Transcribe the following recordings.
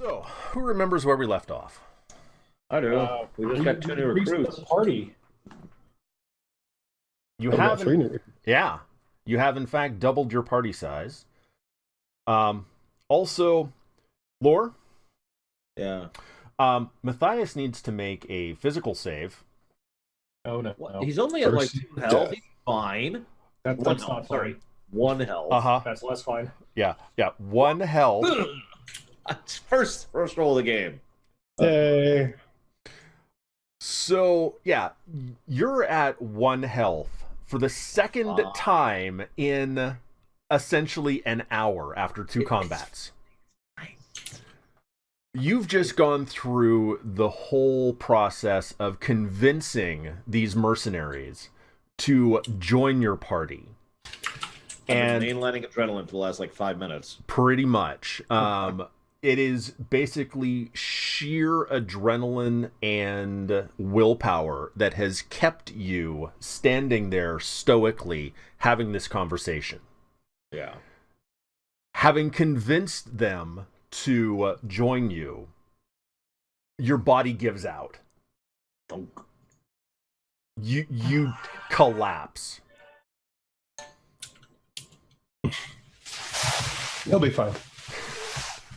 So, who remembers where we left off? I do. We just got two new recruits. Party. You Oh, have, three new. yeah, you have in fact doubled your party size. Also, Lore, Yeah. Matthias needs to make a physical save. Oh no, What? no. He's only at like First 2 health. death. He's fine. That's One not health. sorry. Sorry. 1 health. That's less fine. Yeah, 1 health. First roll of the game. Yay. So, yeah, you're at 1 health for the second time in essentially an hour after 2 combats. You've just gone through the whole process of convincing these mercenaries to join your party. And mainlining adrenaline for the last like 5 minutes. Pretty much. It is basically sheer adrenaline and willpower that has kept you standing there stoically having this conversation. Yeah. Having convinced them to join you, your body gives out. Thunk. You collapse. He'll be fine.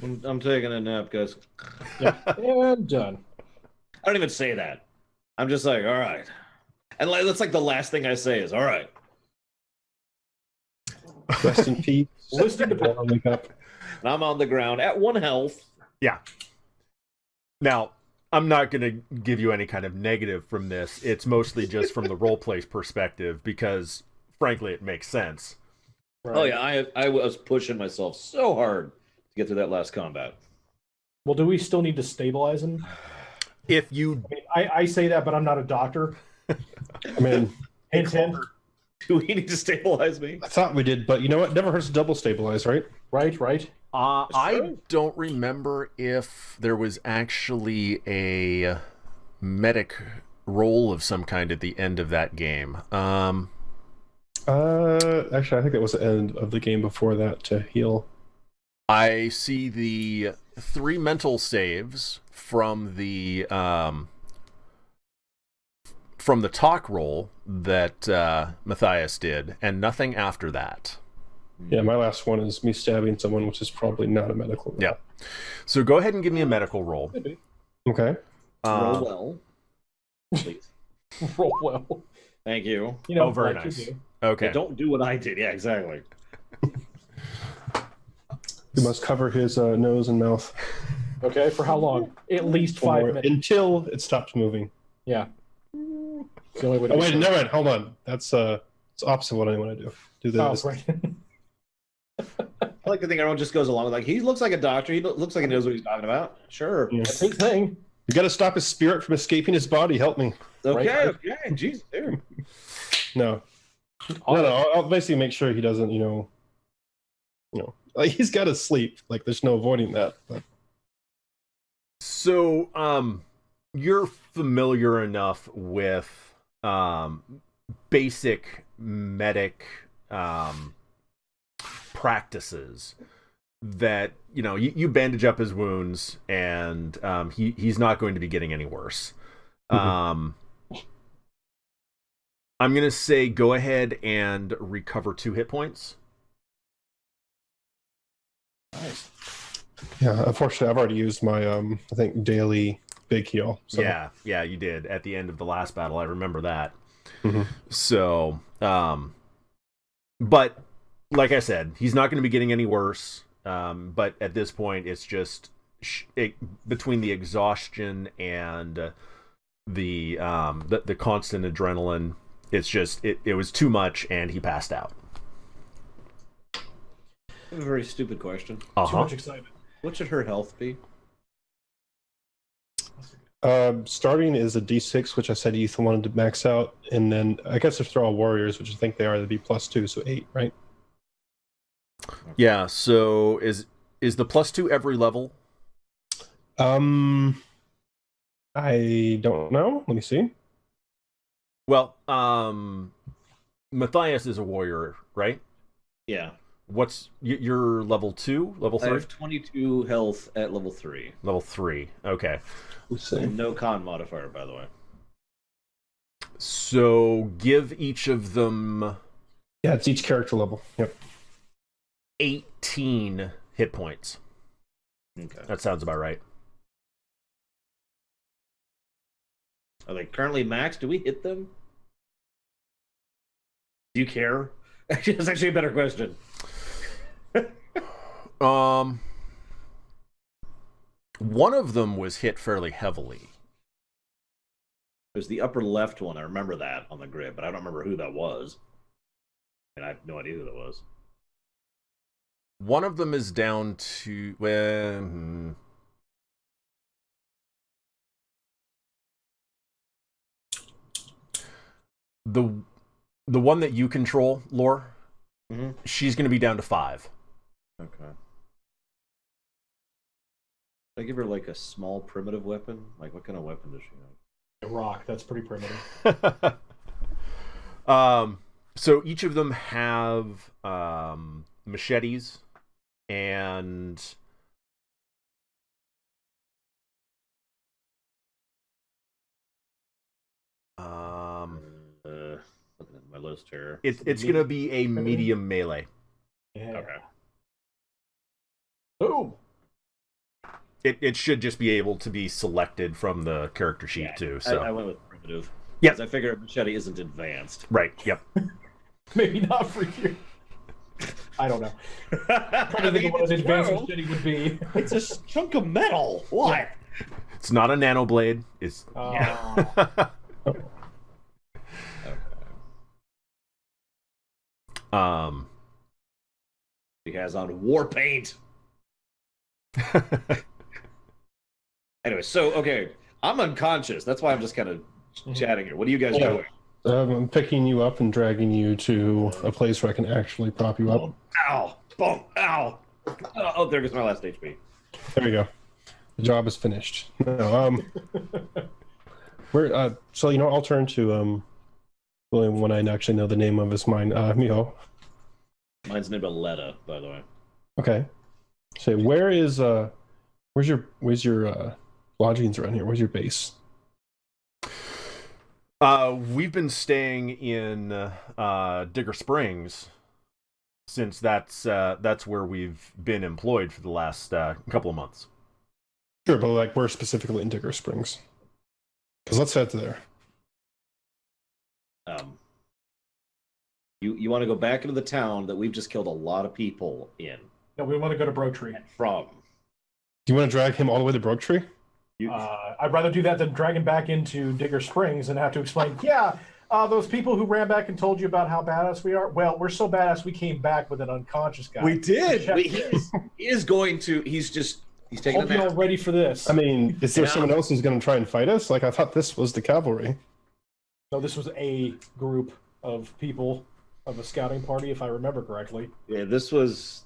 I'm taking a nap, guys. Yeah, and done. I don't even say that. I'm just like, all right. And like, that's like the last thing I say is, all right. Rest in peace. Listen to Never wake up. And I'm on the ground at 1 health. Yeah. Now, I'm not going to give you any kind of negative from this. It's mostly just from the roleplay perspective because, frankly, it makes sense. Right. Oh yeah, I was pushing myself so hard to get through that last combat. Well, do we still need to stabilize him? If you... I say that, but I'm not a doctor. I mean, Hint, hint. Do we need to stabilize me? I thought we did, but you know what? Never hurts to double stabilize, right? Right. I don't remember if there was actually a medic role of some kind at the end of that game. Actually, I think that was the end of the game before that to heal. I see the 3 mental saves from the talk roll that Matthias did, and nothing after that. Yeah, my last one is me stabbing someone, which is probably not a medical roll. Yeah. So go ahead and give me a medical roll. Okay. Roll well. Please. Roll well. Thank you. You know, very like you nice. do. Okay. Yeah, don't do what I did. Yeah, exactly. We must cover his nose and mouth. Okay, for how long? At least 5 minutes. Until it stops moving. Yeah. It's the only way to Oh, do wait, it. never mind. Hold on. That's it's opposite what I want to do. Do Oh, this. right. I like to think everyone just goes along with like he looks like a doctor. He looks like he knows what he's talking about. Sure. Yeah. That's his thing. You got to stop his spirit from escaping his body. Help me. Okay. Right. Okay. Jeez. Dude. No. No. I'll basically make sure he doesn't. Like he's got to sleep. Like there's no avoiding that. But So, you're familiar enough with basic medic practices that you bandage up his wounds, and he's not going to be getting any worse. I'm gonna say go ahead and recover 2 hit points. Nice. yeah, unfortunately, I've already used my I think daily big heal. So. Yeah, you did at the end of the last battle. I remember that. Mhm. So, but like I said, he's not going to be getting any worse. But at this point, it's just between the exhaustion and the constant adrenaline. It's just it was too much, and he passed out. A very stupid question. Too much excitement. What should her health be? Starting is a D6, which I said Ethan wanted to max out, and then I guess if they're all warriors, which I think they are, they'd be +2, so 8, right? Yeah. So is the +2 every level? I don't know. Let me see. Well, Matthias is a warrior, right? Yeah. What's your level 2, level I 3? have 22 health at level 3. Level 3. Okay. And no con modifier, by the way. So give each of them Yeah, it's each character level. Yep. 18 hit points. Okay. That sounds about right. Are they currently maxed? Do we hit them? Do you care? That's actually a better question. One of them was hit fairly heavily. It was the upper left one. I remember that on the grid, but I don't remember who that was. And I have no idea who that was. One of them is down to the one that you control, Lore. Mm-hmm. She's going to be down to 5. Okay. I give her like a small primitive weapon. Like, what kind of weapon does she have? A rock. That's pretty primitive. So each of them have machetes and looking at my list here. it's going to be a medium melee. Yeah. Okay. Boom. It should just be able to be selected from the character sheet too. So I went with primitive. Yeah. Because I figure a machete isn't advanced. right. Yep. Maybe not for you. I don't know. I'm trying to think of what an advanced machete would be. It's a chunk of metal. What? It's not a nano blade. It's He has on war paint. Anyway, so okay, I'm unconscious. That's why I'm just kind of chatting here. What are you guys doing? I'm picking you up and dragging you to a place where I can actually prop you up. Ow! Boom! Ow! Oh, there goes my last HP. There we go. The job is finished. No, so I'll turn to William when I actually know the name of his mine. Miho. Mine's named Aletta, by the way. Okay. So where's your lodgings around here? Where's your base? We've been staying in Digger Springs since that's where we've been employed for the last couple of months. Sure, but like we're specifically in Digger Springs. Because let's head to there. You want to go back into the town that we've just killed a lot of people in. No, we want to go to Broke Tree. From. Do you want to drag him all the way to Broke Tree? I'd rather do that than drag him back into Digger Springs and have to explain, those people who ran back and told you about how badass we are, well, we're so badass we came back with an unconscious guy. We did. He is going to. He's taking Hope you're all ready for this. I mean, is there someone else who's going to try and fight us? Like, I thought this was the cavalry. No, this was a group of people of a scouting party, if I remember correctly. Yeah, this was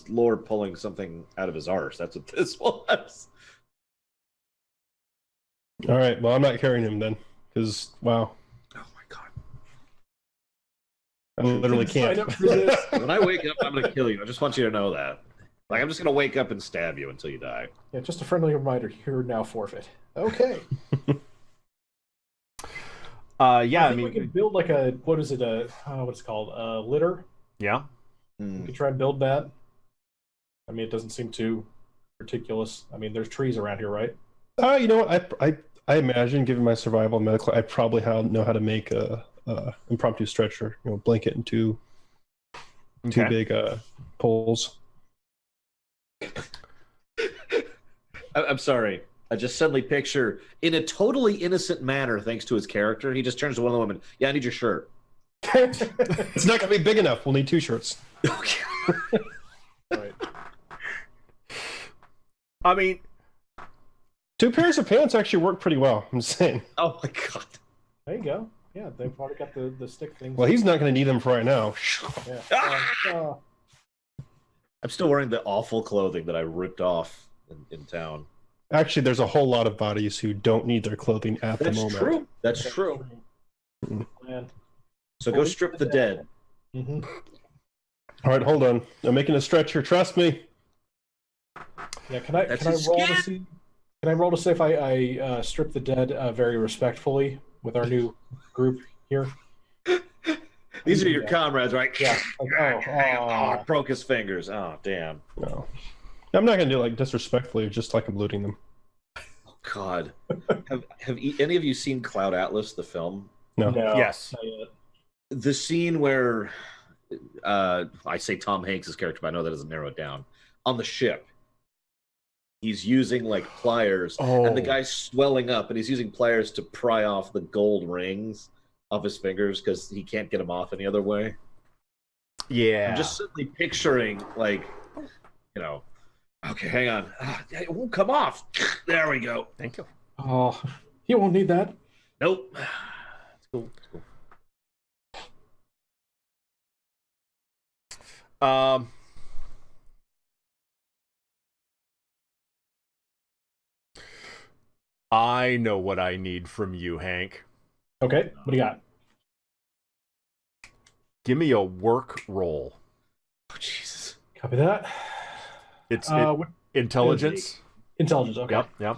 Lord pulling something out of his arse. That's what this was. All right, well, I'm not carrying him then, because, wow. Oh my god. I literally can't. Sign up for this. When I wake up, I'm going to kill you. I just want you to know that. Like, I'm just going to wake up and stab you until you die. Yeah, just a friendly reminder, you're now forfeit. Okay. I mean, we could build like a, what's it called? Litter? Yeah. We could try and build that. I mean, it doesn't seem too ridiculous. I mean, there's trees around here, right? You know what? I imagine, given my survival and medical, I probably know how to make a impromptu stretcher. Blanket and two big poles. I'm sorry. I just suddenly picture, in a totally innocent manner, thanks to his character, he just turns to one of the women. Yeah, I need your shirt. It's not going to be big enough. We'll need 2 shirts. Right. I mean, 2 pairs of pants actually work pretty well. I'm just saying. Oh my god. There you go. Yeah, they've already got the stick things. Well, he's not going to need them for right now. Yeah. I'm still wearing the awful clothing that I ripped off in town. Actually, there's a whole lot of bodies who don't need their clothing at the moment. True. That's true. Man. So go strip the dead. Mm-hmm. All right, hold on. I'm making a stretcher. Trust me. Yeah, can I roll to see? Can I roll to see if I strip the dead very respectfully with our new group here? These are your comrades, right? Yeah. Like, Oh, broke his fingers. Oh, damn. No, I'm not gonna do it like disrespectfully, just like I'm looting them. Oh, God. Have any of you seen Cloud Atlas, the film? No. Yes. Not yet. The scene where I say Tom Hanks' character, but I know that doesn't narrow it down. On the ship, he's using like pliers, and the guy's swelling up, and he's using pliers to pry off the gold rings off his fingers because he can't get them off any other way. Yeah. I'm just simply picturing, like, okay, hang on. It won't come off. There we go. Thank you. Oh, you won't need that. Nope. It's cool. I know what I need from you, Hank. Okay, what do you got? Give me a work roll. Oh, Jesus. Copy that. It's what- intelligence. Intelligence. Okay. Yep.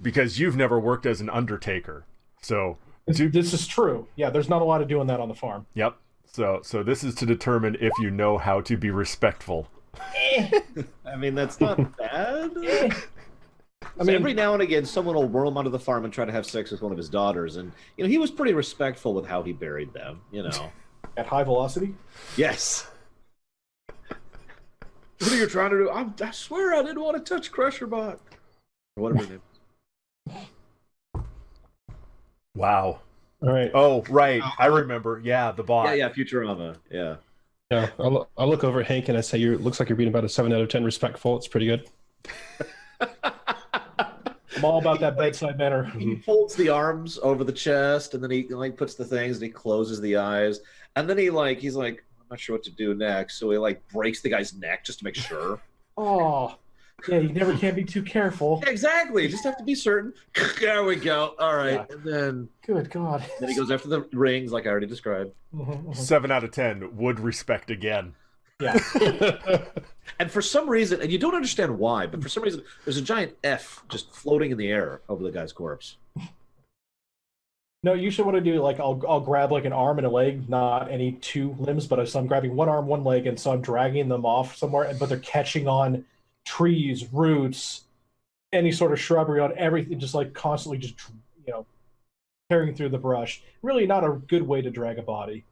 Because you've never worked as an undertaker, so This is true. Yeah, there's not a lot of doing that on the farm. yep. So this is to determine if you know how to be respectful. I mean, that's not bad. I mean, every now and again, someone will roam onto the farm and try to have sex with one of his daughters, and he was pretty respectful with how he buried them. at high velocity. Yes. What are you trying to do? I swear I didn't want to touch Crusherbot. Or whatever his name is. Wow. All right. Oh, right. I remember. Yeah, the bot. Yeah, Futurama. Yeah. Yeah. I'll look over at Hank and I say, looks like you're being about a 7 out of 10 respectful. It's pretty good. I'm all about that bedside manner. He folds the arms over the chest, and then he puts the things, and he closes the eyes, and then he's like, I'm not sure what to do next, so he breaks the guy's neck just to make sure. Oh, yeah, you never can be too careful. Yeah, exactly. You just have to be certain. There we go. All right, Yeah. and then Good God. he goes after the rings, like I already described. 7 out of 10 would respect again. Yeah. And for some reason, and you don't understand why, but for some reason, there's a giant F just floating in the air over the guy's corpse. No, usually what I do, I'll grab like an arm and a leg, not any two limbs, but so I'm grabbing one arm, one leg, and so I'm dragging them off somewhere, but they're catching on trees, roots, any sort of shrubbery, on everything, just constantly just tearing through the brush. Really not a good way to drag a body.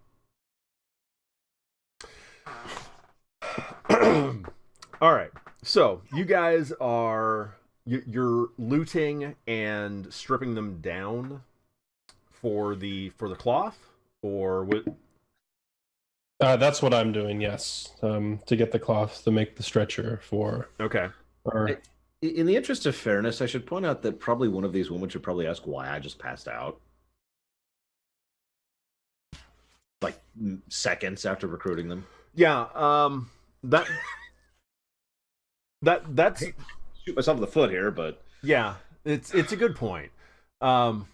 All right. So you guys you're looting and stripping them down for the cloth, or what? That's what I'm doing. Yes. To get the cloth to make the stretcher for. Okay. Or In the interest of fairness, I should point out that probably one of these women should probably ask why I just passed out. Seconds after recruiting them. Yeah. That's Shoot myself in the foot here, but yeah. It's a good point. I'm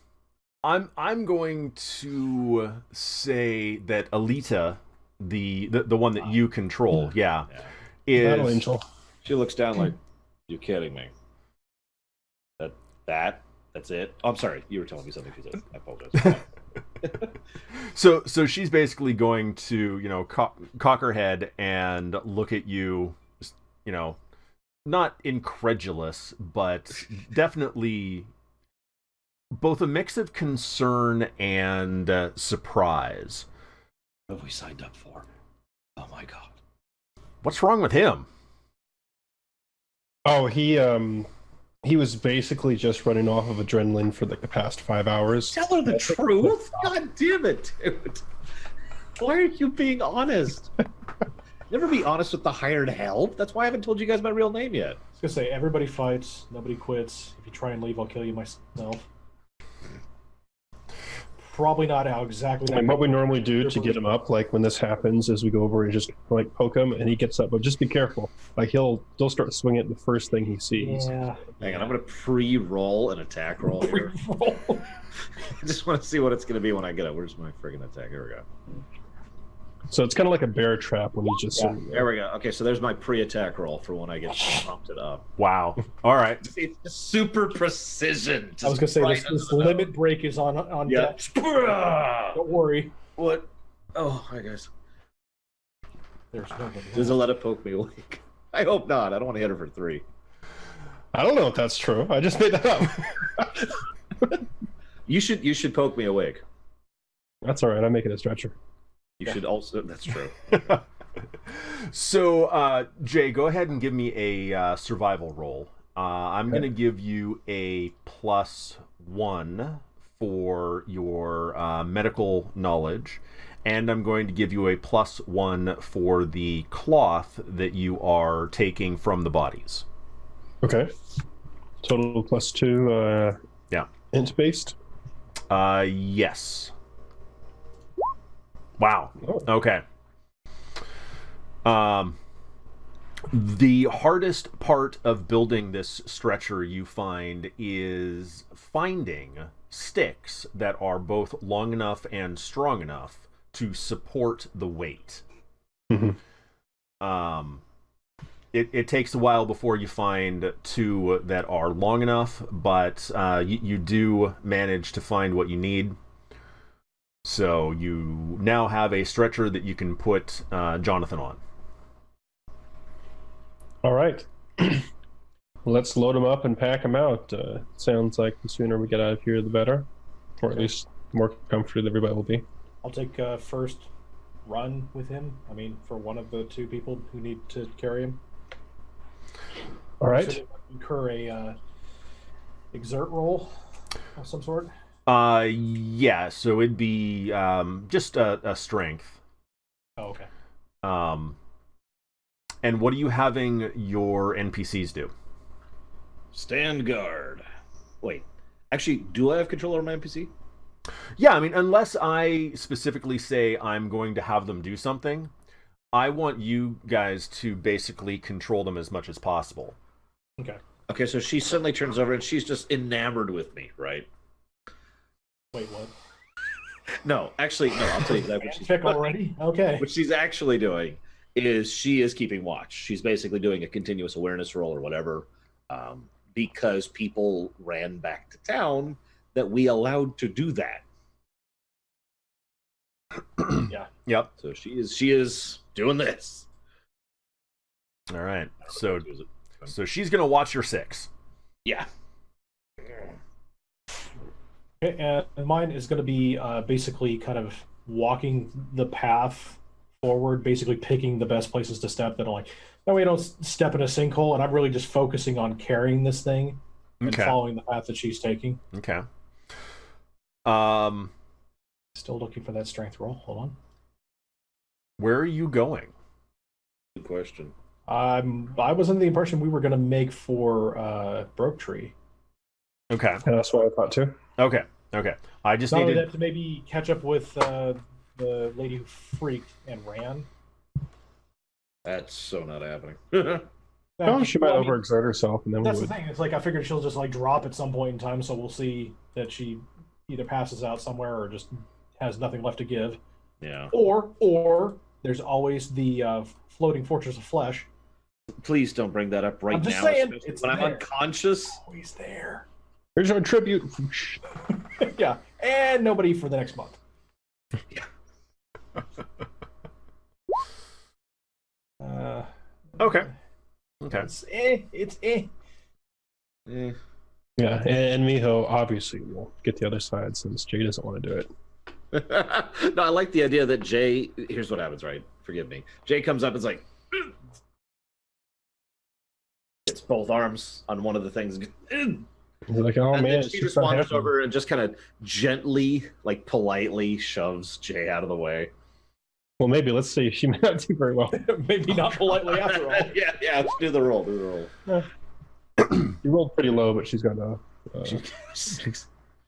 going to say that Alita, the one that you control, Battle is Angel. she looks down like, "You're kidding me." That's it. Oh, I'm sorry, you were telling me something. She said, I apologize. So she's basically going to cock her head and look at you, not incredulous, but definitely both a mix of concern and surprise. What have we signed up for? Oh my God! What's wrong with him? Oh, he was basically just running off of adrenaline for the past 5 hours. Tell her the truth. God damn it, dude! Why are you being honest? Never be honest with the hired help. That's why I haven't told you guys my real name yet. I was gonna say, everybody fights, nobody quits. If you try and leave, I'll kill you myself. Probably not how exactly. And what we normally do to get him up, when this happens, is we go over and just poke him, and he gets up. But just be careful. He'll start swinging at the first thing he sees. Yeah. Hang on, I'm gonna pre-roll an attack roll here. I just want to see what it's gonna be when I get it. Where's my friggin' attack? Here we go. So it's kind of like a bear trap when you just. Yeah. There we go. Okay, so there's my pre-attack roll for when I get prompted up. Wow. All right. It's super precision. I was gonna say this limit break is on Yeah. deck. Don't worry. What? Oh, hi guys. There's nobody. Does Aletta poke me awake? I hope not. I don't want to hit her for 3. I don't know if that's true. I just made that up. You should poke me awake. That's all right. I'm making a stretcher. You should also. That's true. So, Jay, go ahead and give me a survival roll. I'm going to give you a +1 for your medical knowledge, and I'm going to give you a +1 for the cloth that you are taking from the bodies. Okay. Total +2. Yeah. Int based. Yes. Wow. Oh. Okay. The hardest part of building this stretcher, you find, is finding sticks that are both long enough and strong enough to support the weight. Mm-hmm. It takes a while before you find 2 that are long enough, but you do manage to find what you need. So you now have a stretcher that you can put Jonathan on. All right. Let's load them up and pack them out. Sounds like the sooner we get out of here, the better. Or at least more comforted everybody will be. I'll take first run with him. I mean, for one of the 2 people who need to carry him. All right. Should incur a exert roll of some sort. Yeah, so it'd be just a strength. Oh, okay. And what are you having your NPCs do? Stand guard. Wait. Actually, do I have control over my NPC? Yeah, I mean, unless I specifically say I'm going to have them do something, I want you guys to basically control them as much as possible. Okay. Okay, so she suddenly turns over and she's just enamored with me, right? Wait, what? No, actually, no. I'll tell you exactly what she's Pick already? Okay. What she's actually doing is she is keeping watch. She's basically doing a continuous awareness roll or whatever, because people ran back to town that we allowed to do that. Yeah. Yep. So she is doing this. All right. So she's gonna watch your 6. Yeah. Okay, and mine is going to be basically kind of walking the path forward, basically picking the best places to step that are like, that way I don't step in a sinkhole, and I'm really just focusing on carrying this thing and following the path that she's taking. Okay. Still looking for that strength roll. Hold on. Where are you going? Good question. I was under the impression we were going to make for Broke Tree. Okay. Yeah, that's what I thought too. Okay. I just Not only needed that, to maybe catch up with the lady who freaked and ran. That's so not happening. Oh, she might overexert herself, and then That's we the would. thing. It's like I figured she'll just like drop at some point in time, so we'll see that she either passes out somewhere or just has nothing left to give. Yeah. Or there's always the floating fortress of flesh. Please don't bring that up right I'm just now. saying, especially it's when I'm there. unconscious. Always there. Here's our tribute. Yeah, and nobody for the next month. Okay. It's eh. Eh. Yeah, and Miho obviously will get the other side since Jay doesn't want to do it. No, I like the idea that Jay. Here's what happens, right? Forgive me. Jay comes up and's like, it's both arms on one of the things. He's like, oh And man, then it's she just just not wanders happening. over and just kind of gently, like politely shoves Jay out of the way. Well, maybe let's see. She may not do very well. Maybe not politely after all. yeah, let's do the roll. Do the roll. You rolled pretty low, but she's got a.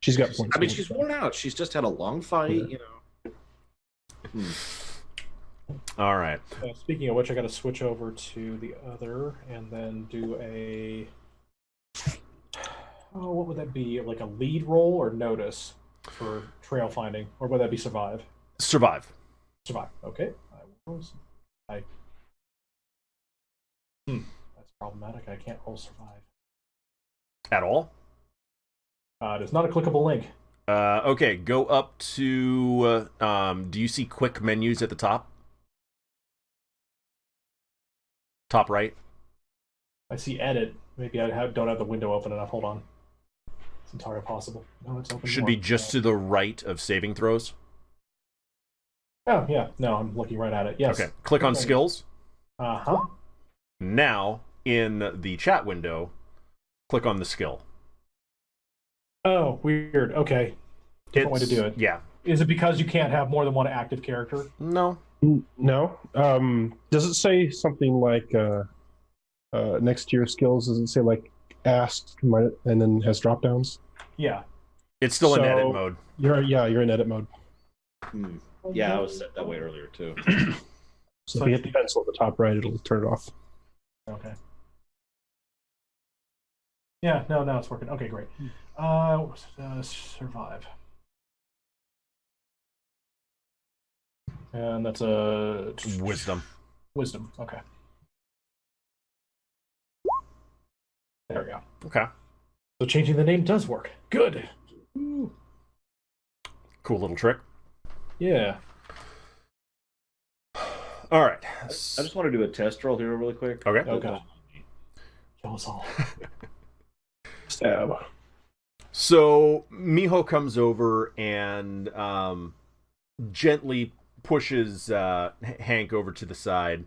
She's got points. I mean, she's worn out. She's just had a long fight, you know. All right. Speaking of which, I got to switch over to the other and then do a. Oh, what would that be? Like a lead roll or notice for trail finding, or would that be survive? Survive. Survive. Okay. I. That's problematic. I can't roll survive. At all? It is not a clickable link. Okay, go up to. Do you see quick menus at the top? Top right. I see edit. Maybe I don't have the window open enough. Hold on. It's entirely possible. No, it's open. Should be just to the right of saving throws. Oh yeah. No, I'm looking right at it. Yes. Okay. Click on skills. Uh-huh. Now, in the chat window, click on the skill. Oh, weird. Okay. Different way to do it. Yeah. Is it because you can't have more than one active character? No. No. Does it say something like next to your skills? Does it say like ask and then has drop downs? Yeah. It's still in edit mode. You're in edit mode. Yeah, I was set that way earlier too. So if you hit the pencil at the top right, it'll turn it off. Okay. Yeah, no, it's working. Okay, great. Survive. And that's a Wisdom. Wisdom. Okay. There we go. Okay. So changing the name does work. Good. Cool little trick. Yeah. All right. I just want to do a test roll here really quick. Okay. Okay. Kill us all. Stab. So Miho comes over and gently pushes Hank over to the side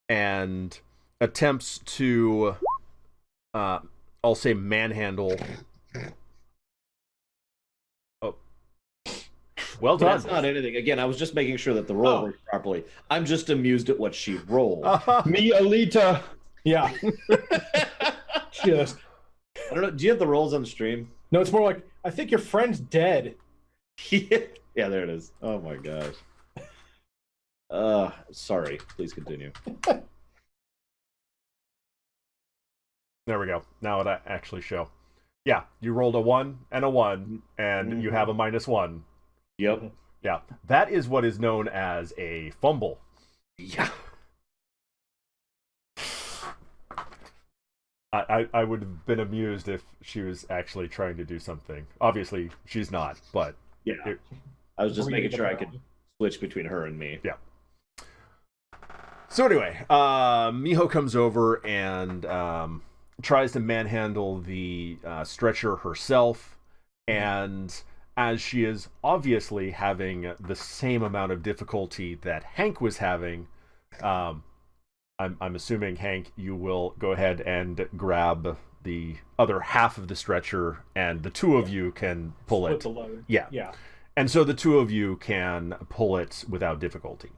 and attempts to, I'll say, manhandle. Oh, well done. That's not anything. Again, I was just making sure that the roll worked properly. I'm just amused at what she rolled. Me, Alita. Yeah. Just. I don't know. Do you have the rolls on the stream? No, it's more like, I think your friend's dead. Yeah, there it is. Oh my gosh. Sorry. Please continue. There we go. Now it actually show. Yeah, you rolled a 1 and a 1, and you have a -1. Yep. Yeah, that is what is known as a fumble. Yeah. I would have been amused if she was actually trying to do something. Obviously, she's not, but... Yeah. I was just making sure I could switch between her and me. Yeah. So anyway, Miho comes over and tries to manhandle the stretcher herself, and as she is obviously having the same amount of difficulty that Hank was having, I'm assuming, Hank, you will go ahead and grab the other half of the stretcher, and the two of you can pull Split it. the load. Yeah. Yeah. And so the two of you can pull it without difficulty.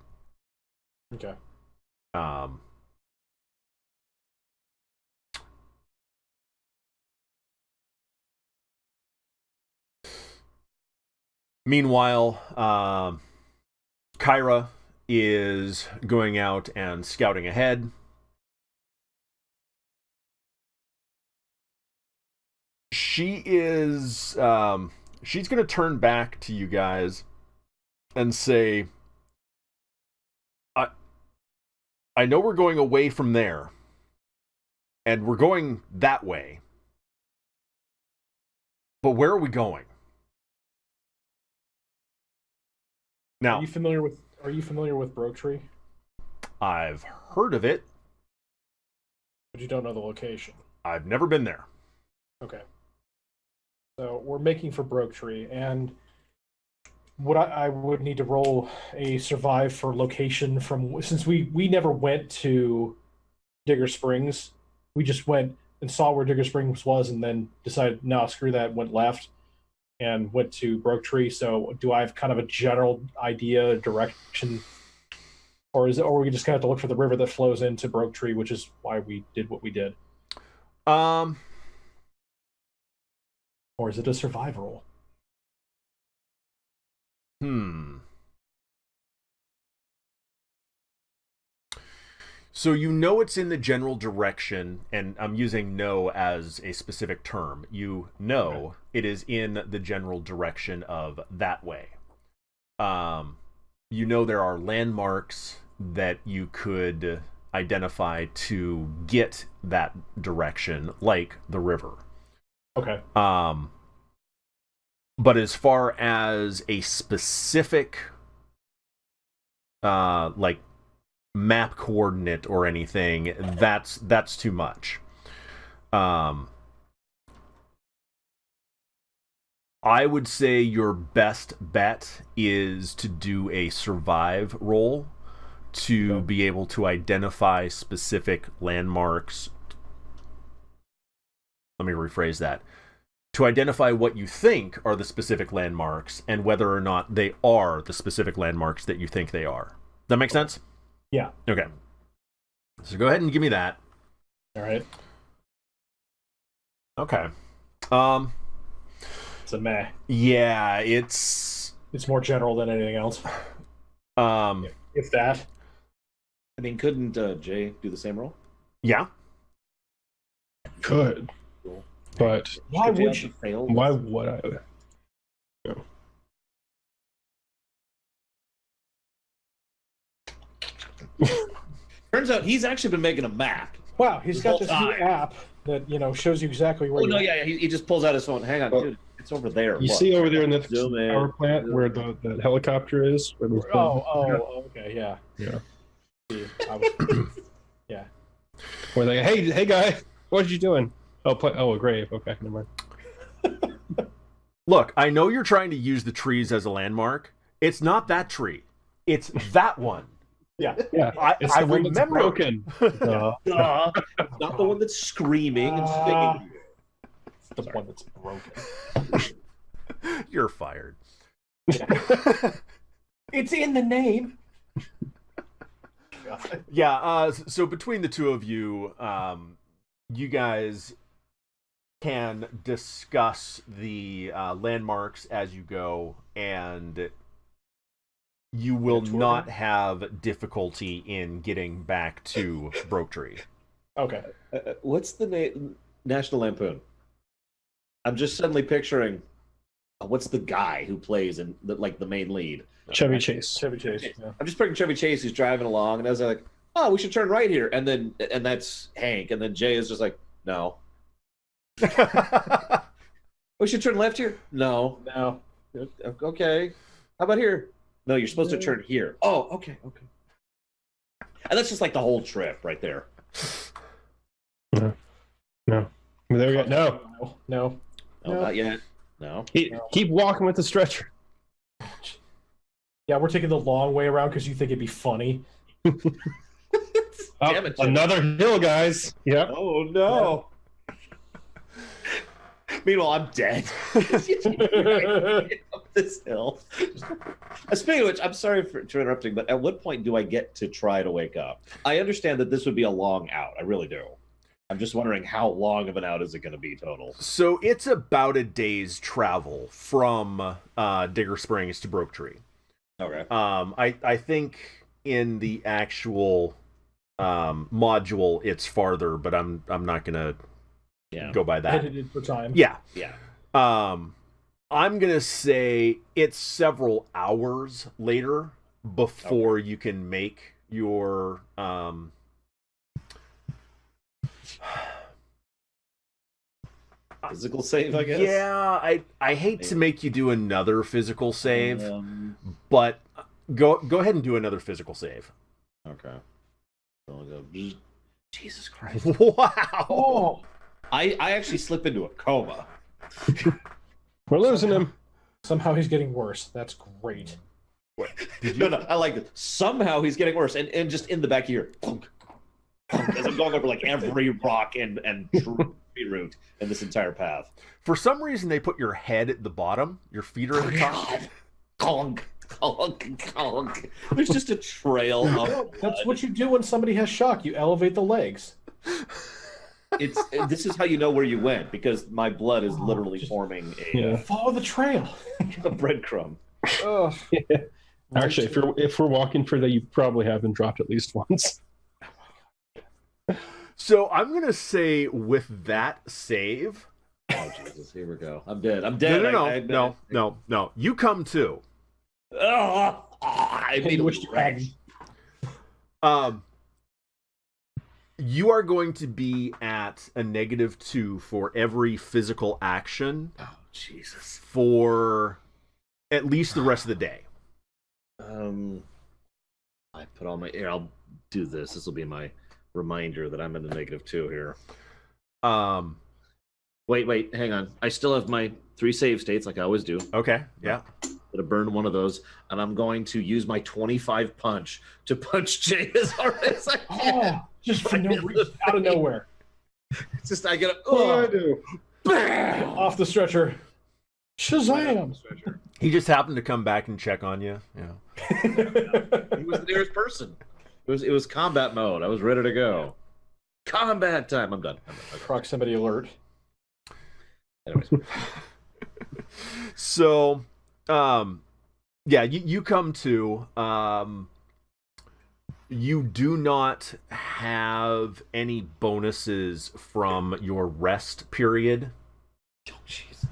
Okay. Meanwhile, Kyra is going out and scouting ahead. She is she's going to turn back to you guys and say, I know we're going away from there, and we're going that way, but where are we going? Now, Are you familiar with Broke Tree? I've heard of it. But you don't know the location. I've never been there. Okay. So we're making for Broke Tree, and what I would need to roll a survive for location from, since we never went to Digger Springs. We just went and saw where Digger Springs was and then decided, no, screw that, went left and went to Broke Tree. So do I have kind of a general idea, direction, or we just kind of have to look for the river that flows into Broke Tree, which is why we did what we did? Or is it a survive roll? So you know it's in the general direction, and I'm using know as a specific term. You know it is in the general direction of that way. You know there are landmarks that you could identify to get that direction, like the river. Okay. But as far as a specific like map coordinate or anything, that's too much. I would say your best bet is to do a survive roll to be able to identify specific landmarks. Let me rephrase that. To identify what you think are the specific landmarks and whether or not they are the specific landmarks that you think they are. That make sense? Yeah. Okay. So go ahead and give me that. All right. Okay. It's a meh. Yeah, it's more general than anything else. If that. I mean, couldn't Jay do the same role? Yeah. Could. But why would you fail? Why would I? No. Turns out he's actually been making a map. Wow, he's got this new time. app that shows you exactly where. Oh no, yeah, he just pulls out his phone. Hang on, dude, it's over there. You Look. see over there in the Zoom in. power plant where the helicopter is? Where the Okay, yeah. Yeah. Yeah. Where they, hey guy, what are you doing? Oh, a grave. Okay, never mind. Look, I know you're trying to use the trees as a landmark. It's not that tree. It's that one. Yeah. It's I the one that's remember. broken. It's not the one that's screaming and singing. It's the one that's broken. You're fired. It's in the name. Yeah. So between the two of you, you guys can discuss the landmarks as you go, and you will not have difficulty in getting back to Broke Tree. Okay. What's the name? National Lampoon. I'm just suddenly picturing. What's the guy who plays in the main lead? Chevy Chase. Chevy Chase. Yeah. I'm just picturing Chevy Chase who's driving along, and I was like, "Oh, we should turn right here," and that's Hank, and then Jay is just like, "No, we should turn left here." No, okay. How about here? No, you're supposed to turn here. Oh, okay. And that's just like the whole trip right there. No. There we go. No. No. Not yet. No. Keep walking with the stretcher. Yeah, we're taking the long way around because you think it'd be funny. Damn it, Jim. Another hill, guys. Yep. Oh no. Meanwhile, I'm dead. Up this hill. Speaking of which, I'm sorry for interrupting, but at what point do I get to try to wake up? I understand that this would be a long out. I really do. I'm just wondering how long of an out is it going to be total? So it's about a day's travel from Digger Springs to Broke Tree. Okay. I think in the actual module it's farther, but I'm not gonna go by that. Edited for time. Yeah. Yeah. I'm gonna say it's several hours later before you can make your physical save, I guess. Yeah, I hate to make you do another physical save, but go ahead and do another physical save. Okay. I'll go. Jesus Christ! Wow. Oh, I actually slip into a coma. We're losing him. somehow he's getting worse. That's great. No, I like it. Somehow he's getting worse, and just in the back of your as I'm going over like every rock and tree route in this entire path. For some reason, they put your head at the bottom. Your feet are at the top. Conk, conk, conk. There's just a trail of. That's what you do when somebody has shock. You elevate the legs. This is how you know where you went, because my blood is literally forming Follow the trail. a breadcrumb. Ugh. Yeah. Actually, if we're walking for that, you probably have been dropped at least once. So I'm gonna say with that save. Oh Jesus! Here we go. I'm dead. I'm dead. No. You come too. I made wish you hadn't. Um, you are going to be at a -2 for every physical action. Oh, Jesus. For at least the rest of the day. I put all my. Here, I'll do this. This will be my reminder that I'm in the -2 here. Wait, hang on. I still have my 3 save states like I always do. Okay, yeah. I'm gonna burn one of those, and I'm going to use my 25 punch to punch Jay as hard as I can. Oh, just for no reason, out of nowhere. It's just I get What do I do? Off the stretcher. Shazam! He just happened to come back and check on you. Yeah. He was the nearest person. It was combat mode. I was ready to go. Combat time. I'm done. Okay. Proximity alert. Anyways. So, yeah, you come to. You do not have any bonuses from your rest period. Oh, jeez.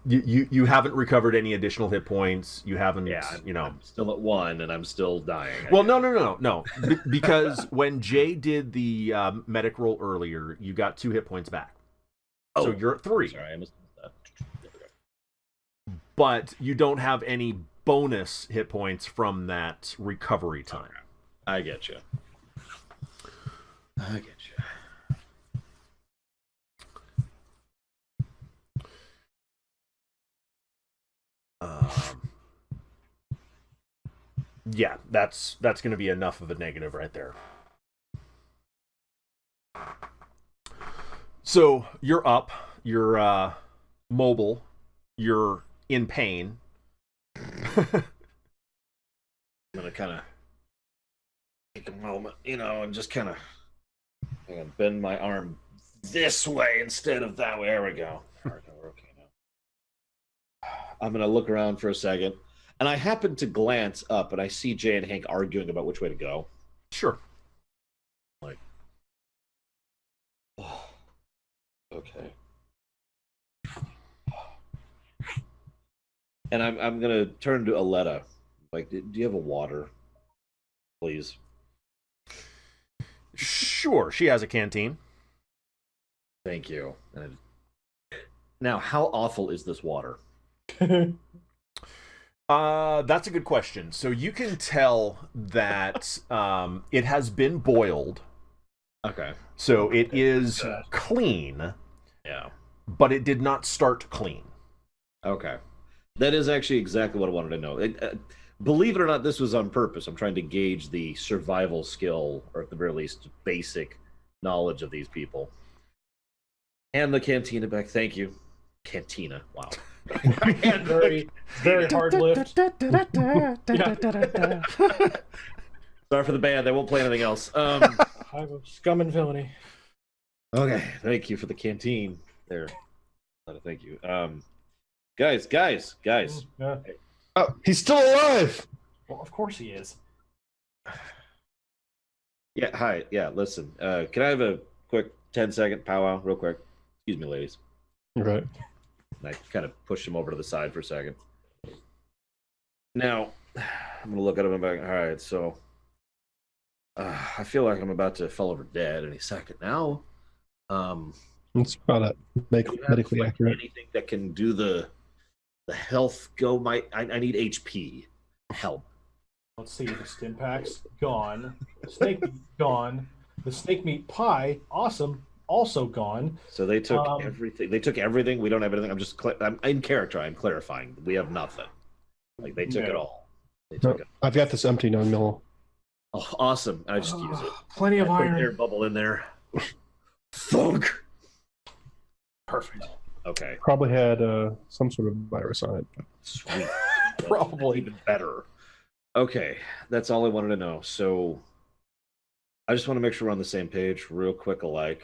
You haven't recovered any additional hit points. You haven't, I'm still at 1 and I'm still dying. Well, no. Because when Jay did the medic roll earlier, you got 2 hit points back. So you're at 3. Sorry, I missed that. But you don't have any bonus hit points from that recovery time. Okay. I get you. Yeah, that's going to be enough of a negative right there. So you're up, you're mobile, you're in pain. I'm gonna kind of take a moment, and just kind of bend my arm this way instead of that way. There we go. We're okay now. I'm gonna look around for a second, and I happen to glance up, and I see Jay and Hank arguing about which way to go. Sure. Like, oh, okay. And I'm gonna turn to Aletta. Like, do you have a water, please? Sure. She has a canteen. Thank you. Now, how awful is this water? That's a good question. So you can tell that it has been boiled. Okay. So it is clean. Yeah. But it did not start clean. Okay. That is actually exactly what I wanted to know. Believe it or not, this was on purpose. I'm trying to gauge the survival skill, or at the very least, basic knowledge of these people. And the cantina back. Thank you. Cantina. Wow. Very hard lift. Sorry for the band. They won't play anything else. Scum and villainy. Okay. Thank you for the canteen. There. Thank you. Guys. Yeah. Oh, he's still alive. Well, of course he is. Yeah, hi. Yeah, listen. Can I have a quick 10-second powwow real quick? Excuse me, ladies. Right. And I kind of push him over to the side for a second. Now, I'm going to look at him and be like, all right, so I feel like I'm about to fall over dead any second now. It's about medically accurate. Anything that can do the health go? I need HP. Help. Let's see. The stim packs gone. Snake meat gone. The snake meat pie, awesome, also gone. So they took everything. They took everything. We don't have anything. I'm in character. I'm clarifying. We have nothing. Like they took it all. They took it. I've got this empty 9mm. Oh, awesome! I just use it. Plenty of Put an iron. air bubble in there. Thunk. Perfect. Okay. Probably had some sort of virus on it. Sweet. Probably. Even better. Okay, that's all I wanted to know. So I just want to make sure we're on the same page real quick alike.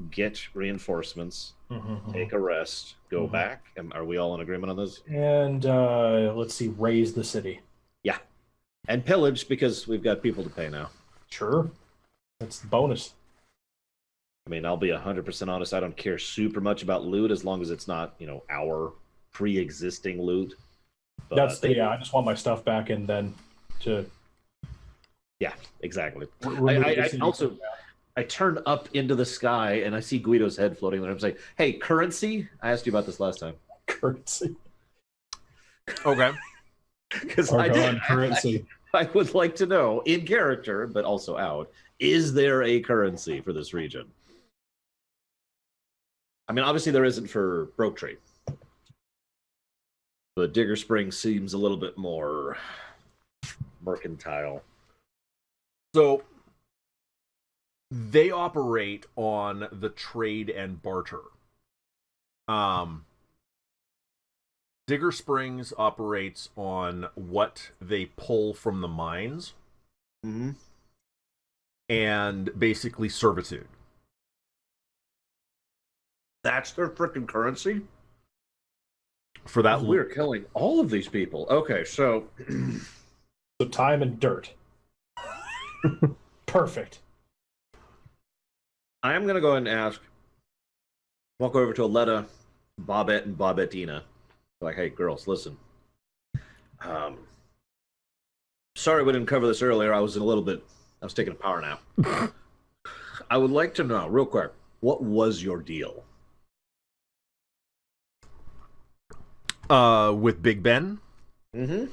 Get reinforcements, take a rest, go back. Are we all in agreement on this? And let's see, raise the city. Yeah. And pillage, because we've got people to pay now. Sure. That's the bonus. I mean, I'll be 100% honest. I don't care super much about loot as long as it's not, our pre-existing loot. But I just want my stuff back and then to Yeah, exactly. Remove I this and also I turn up into the sky and I see Guido's head floating there. I'm like, hey, currency? I asked you about this last time. currency. Okay. Because currency. I would like to know, in character, but also out, is there a currency for this region? I mean, obviously there isn't for Broke Tree. But Digger Springs seems a little bit more mercantile. So they operate on the trade and barter. Digger Springs operates on what they pull from the mines and basically servitude. That's their freaking currency? For that, we're killing all of these people. Okay, so So time and dirt. Perfect. I am going to go ahead and ask, walk over to Aletta, Bobette, and Bobettina. Like, hey, girls, listen. Sorry we didn't cover this earlier. I was taking a power nap. I would like to know, real quick, what was your deal? With Big Ben? Mm-hmm.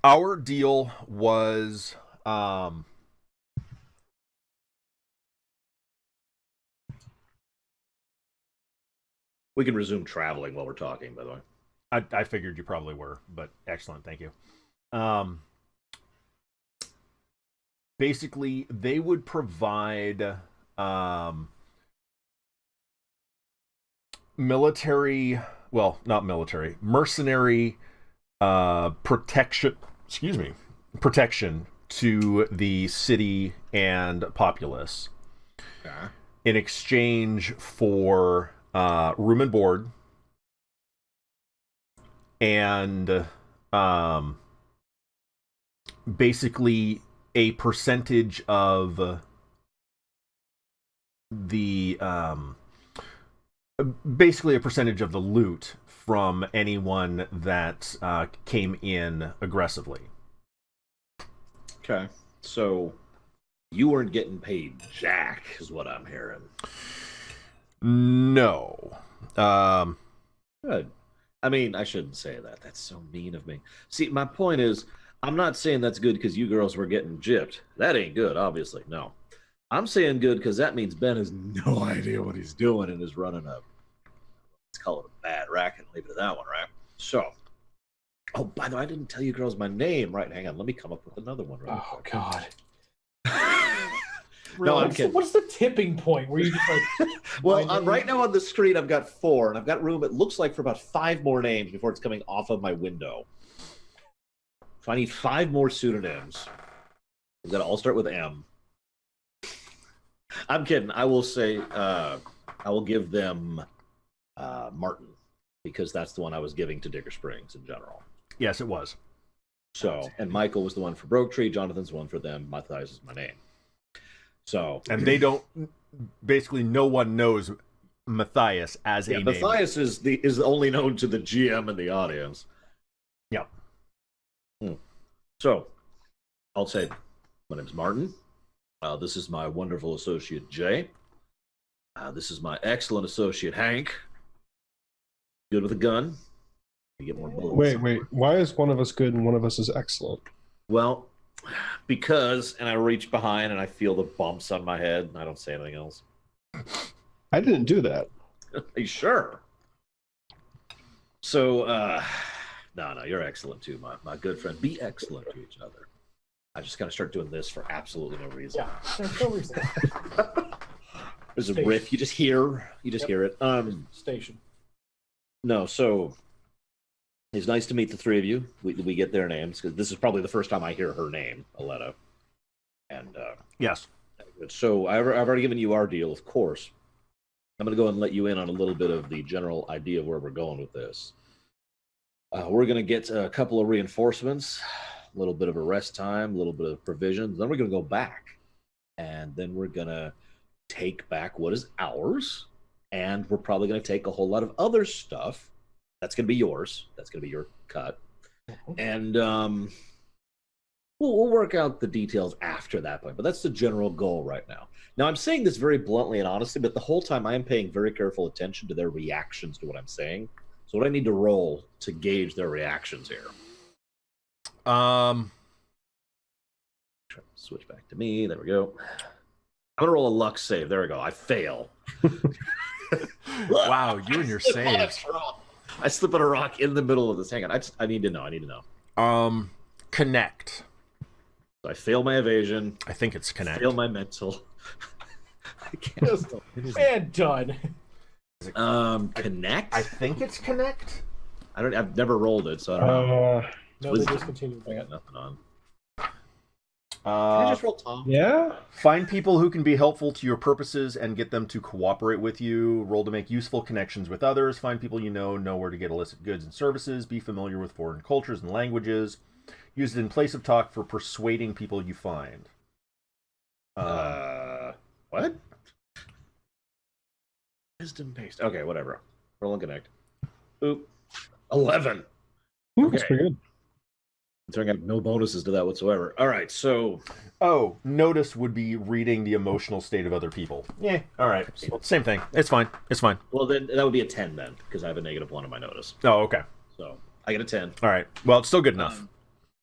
Our deal was We can resume traveling while we're talking, by the way. I figured you probably were, but excellent, thank you. Basically, they would provide military, well, not military, mercenary protection to the city and populace in exchange for room and board and basically a percentage of the loot from anyone that came in aggressively. Okay, so you weren't getting paid jack, is what I'm hearing. No. Good. I mean, I shouldn't say that. That's so mean of me. See, my point is, I'm not saying that's good because you girls were getting gypped. That ain't good, obviously. No. I'm saying good because that means Ben has no idea what he's doing and is running a, let's call it a bad racket and leave it at that one, right? So, oh, by the way, I didn't tell you girls my name. Right, hang on. Let me come up with another one. Right quick. God. No, I'm kidding. What's the tipping point where you just like... Well, right now on the screen, I've got 4, and I've got room, it looks like, for about 5 more names before it's coming off of my window. So I need 5 more pseudonyms. We've got to all start with M. I'm kidding. I will say, I will give them Martin, because that's the one I was giving to Digger Springs in general. Yes, it was. So, and Michael was the one for Broke Tree, Jonathan's the one for them, Matthias is my name. So, and they don't, basically no one knows Matthias as a name. Matthias is only known to the GM and the audience. Yep. So, I'll say, my name's Martin. This is my wonderful associate, Jay. This is my excellent associate, Hank. Good with a gun. You get more bullets. Wait. Why is one of us good and one of us is excellent? Well, because, and I reach behind and I feel the bumps on my head, and I don't say anything else. I didn't do that. Are you sure? So, no, you're excellent too, my good friend. Be excellent to each other. I just got to start doing this for absolutely no reason. Yeah, there's no reason. There's a riff. You just hear it. Station. No, so it's nice to meet the 3 of you. We get their names because this is probably the first time I hear her name, Aletta. And yes. So I've already given you our deal, of course. I'm going to go and let you in on a little bit of the general idea of where we're going with this. We're going to get a couple of reinforcements, a little bit of a rest time, a little bit of provisions. Then we're going to go back. And then we're going to take back what is ours. And we're probably going to take a whole lot of other stuff. That's going to be yours. That's going to be your cut. And we'll work out the details after that point, but that's the general goal right now. Now, I'm saying this very bluntly and honestly, but the whole time I am paying very careful attention to their reactions to what I'm saying. So what I need to roll to gauge their reactions here? Switch back to me. There we go. I'm gonna roll a luck save. There we go. I fail. Wow, you and your saves. I slip on a rock in the middle of this. Hang on. I need to know. Connect. So I fail my evasion. I think it's connect. Fail my mental. I can't. And done. Connect. I think it's connect. I've never rolled it, so I don't know. No, they discontinued. I got nothing on. Can I just roll Tom? Yeah. Find people who can be helpful to your purposes and get them to cooperate with you. Roll to make useful connections with others. Find people you know where to get illicit goods and services. Be familiar with foreign cultures and languages. Use it in place of talk for persuading people you find. What? Wisdom based. Okay, whatever. Roll and connect. Oop. 11. Ooh, that's pretty good. Turning out no bonuses to that whatsoever. All right, so notice would be reading the emotional state of other people. Yeah, all right. Same thing. It's fine. Well, then that would be a 10 then, because I have a -1 on my notice. Oh, okay. So I get a 10. All right. Well, it's still good enough.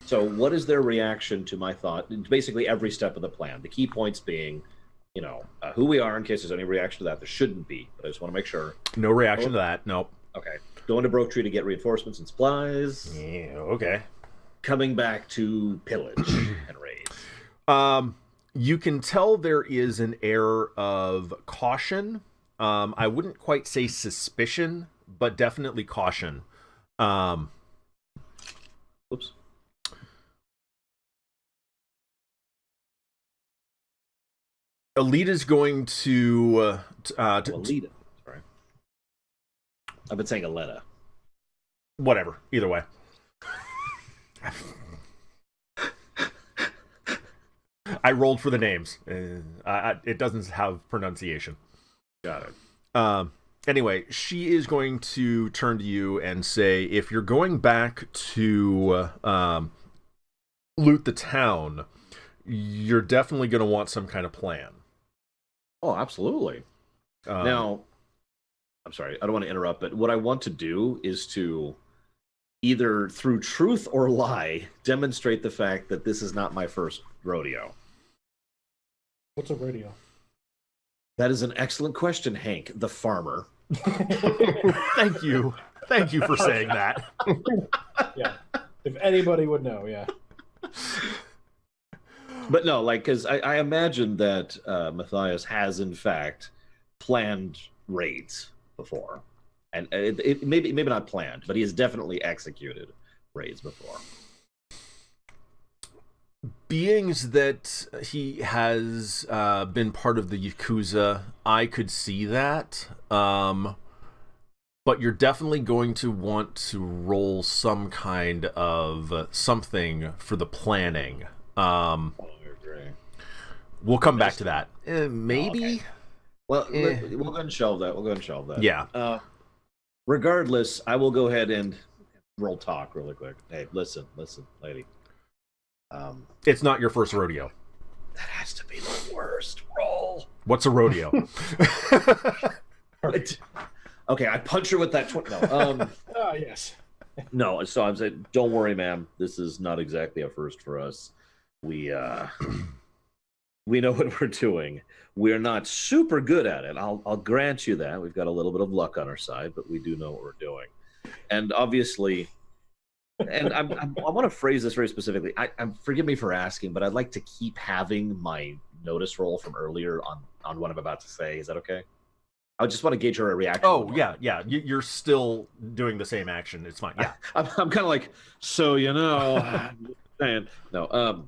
So what is their reaction to my thought? Basically every step of the plan. The key points being, who we are in case there's any reaction to that. There shouldn't be, but I just want to make sure. No reaction to that. Nope. Okay. Going to Broke Tree to get reinforcements and supplies. Yeah, okay. Coming back to pillage and raid. You can tell there is an air of caution. I wouldn't quite say suspicion, but definitely caution. Oops. Alita's going to Alita. Sorry. I've been saying Aleta. Whatever. Either way. I rolled for the names. It doesn't have pronunciation. Got it. Anyway, she is going to turn to you and say, if you're going back to loot the town, you're definitely going to want some kind of plan. Oh, absolutely. Now, I'm sorry, I don't want to interrupt, but what I want to do is to either through truth or lie demonstrate the fact that this is not my first rodeo. What's a rodeo? That is an excellent question, Hank, the farmer. Thank you for saying that. Yeah, if anybody would know, yeah. But no, because I imagine that Matthias has in fact planned raids before, and it maybe not planned, but he has definitely executed raids before. Beings that he has been part of the Yakuza, I could see that. But you're definitely going to want to roll some kind of something for the planning. We'll come back to that. Maybe. Okay. Well, we'll go ahead and shelve that. Yeah. Regardless, I will go ahead and roll talk really quick. Hey, listen, lady. It's not your first rodeo. That has to be the worst roll. What's a rodeo? Okay, I punch her with that. No. Oh, yes. No, so I'm saying, don't worry, ma'am. This is not exactly a first for us. We know what we're doing. We're not super good at it. I'll grant you that. We've got a little bit of luck on our side, but we do know what we're doing. And obviously, and I want to phrase this very specifically. Forgive me for asking, but I'd like to keep having my notice roll from earlier on what I'm about to say. Is that okay? I just want to gauge her reaction. Oh, yeah. You're still doing the same action. It's fine. Yeah. I'm kind of like, so, saying. No,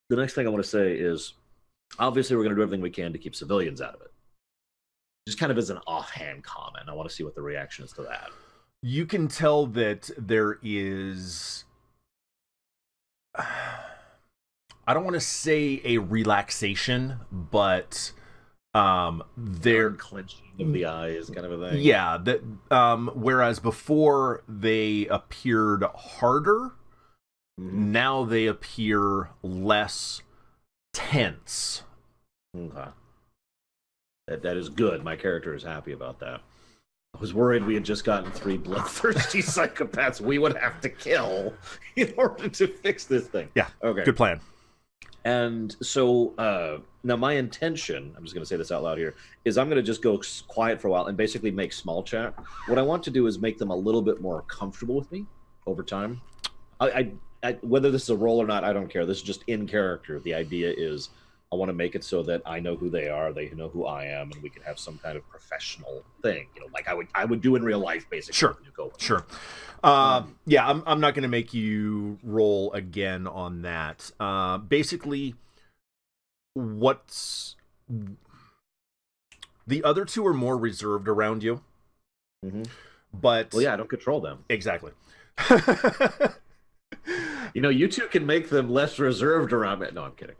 the next thing I want to say is, obviously, we're going to do everything we can to keep civilians out of it. Just kind of as an offhand comment. I want to see what the reaction is to that. You can tell that there is... I don't want to say a relaxation, but... they're clenching of the eyes, kind of a thing. Yeah, that whereas before they appeared harder, Now they appear less tense. Okay. That is good. My character is happy about that. I was worried we had just gotten 3 bloodthirsty psychopaths we would have to kill in order to fix this thing. Yeah. Okay. Good plan. And so now my intention, I'm just going to say this out loud here, is I'm going to just go quiet for a while and basically make small chat. What I want to do is make them a little bit more comfortable with me over time. I whether this is a role or not, I don't care. This is just in character. The idea is I want to make it so that I know who they are, they know who I am, and we can have some kind of professional thing, like I would do in real life, basically. Sure. Sure. Yeah, I'm not going to make you roll again on that. Basically, what's the other two are more reserved around you, but I don't control them exactly. You two can make them less reserved around me. No, I'm kidding.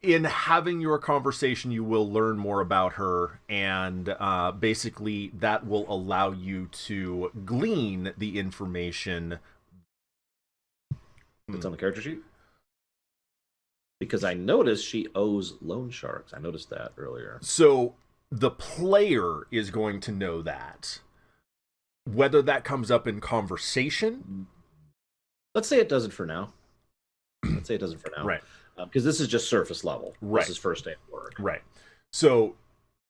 In having your conversation, you will learn more about her, and basically that will allow you to glean the information. It's on the character sheet? Because I noticed she owes loan sharks. I noticed that earlier. So the player is going to know that. Whether that comes up in conversation? Let's say it doesn't for now. Right. Because this is just surface level. Right. This is first day of work. Right. So,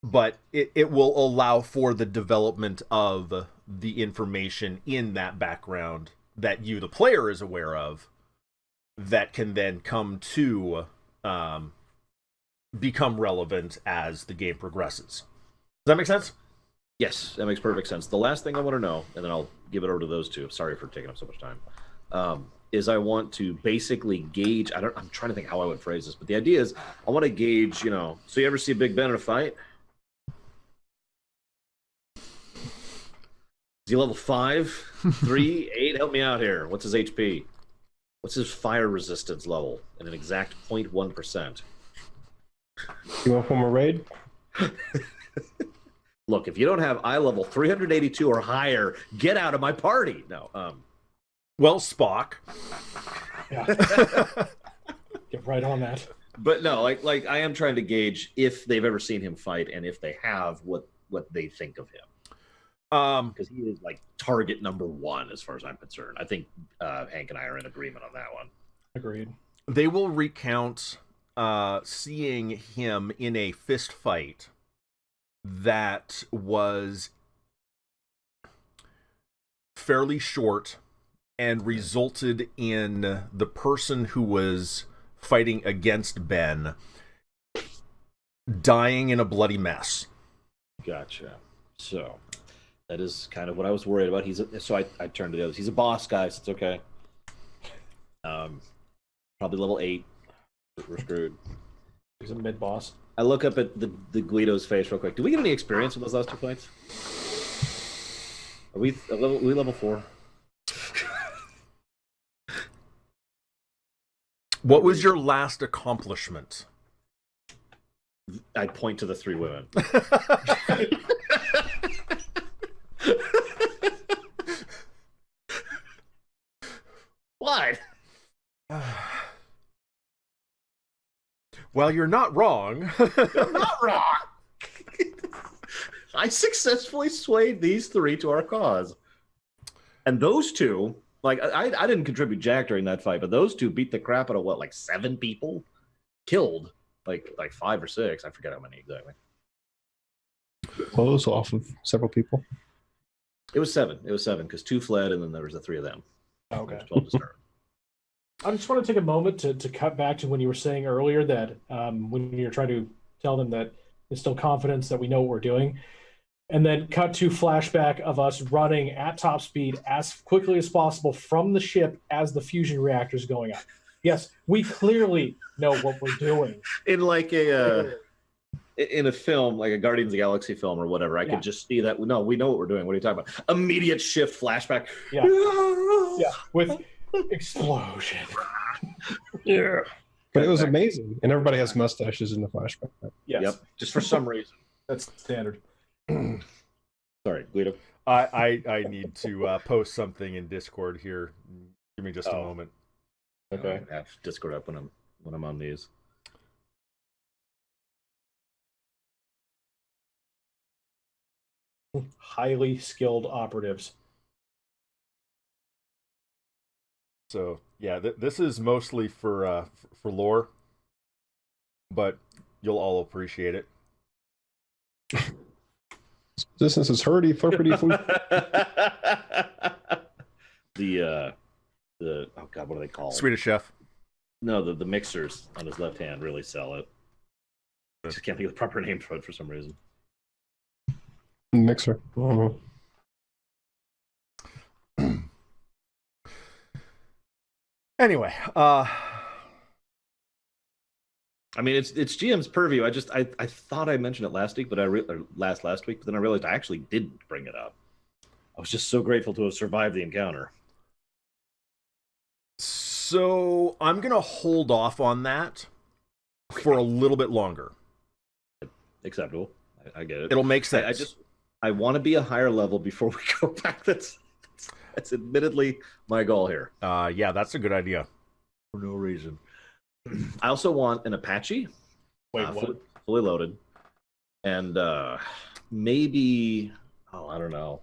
but it will allow for the development of the information in that background that you, the player, is aware of, that can then come to become relevant as the game progresses. Does that make sense? Yes, that makes perfect sense. The last thing I want to know, and then I'll give it over to those two. Sorry for taking up so much time. Is I want to basically gauge. I'm trying to think how I would phrase this, but the idea is I want to gauge. So you ever see Big Ben in a fight? Is he level 5, 3, 8? Help me out here. What's his HP? What's his fire resistance level? In an exact 0.1%. You want from a raid? Look, if you don't have eye level 382 or higher, get out of my party. No. Well, Spock. Yeah. Get right on that. But no, like I am trying to gauge if they've ever seen him fight, and if they have, what they think of him. Because he is like target number 1 as far as I'm concerned. I think Hank and I are in agreement on that one. Agreed. They will recount seeing him in a fist fight that was fairly short and resulted in the person who was fighting against Ben dying in a bloody mess. Gotcha. So that is kind of what I was worried about. I turned to the others. He's a boss, guys. It's okay. Probably level 8. We're screwed. He's a mid boss. I look up at the Guido's face real quick. Do we get any experience with those last 2 fights? Are we level 4? What was your last accomplishment? I point to the 3 women. What? Well, you're not wrong. I'm not wrong. I successfully swayed these 3 to our cause. And those 2, like, I didn't contribute jack during that fight, but those 2 beat the crap out of like 7 people? Killed like 5 or 6. I forget how many exactly. Close off of several people. It was 7. It was 7 because 2 fled, and then there was the 3 of them. Okay. 12 to start. I just want to take a moment to cut back to when you were saying earlier that when you're trying to tell them that there's still confidence that we know what we're doing, and then cut to flashback of us running at top speed as quickly as possible from the ship as the fusion reactor is going up. Yes, we clearly know what we're doing. In like in a film, like a Guardians of the Galaxy film or whatever, I could just see that. No, we know what we're doing. What are you talking about? Immediate shift, flashback. Yeah, yeah, with explosion. Yeah, but it was amazing, and everybody has mustaches in the flashback. Yes. Yep, just for some reason. That's standard. Sorry, Guido. I need to post something in Discord here. Give me just a moment. Okay. I have Discord up when I'm on these. Highly skilled operatives. So yeah, this is mostly for lore, but you'll all appreciate it. Distance is hurdy, flirty, the oh god, what are they called? Swedish Chef. No, the mixers on his left hand really sell it. I just can't think of the proper name for it for some reason. Mixer. Anyway, I mean, it's GM's purview. I thought I mentioned it last week, but last week, but then I realized I actually didn't bring it up. I was just so grateful to have survived the encounter. So I'm gonna hold off on that for a little bit longer. Acceptable. I get it. It'll make sense. I want to be a higher level before we go back. That's admittedly my goal here. Yeah, that's a good idea. For no reason. I also want an Apache. Wait, fully loaded. And maybe, I don't know,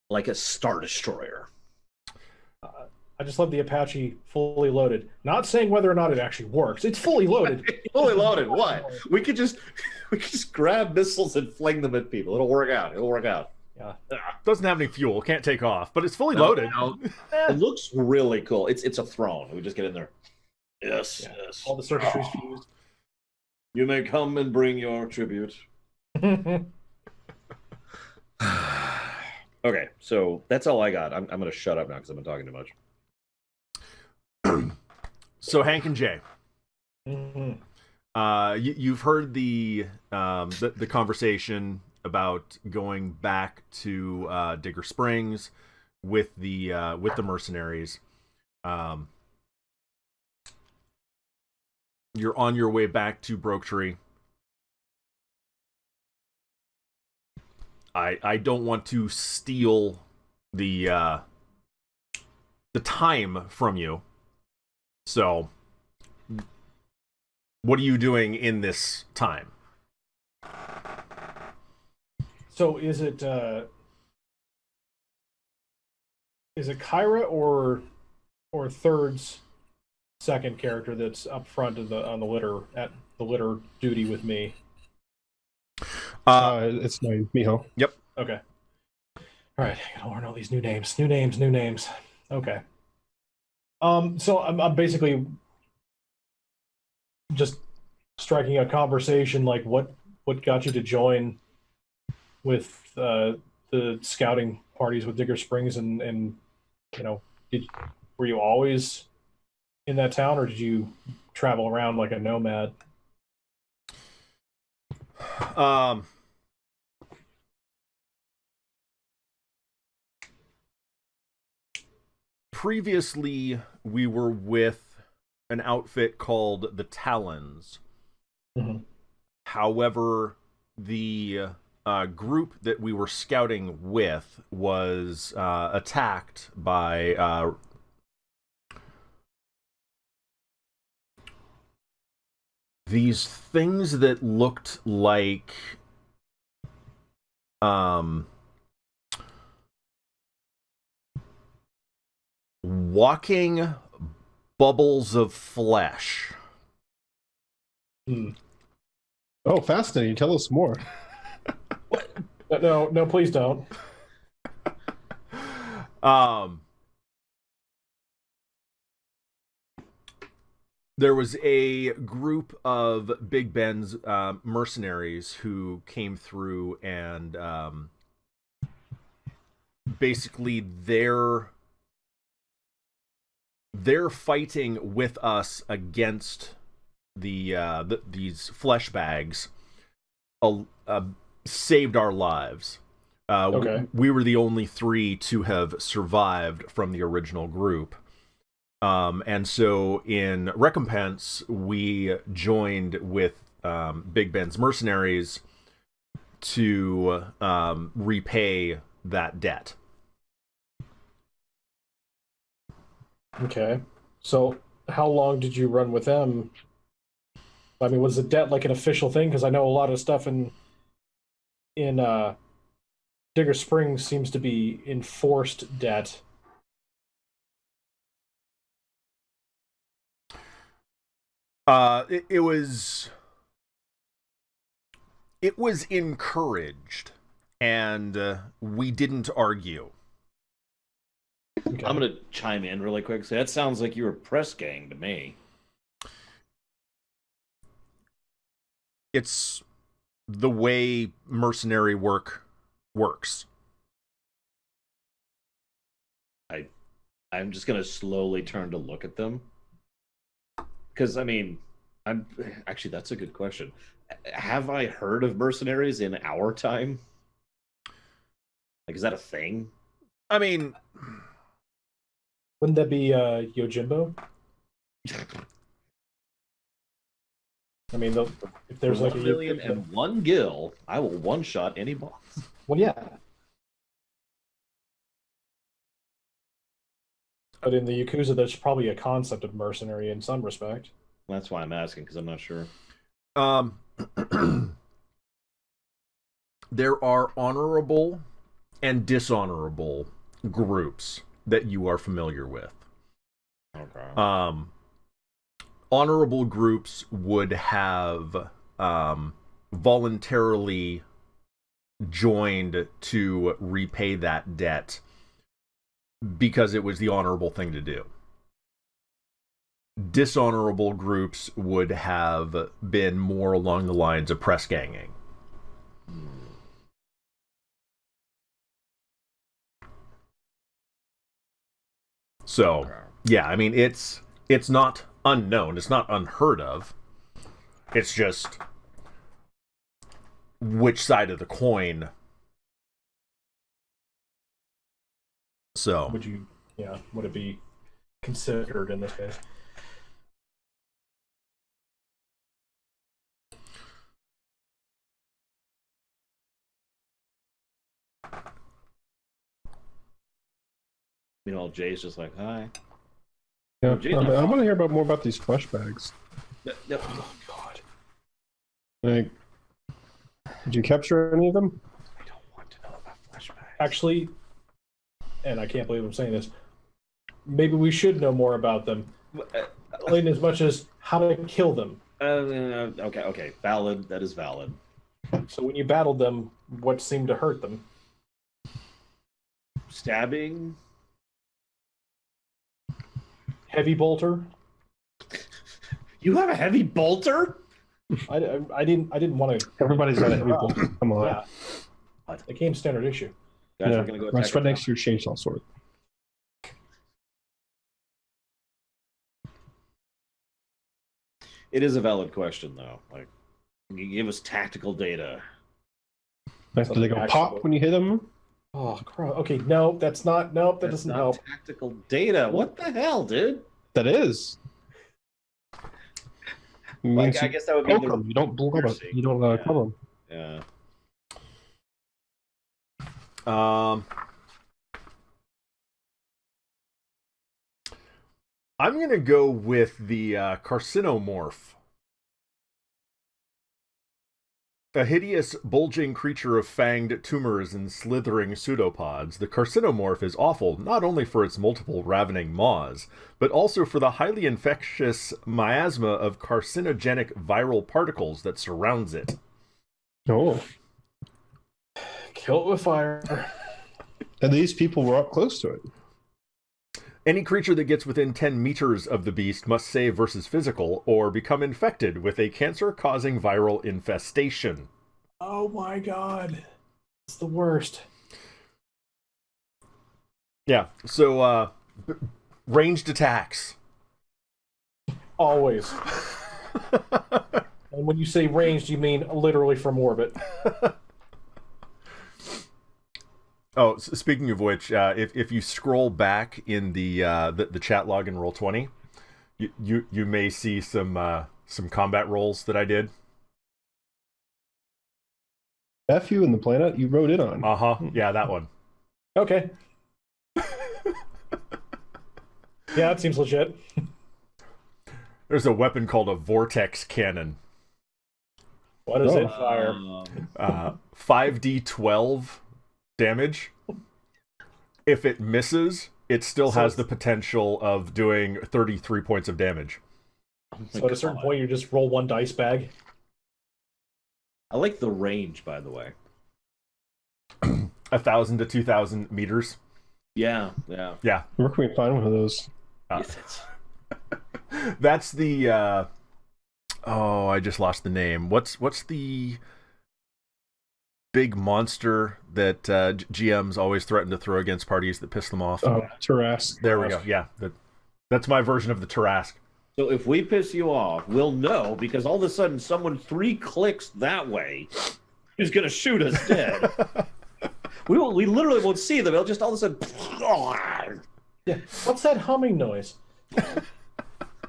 like a Star Destroyer. I just love the Apache fully loaded. Not saying whether or not it actually works. It's fully loaded. Fully loaded. What? We could just grab missiles and fling them at people. It'll work out. Yeah. Doesn't have any fuel. Can't take off, but it's fully loaded. No. It looks really cool. It's a throne. We just get in there. Yes. All the circuitry's fused. You may come and bring your tribute. Okay, so that's all I got. I'm going to shut up now because I've been talking too much. So Hank and Jay, Mm-hmm. you've heard the conversation about going back to Digger Springs with the mercenaries. You're on your way back to Broketree. I don't want to steal the time from you. So, what are you doing in this time? So is it Kyra or Third's second character that's up front of on the litter at the litter duty with me? It's mine, Miho. Yep. Okay. All right. I gotta learn all these new names. Okay. So I'm basically just striking a conversation. Like, what got you to join with the scouting parties with Digger Springs, and were you always in that town, or did you travel around like a nomad? Previously, we were with an outfit called the Talons. Mm-hmm. However, the group that we were scouting with was attacked by these things that looked like walking bubbles of flesh. Oh, fascinating. Tell us more. What? No, please don't. There was a group of Big Ben's mercenaries who came through, and basically they're fighting with us against these flesh bags. Saved our lives. Okay. We were the only 3 to have survived from the original group. And so in recompense, we joined with Big Ben's mercenaries to repay that debt. Okay. So how long did you run with them? I mean, was the debt like an official thing? Because I know a lot of stuff in Digger Springs seems to be enforced debt. It was encouraged, and we didn't argue. Okay. I'm gonna chime in really quick. So that sounds like you were press gang to me. It's the way mercenary work works. I'm just gonna slowly turn to look at them. Because I mean, I'm actually that's a good question. Have I heard of mercenaries in our time? Like, is that a thing? I mean, Wouldn't that be Yojimbo? I mean, if there's like a 1,000,001 gil, I will one shot any boss. well, yeah. But in the Yakuza, there's probably a concept of mercenary in some respect. That's why I'm asking, because I'm not sure. there are honorable and dishonorable groups that you are familiar with. Okay. Honorable groups would have voluntarily joined to repay that debt because it was the honorable thing to do. Dishonorable groups would have been more along the lines of press ganging. So, yeah, I mean, it's not unknown. It's not unheard of. It's just which side of the coin. So, would it be considered in this case? Jay's just like, hi. Yeah, Jay's I not want to hear more about these flesh bags. No. Oh God! Like, did you capture any of them? I don't want to know about flashbacks. Actually, and I can't believe I'm saying this. Maybe we should know more about them, in as much as how to kill them. Okay, valid. That is valid. So when you battled them, what seemed to hurt them? Stabbing. Heavy bolter. You have a heavy bolter? I didn't want to. Everybody's got a heavy bolt. Come on. Yeah. It came standard issue. Guys, Yeah. we're gonna go That's attack right a next to your chainsaw sword. It is a valid question, though. Like, you give us tactical data. Do they go pop when you hit them? Oh, crap. Okay, no, that's not. Nope, that That's doesn't not help. tactical data. What the hell, dude? That is. Like, I guess that would be poke the them. You don't blow them. piercing. You don't Yeah. kill them. Yeah. I'm going to go with the carcinomorph. A hideous, bulging creature of fanged tumors and slithering pseudopods, the carcinomorph is awful not only for its multiple ravening maws, but also for the highly infectious miasma of carcinogenic viral particles that surrounds it. Oh. Kill it with fire. And these people were up close to it. Any creature that gets within 10 meters of the beast must save versus physical or become infected with a cancer-causing viral infestation. Oh my God. It's the worst. Yeah, so, ranged attacks. Always. And when you say ranged, you mean literally from orbit. Oh, speaking of which, if you scroll back in the chat log in Roll20, you may see some combat rolls that I did. F you and the planet you wrote in on. Yeah, that one. Okay. Yeah, that seems legit. There's a weapon called a vortex cannon. What does it fire? 5d12 damage. If it misses, it still has the potential of doing 33 points of damage. So at a certain point, you just roll one dice bag. I like the range, by the way. 1,000 to 2,000 meters. Yeah. Where can we find one of those? That's the I just lost the name. What's the big monster that GMs always threaten to throw against parties that piss them off? Oh, Tarrasque. There we go. Yeah, that's my version of the Tarrasque. So if we piss you off, we'll know, because all of a sudden someone 3 clicks that way is going to shoot us dead. we literally won't see them. They'll just all of a sudden... Yeah. What's that humming noise?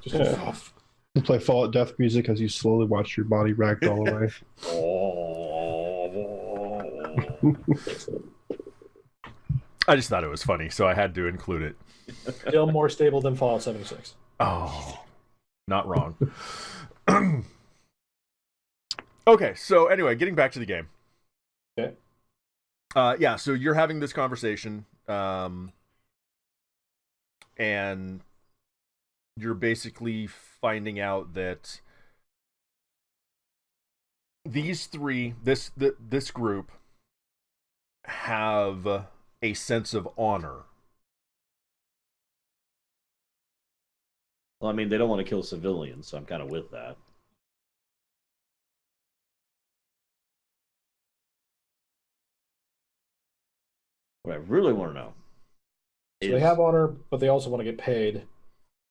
Just off. You play Fallout Death music as you slowly watch your body ragdoll away. I just thought it was funny, so I had to include it. Still more stable than Fallout 76. Oh, not wrong. Okay, so anyway, getting back to the game. Okay. Yeah, so you're having this conversation, and you're basically finding out that these three, this group, have a sense of honor. Well, I mean, they don't want to kill civilians, so I'm kind of with that. What I really want to know So they have honor, but they also want to get paid.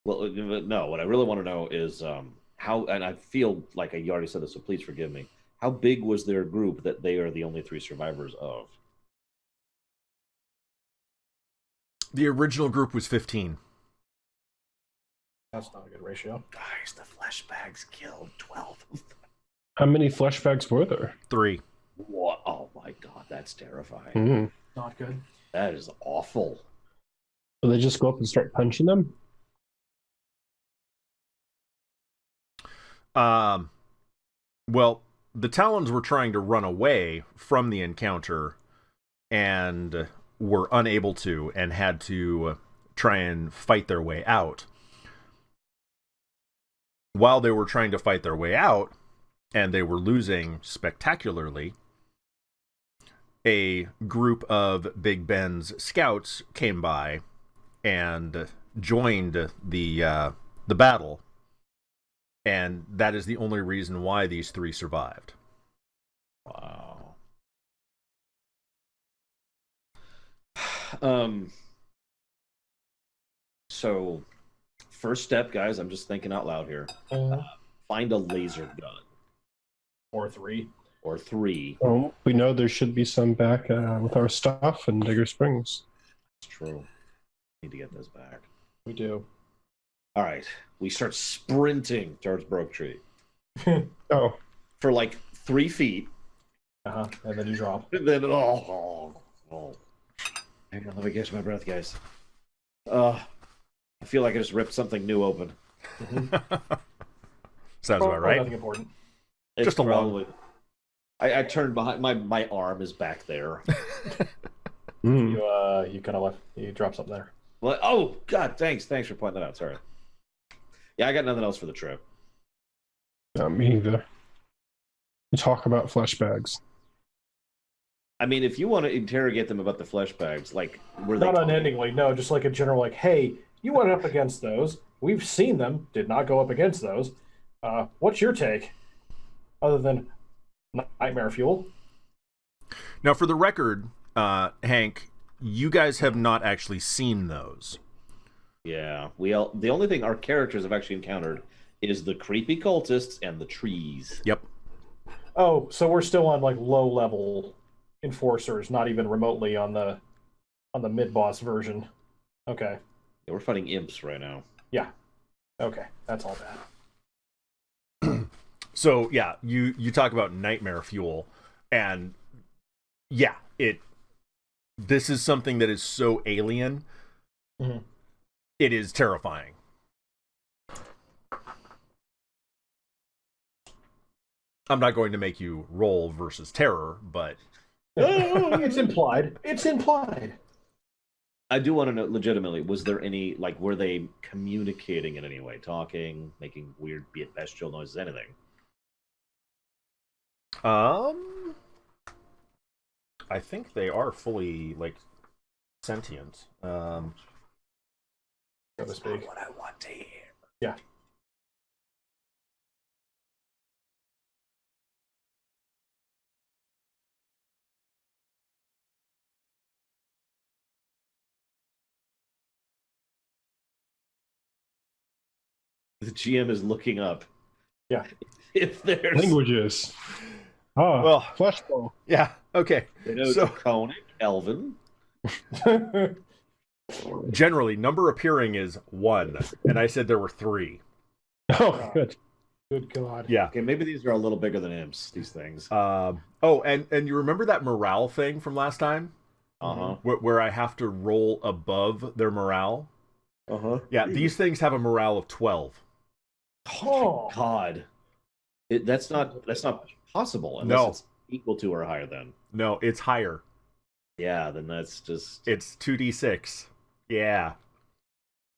Well, no, what I really want to know is how, and I feel like you already said this, so please forgive me. How big was their group that they are the only 3 survivors of? The original group was 15. That's not a good ratio. Guys, the fleshbags killed 12 of them. How many flashbacks were there? 3. What? Oh my god, that's terrifying. Mm-hmm. Not good. That is awful. So they just go up and start punching them? Well, the Talons were trying to run away from the encounter and were unable to, and had to try and fight their way out. While they were trying to fight their way out, and they were losing spectacularly, a group of Big Ben's scouts came by and joined the battle, and that is the only reason why these 3 survived. Wow. So, first step, guys, I'm just thinking out loud here. Find a laser gun. Or 3. Or 3. Oh, we know there should be some back with our stuff in Digger Springs. That's true. Need to get those back. We do. All right. We start sprinting towards Broke Tree. Oh. For like 3 feet. And then you drop. And then, oh. Hang on, let me catch my breath, guys. I feel like I just ripped something new open. Sounds about right. Nothing important. It's Just a probably... I turned behind. My arm is back there. You kind of left. You dropped something there. Well, oh God! Thanks for pointing that out. Sorry. Yeah, I got nothing else for the trip. Not me either. You talk about flesh bags. I mean, if you want to interrogate them about the flesh bags, like were they not unendingly? No, just like a general, like, hey, you went up against those. We've seen them. Did not go up against those. What's your take? Other than nightmare fuel. Now, for the record, Hank, you guys have not actually seen those. Yeah, the only thing our characters have actually encountered is the creepy cultists and the trees. Yep. Oh, so we're still on like low level enforcers, not even remotely on the mid boss version. Okay. Yeah, we're fighting imps right now. Yeah. Okay, that's all bad. So yeah, you talk about nightmare fuel, and yeah, this is something that is so alien. Mm-hmm. It is terrifying. I'm not going to make you roll versus terror, but it's implied. It's implied. I do want to know, legitimately, was there any, like, were they communicating in any way? Talking, making weird, bestial noises, anything? I think they are fully, like, sentient. So to speak. What I want to hear. Yeah. The GM is looking up. Yeah. If there's Languages. Ah, Well, flashball. Yeah, okay. They know So- Draconic, Elven. Generally, number appearing is 1, and I said there were 3. Oh, good. Good God. Yeah. Okay, maybe these are a little bigger than imps, these things. Oh, and you remember that morale thing from last time? Uh-huh. Where I have to roll above their morale? Uh-huh. Yeah, these things have a morale of 12. Oh. God. That's not possible unless No. it's equal to or higher than. No, it's higher. Yeah, then that's just It's 2d6. Yeah.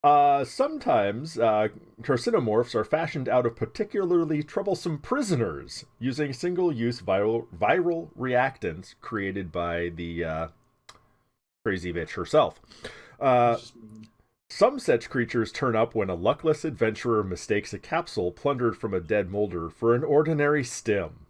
Sometimes carcinomorphs are fashioned out of particularly troublesome prisoners using single-use viral reactants created by the crazy bitch herself. Some such creatures turn up when a luckless adventurer mistakes a capsule plundered from a dead molder for an ordinary stem.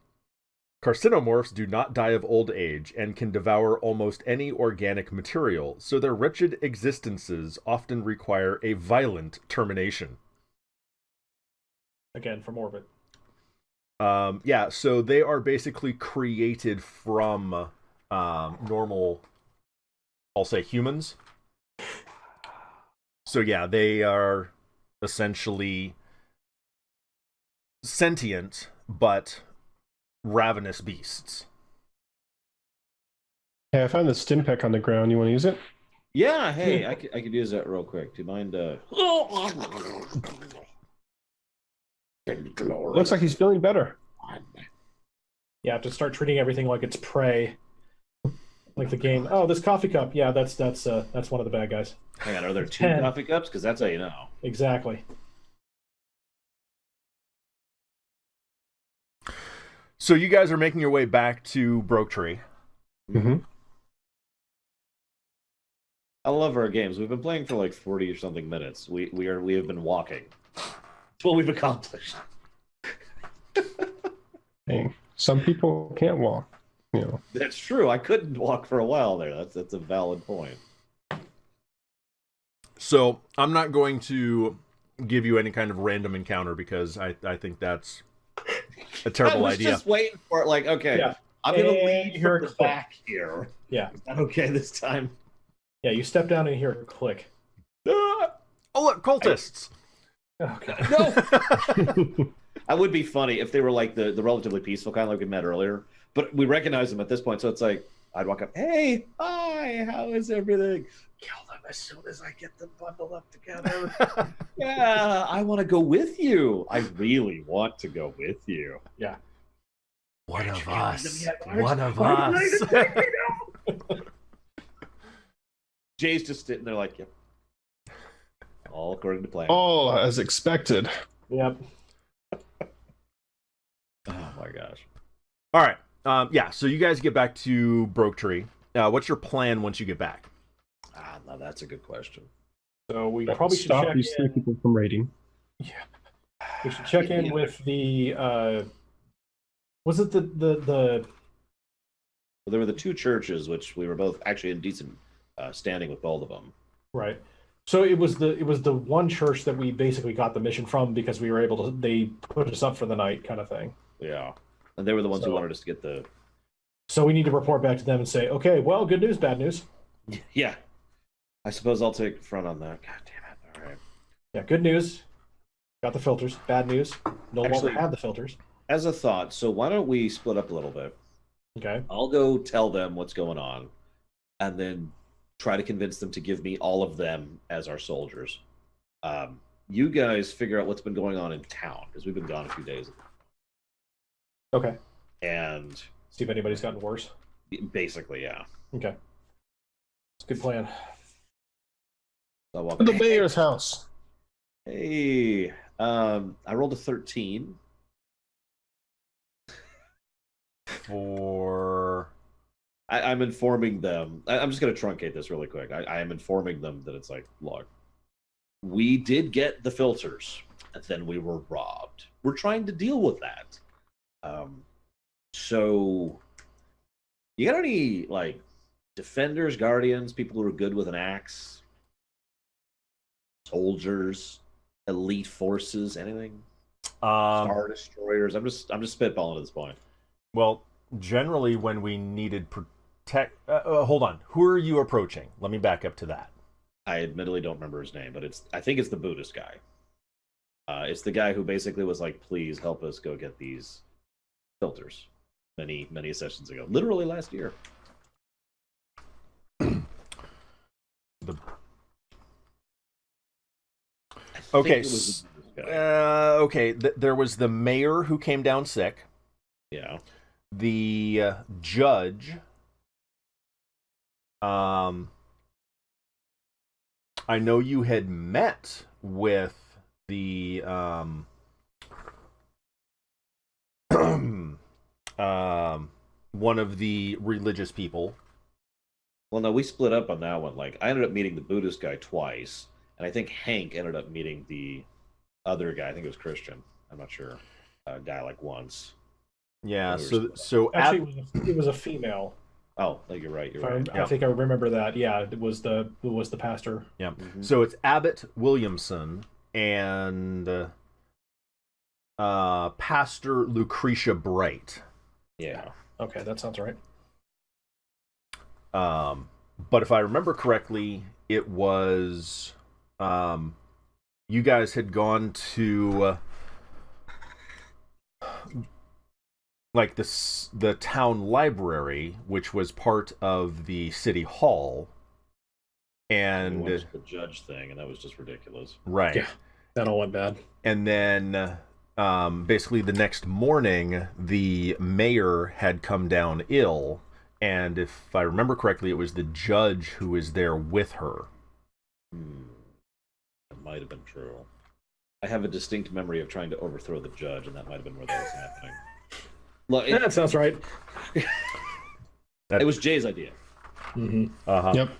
Carcinomorphs do not die of old age and can devour almost any organic material, so their wretched existences often require a violent termination. Again, from orbit. Yeah, so they are basically created from normal, I'll say, humans. So yeah, they are essentially sentient, but ravenous beasts. Hey, I found the stim pack on the ground. You want to use it? Yeah, hey, I could use that real quick. Do you mind Looks like he's feeling better. Yeah, to start treating everything like it's prey. Like the game. Oh, this coffee cup. Yeah, that's one of the bad guys. Hang on, are there 2 10. coffee cups? Because that's how you know. Exactly. So you guys are making your way back to Broke Tree. Mm-hmm. I love our games. We've been playing for like 40 or something minutes. We have been walking. That's what we've accomplished. Hey, some people can't walk. You know. That's true. I couldn't walk for a while there. That's a valid point. So I'm not going to give you any kind of random encounter because I think that's a terrible I was idea. just waiting for it. Like, okay, Yeah. I'm gonna And lead you're from the close. back here. Yeah. Is that okay this time? Yeah, you step down and hear a click. Ah! Oh, look, cultists! Okay. No. That would be funny if they were like the relatively peaceful kind like we met earlier. But we recognize them at this point, so it's like I'd walk up, hey, hi, how is everything? Kill them as soon as I get them bundled up together. Yeah, I want to go with you. I really want to go with you. Yeah. One of you get them us. yet, Marge? One of Why us. did I take me now? Jay's just sitting there like, yep. All according to plan. All as expected. Yep. Oh my gosh. All right. Yeah, so you guys get back to Broke Tree. What's your plan once you get back? Now that's a good question. So we probably should Stop check these 3 in. people from raiding. We should check in with the. Was it the Well, there were the 2 churches, which we were both actually in decent standing with both of them. right? So it was the one church that we basically got the mission from because we were able to. They put us up for the night, kind of thing. Yeah. And they were the ones who So- wanted us to get the... So we need to report back to them and say, okay, well, good news, bad news. Yeah. I suppose I'll take front on that. God damn it. All right. Yeah, good news. Got the filters. Bad news. No longer Actually- have the filters. As a thought, so why don't we split up a little bit? Okay. I'll go tell them what's going on. and then try to convince them to give me all of them as our soldiers. You guys figure out what's been going on in town, because we've been gone a few days. Okay. And see if anybody's gotten worse. Basically, yeah. Okay. It's a good plan. So To the mayor's house. Hey, I rolled a 13. I'm informing them. I'm just going to truncate this really quick. I am informing them that it's like, look, we did get the filters, and then we were robbed. We're trying to deal with that. So, you got any, like, defenders, guardians, people who are good with an axe? Soldiers, elite forces, anything? Star destroyers. I'm just spitballing at this point. Well, generally, when we needed hold on. Who are you approaching? Let me back up to that. I admittedly don't remember his name, but I think it's the Buddhist guy. It's the guy who basically was like, "Please help us go get these filters." Many sessions ago, literally last year. Okay. Okay. There was the mayor who came down sick. Yeah. The judge. I know you had met with the one of the religious people. Well, no, we split up on that one. Like, I ended up meeting the Buddhist guy twice, and I think Hank ended up meeting the other guy. I think it was Christian. I'm not sure. Guy like once. Yeah. So actually, it was a female. Oh, you're right. You're right. I think I remember that. Yeah, it was the pastor. Yeah. Mm-hmm. So it's Abbott Williamson and Pastor Lucretia Bright. Yeah. Okay, that sounds right. But if I remember correctly, it was you guys had gone to like the town library, which was part of the city hall, and we watched the judge thing, and that was just ridiculous. Right. Yeah, that all went bad. And then basically the next morning, the mayor had come down ill, and if I remember correctly, it was the judge who was there with her. That might have been true. I have a distinct memory of trying to overthrow the judge, and that might have been where that was happening. Look, that sounds right. It was Jay's idea. Mm-hmm. Uh-huh. Yep.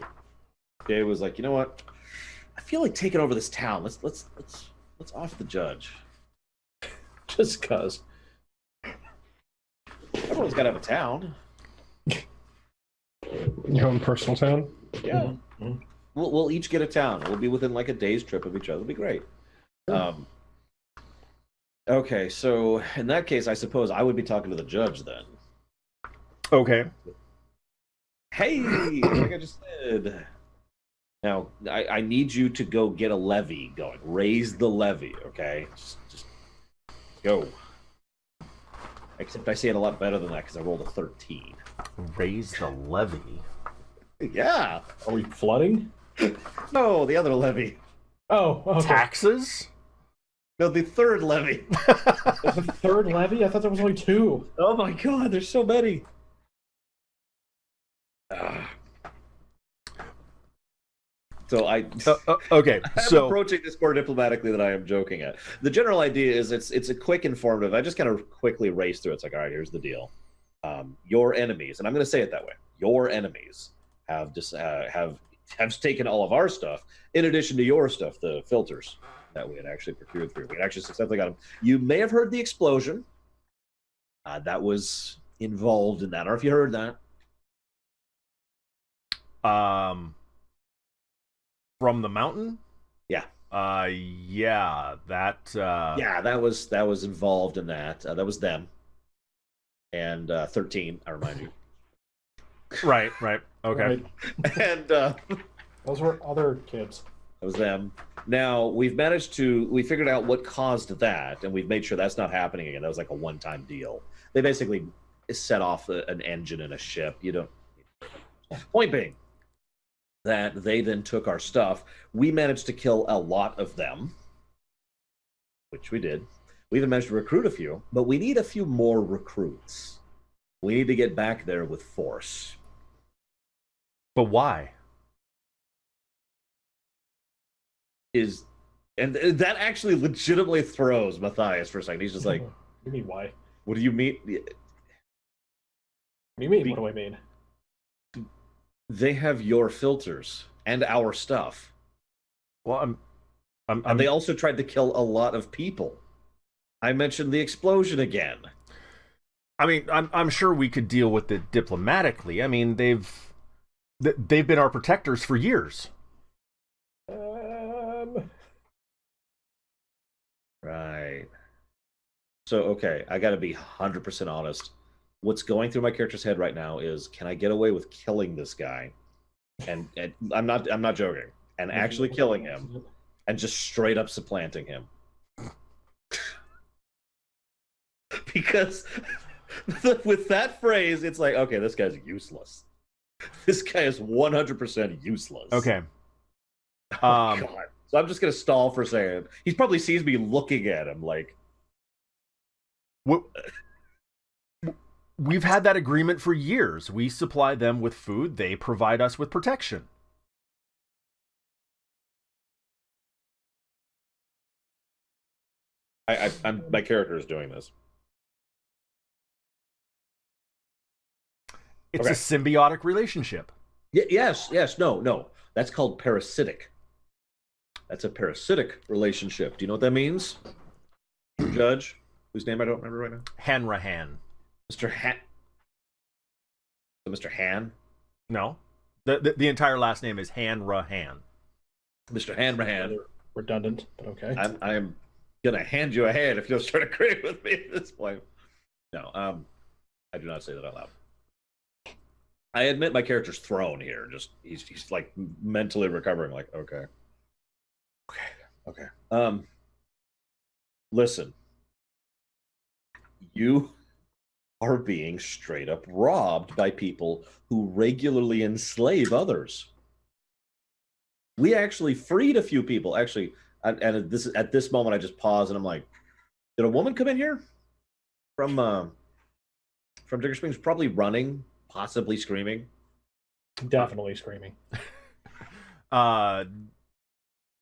Jay was like, you know what? I feel like taking over this town. Let's off the judge. Just cause. Everyone's got to have a town. Your own personal town? Yeah. Mm-hmm. We'll each get a town. We'll be within like a day's trip of each other. It'll be great. Okay, so in that case, I suppose I would be talking to the judge then. Okay. Hey, like I just said. Now, I need you to go get a levy going. Raise the levy, okay? Just go. Except I say it a lot better than that because I rolled a 13. Raise the levy? Yeah. Are we flooding? No, the other levy. Oh, okay. Taxes? No, the third levy. The third levy? I thought there was only two. Oh my god, there's so many. So okay. I'm approaching this more diplomatically than I am joking at. The general idea is it's a quick informative. I just kind of quickly race through it. It's like, all right, here's the deal. Your enemies, and I'm going to say it that way. Your enemies have taken all of our stuff, in addition to your stuff, the filters that we had actually procured through. We had actually successfully got them. You may have heard the explosion. That was involved in that. Or if you heard that. From the mountain? Yeah. Yeah, that Yeah, that was involved in that. That was them. And 13, I remind you. Right. Okay. Right. And Those were other kids. that was them. Now, we figured out what caused that, and we've made sure that's not happening again. That was like a one-time deal. They basically set off an engine in a ship. Point being, that they then took our stuff. We managed to kill a lot of them, which we did. We even managed to recruit a few, but we need a few more recruits. We need to get back there with force. But why? And that actually legitimately throws Matthias for a second. He's just like, What do you mean, why? what do you mean? What do you mean? What do I mean? They have your filters and our stuff. Well, And they also tried to kill a lot of people. I mentioned the explosion again. I mean, I'm sure we could deal with it diplomatically. I mean, they've been our protectors for years. Right. So, okay, I got to be 100% honest. What's going through my character's head right now is, can I get away with killing this guy? And I'm not joking. And actually killing him and just straight up supplanting him. Because with that phrase, it's like, okay, this guy's useless. This guy is 100% useless. Okay. Oh, God. So I'm just going to stall for a second. He probably sees me looking at him like... We've had that agreement for years. We supply them with food. They provide us with protection. My character is doing this. It's a symbiotic relationship. Yes. No. That's called parasitic. That's a parasitic relationship. Do you know what that means? Judge, whose name I don't remember right now? Hanrahan. Mr. Han. So Mr. Han? No. The entire last name is Hanrahan. Mr. Hanrahan. Redundant, but okay. I'm gonna hand you a hand if you don't start agreeing with me at this point. No, I do not say that out loud. I admit my character's thrown here. Just he's like mentally recovering. Like, okay. Listen, you are being straight up robbed by people who regularly enslave others. We actually freed a few people. Actually, and at this moment, I just pause and I'm like, did a woman come in here from Digger Springs? Probably running, possibly screaming. Definitely screaming.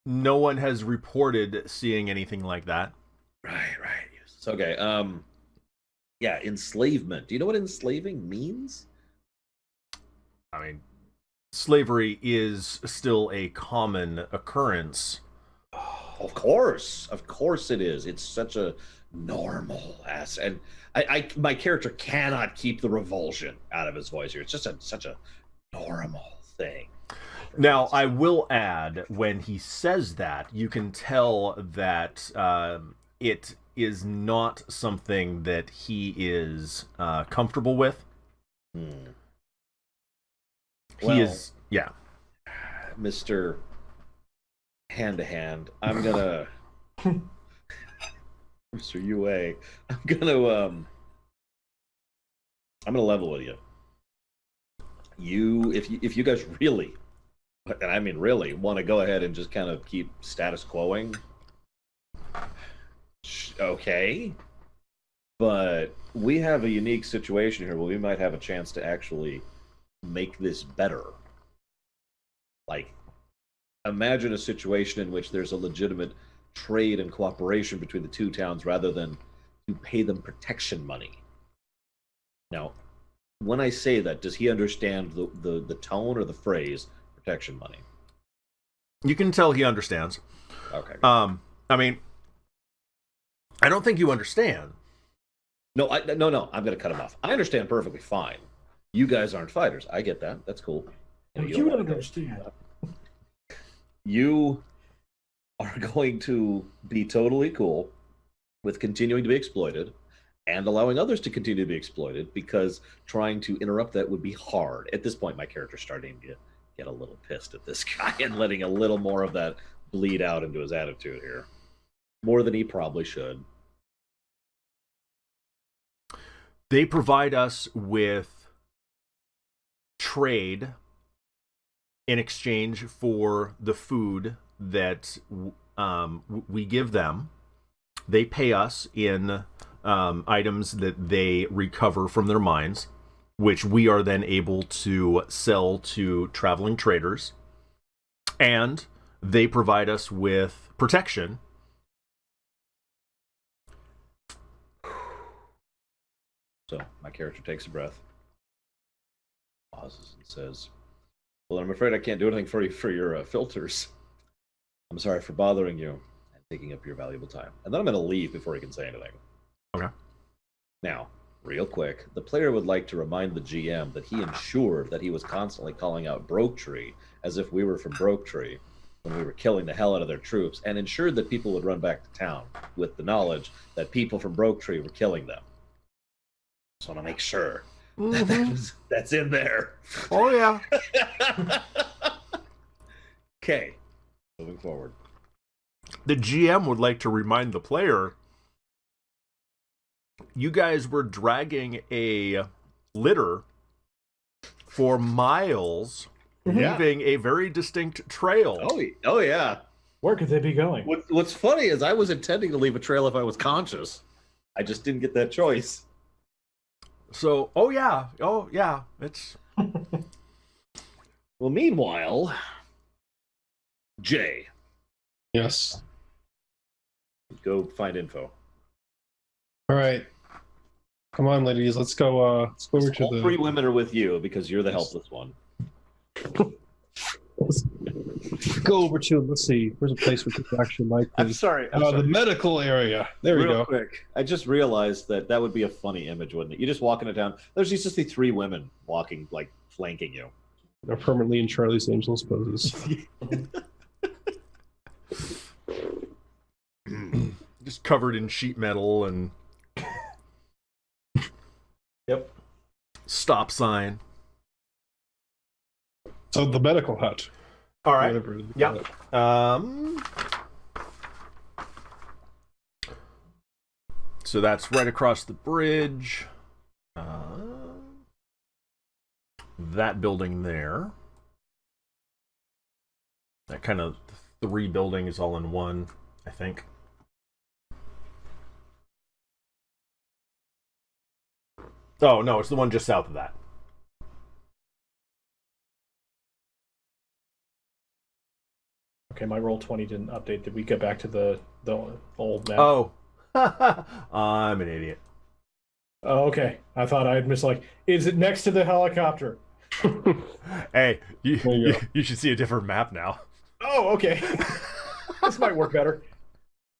No one has reported seeing anything like that. Right. It's okay. Yeah, enslavement. Do you know what enslaving means? I mean, slavery is still a common occurrence. Of course it is. It's such a normal ass, and my character cannot keep the revulsion out of his voice here. It's just such a normal thing. Now, I will add, when he says that, you can tell that it is not something that he is comfortable with. He is, yeah. Mr. Hand to hand, I'm gonna Mr. UA, I'm gonna level with you. If you guys really, and I mean really, want to go ahead and just kind of keep status quoing, okay. But we have a unique situation here where we might have a chance to actually make this better. Like, imagine a situation in which there's a legitimate trade and cooperation between the two towns rather than to pay them protection money. Now, when I say that, does he understand the tone or the phrase protection money? You can tell he understands. Okay. I mean, I don't think you understand. No, I'm going to cut him off. I understand perfectly fine. You guys aren't fighters. I get that. That's cool. You don't understand. You are going to be totally cool with continuing to be exploited and allowing others to continue to be exploited, because trying to interrupt that would be hard. At this point, my character's starting to get a little pissed at this guy and letting a little more of that bleed out into his attitude here. More than he probably should. They provide us with trade in exchange for the food that we give them. They pay us in items that they recover from their mines, which we are then able to sell to traveling traders. And they provide us with protection. So my character takes a breath, pauses, and says, "Well, I'm afraid I can't do anything for you for your filters. I'm sorry for bothering you and taking up your valuable time." And then I'm going to leave before he can say anything. Okay. Now, real quick, the player would like to remind the GM that he ensured that he was constantly calling out Broke Tree as if we were from Broke Tree when we were killing the hell out of their troops, and ensured that people would run back to town with the knowledge that people from Broke Tree were killing them. Just want to make sure that's in there. Oh, yeah. Okay, moving forward. The GM would like to remind the player, you guys were dragging a litter for miles, leaving a very distinct trail. Oh yeah. Where could they be going? What's funny is I was intending to leave a trail if I was conscious. I just didn't get that choice. So, it's... Well, meanwhile, Jay, Yes. go find info. All right. Come on, ladies. Let's go. Let's go over to All the. 3 women are with you because you're the helpless one. Let's go over to. Let's see. Where's a place we could actually like this? sorry. The medical area. There we Real go. quick, I just realized that would be a funny image, wouldn't it? You just walking it down. There's just the 3 women walking, like flanking you. They're permanently in Charlie's Angels poses. just covered in sheet metal and... Yep. Stop sign. So the medical hut. All right. Whatever it is. Yep. So that's right across the bridge. That building there. That kind of 3 buildings all in one, I think. Oh, no, it's the one just south of that. Okay, my roll 20 didn't update. Did we get back to the old map? Oh. I'm an idiot. Oh, okay. I thought I had missed, like, is it next to the helicopter? Hey, you you should see a different map now. Oh, okay. This might work better.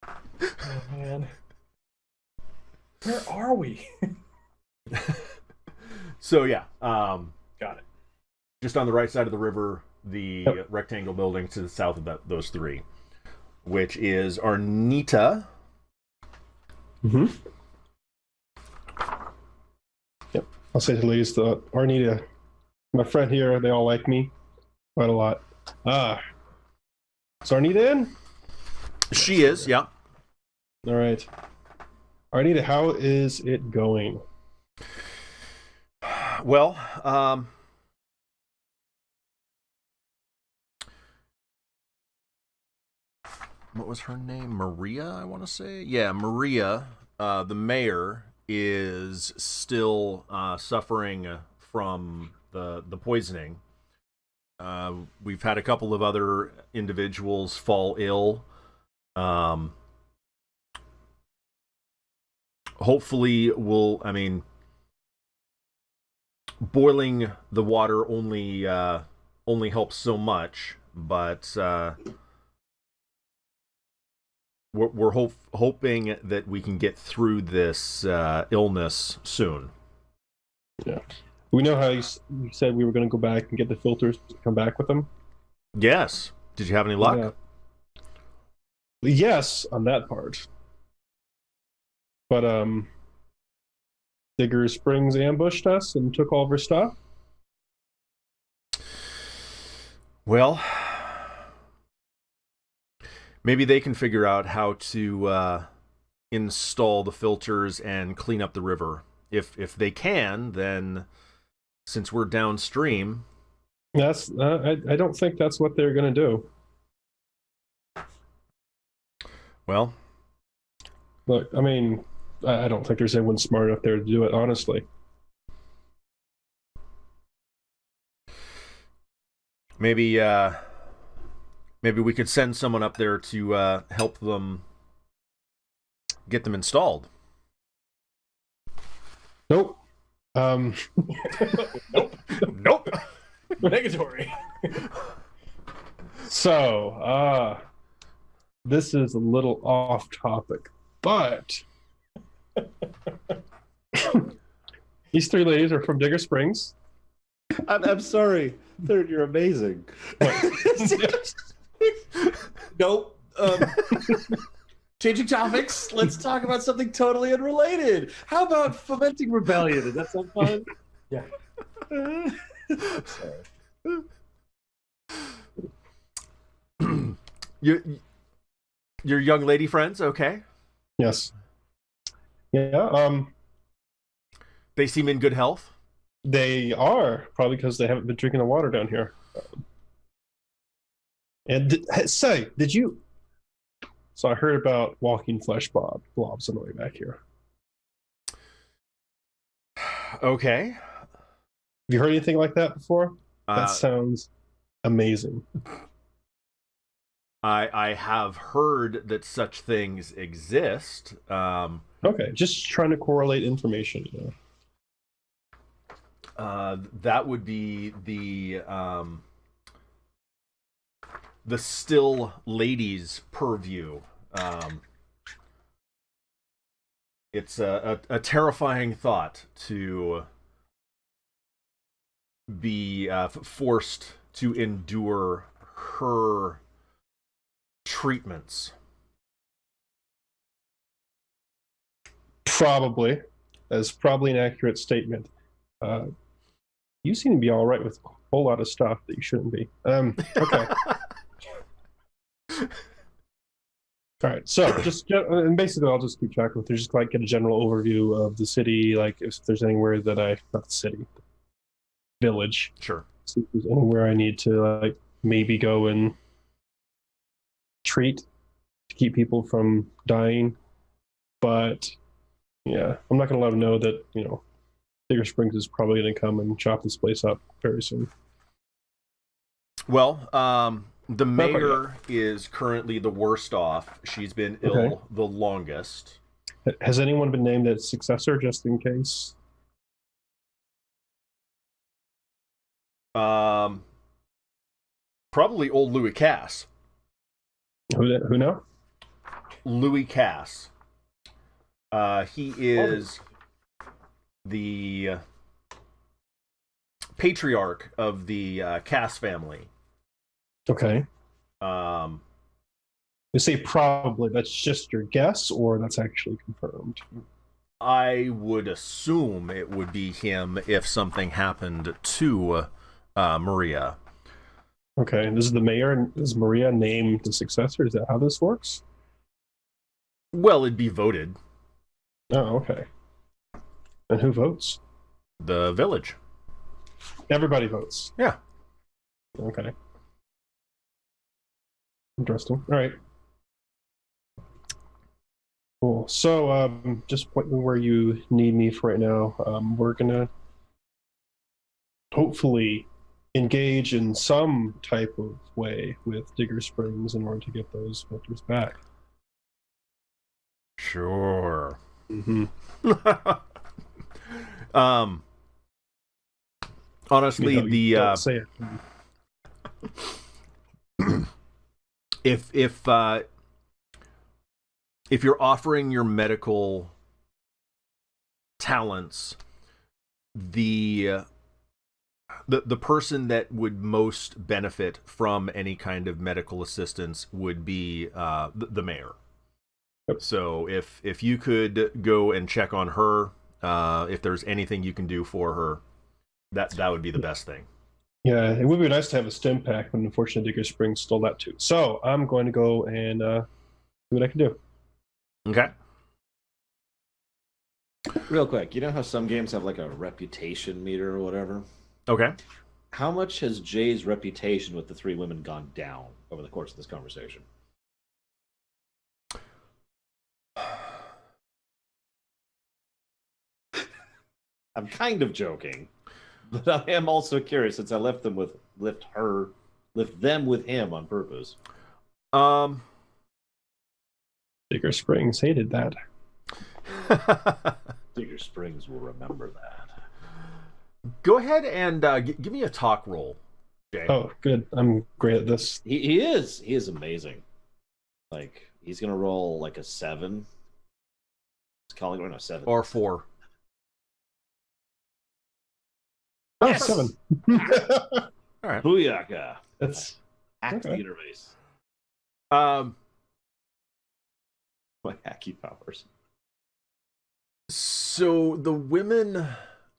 Oh, man. Where are we? So, yeah. Got it. Just on the right side of the river, the rectangle building to the south of those 3, which is Arnita. Mm-hmm. Yep. I'll say to the ladies, Arnita, my friend here, they all like me quite a lot. Is Arnita in? She is, yeah. All right. Arnita, how is it going? Well, what was her name? Maria, I want to say? Yeah, Maria, the mayor, is still suffering from the poisoning. We've had a couple of other individuals fall ill. Hopefully boiling the water only helps so much, but we're hoping that we can get through this illness soon. Yeah. We know how you said we were going to go back and get the filters to come back with them. Yes. Did you have any luck? Yeah. Yes, on that part. But Digger Springs ambushed us and took all of our stuff. Well, maybe they can figure out how to install the filters and clean up the river. If they can, then since we're downstream, That's I don't think that's what they're gonna do. Well, Look, I mean, I don't think there's anyone smart enough there to do it, honestly. maybe maybe we could send someone up there to help them get them installed. Nope. Nope. Nope. Negatory. So, this is a little off topic, but these three ladies are from Digger Springs. I'm sorry. Third, you're amazing. Nope. Changing topics. Let's talk about something totally unrelated. How about fomenting rebellion? Does that sound fun? Yeah. I'm sorry. Your young lady friends, okay? Yes. Yeah. They seem in good health. They are probably because they haven't been drinking the water down here. And say, did you? So I heard about walking flesh blobs on the way back here. Okay. Have you heard anything like that before? That sounds amazing. I have heard that such things exist. Okay, just trying to correlate information. You know. That would be the still ladies' purview. It's a terrifying thought to be forced to endure her treatments. Probably. That's probably an accurate statement. You seem to be all right with a whole lot of stuff that you shouldn't be. Okay. All right. So just and basically, I'll just keep track of it. Just like get a general overview of the city, like if there's anywhere that not the city, village. Sure. See if there's anywhere I need to like maybe go and treat to keep people from dying. But yeah, I'm not gonna let them know that Digger Springs is probably gonna come and chop this place up very soon. Well, the mayor is currently the worst off. She's been ill the longest. Has anyone been named as successor just in case? Probably old Louis Cass. Who now? Louis Cass. He is the patriarch of the Cass family. Okay. You say probably. That's just your guess, or that's actually confirmed? I would assume it would be him if something happened to Maria. Okay. This is the mayor. Is Maria named the successor? Is that how this works? Well, it'd be voted. Oh, okay. And who votes? The village. Everybody votes. Yeah. Okay. Interesting. All right. Cool. So, just point me where you need me for right now. We're gonna hopefully engage in some type of way with Digger Springs in order to get those filters back. Sure. Mm-hmm. Honestly, don't say it. If you're offering your medical talents, the person that would most benefit from any kind of medical assistance would be the mayor. Yep. So if you could go and check on her, if there's anything you can do for her, that would be the best thing. Yeah, it would be nice to have a stim pack, but unfortunately Digger Springs stole that too. So I'm going to go and see what I can do. Okay. Real quick, you know how some games have like a reputation meter or whatever? Okay. How much has Jay's reputation with the three women gone down over the course of this conversation? I'm kind of joking, but I am also curious since I left them with lift them with him on purpose. Digger Springs hated that. Digger Springs will remember that. Go ahead and give me a talk roll, Jay. Oh, good. I'm great at this. He is amazing. Like he's gonna roll like a 7. It's calling no 7 or 4. Oh, Yes! 7. All right. Booyaka. That's Hack the okay. interface. My hacky powers. So the women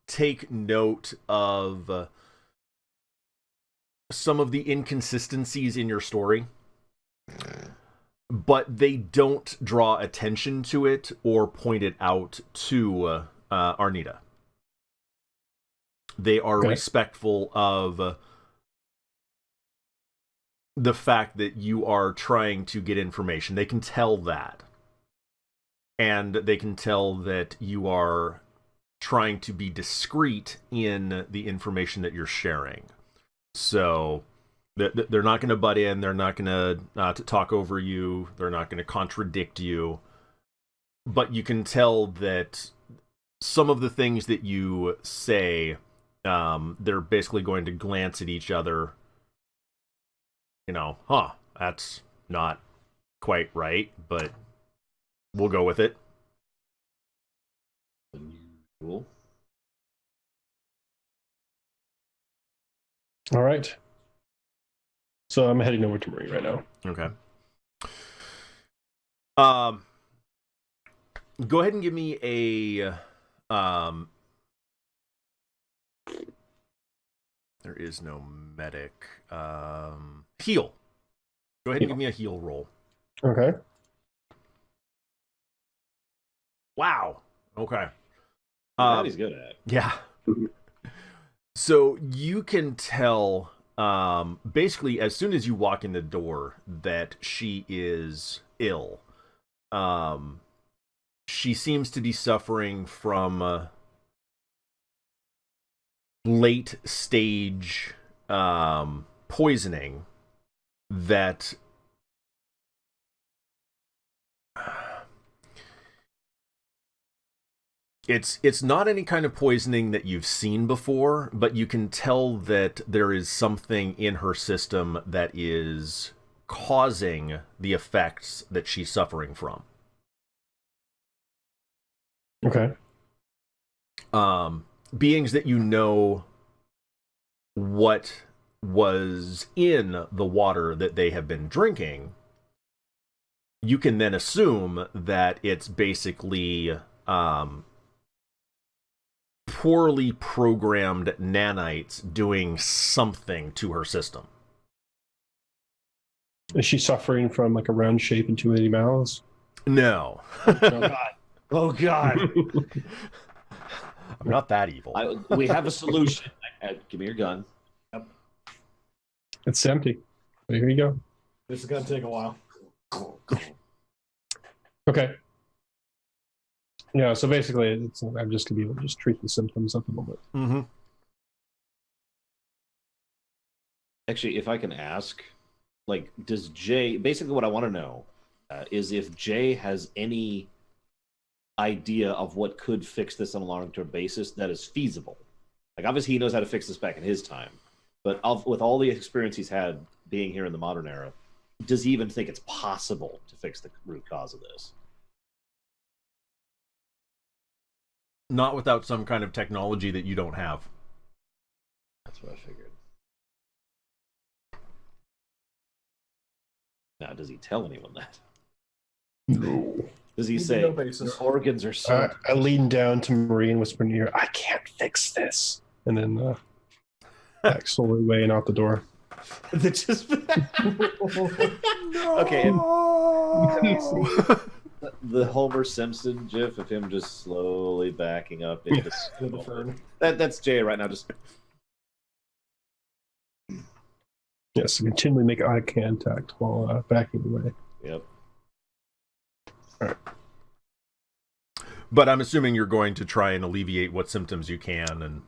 take note of some of the inconsistencies in your story, but they don't draw attention to it or point it out to Arnita. They are respectful of the fact that you are trying to get information. They can tell that. And they can tell that you are trying to be discreet in the information that you're sharing. So they're not going to butt in. They're not going to talk over you. They're not going to contradict you. But you can tell that some of the things that you say, they're basically going to glance at each other. You know, that's not quite right, but we'll go with it. Cool. all right. So I'm heading over to Marie right now. Okay. Go ahead and give me a there is no medic. Heal. Go ahead and give me a heal roll. Okay. Wow. Okay. That he's good at. Yeah. So you can tell, basically, as soon as you walk in the door, that she is ill. She seems to be suffering from late stage poisoning that it's not any kind of poisoning that you've seen before, but you can tell that there is something in her system that is causing the effects that she's suffering from. Okay. Beings that you know what was in the water that they have been drinking, you can then assume that it's basically poorly programmed nanites doing something to her system. Is she suffering from like a round shape and too many mouths? No. Oh God. Oh God. I'm not that evil. We have a solution. Give me your gun. It's empty. There you go. This is gonna take a while. Okay. Yeah, so basically, I'm just going to be able to just treat the symptoms at the moment. Mm-hmm. Actually, if I can ask, like, does Jay... Basically, what I want to know is if Jay has any idea of what could fix this on a long-term basis that is feasible. Like, obviously, he knows how to fix this back in his time. But with all the experience he's had being here in the modern era, does he even think it's possible to fix the root cause of this? Not without some kind of technology that you don't have. That's what I figured. Now, does he tell anyone that? No. Does he Need to say, know basis. your organs are so... I lean down to Marie and whisper in her ear, I can't fix this. And then back slowly away and out the door. That just... No. Okay. The Homer Simpson gif of him just slowly backing up into To the fern. that's Jay right now. Just Yes, continually make eye contact while backing away. Yep. But I'm assuming you're going to try and alleviate what symptoms you can. And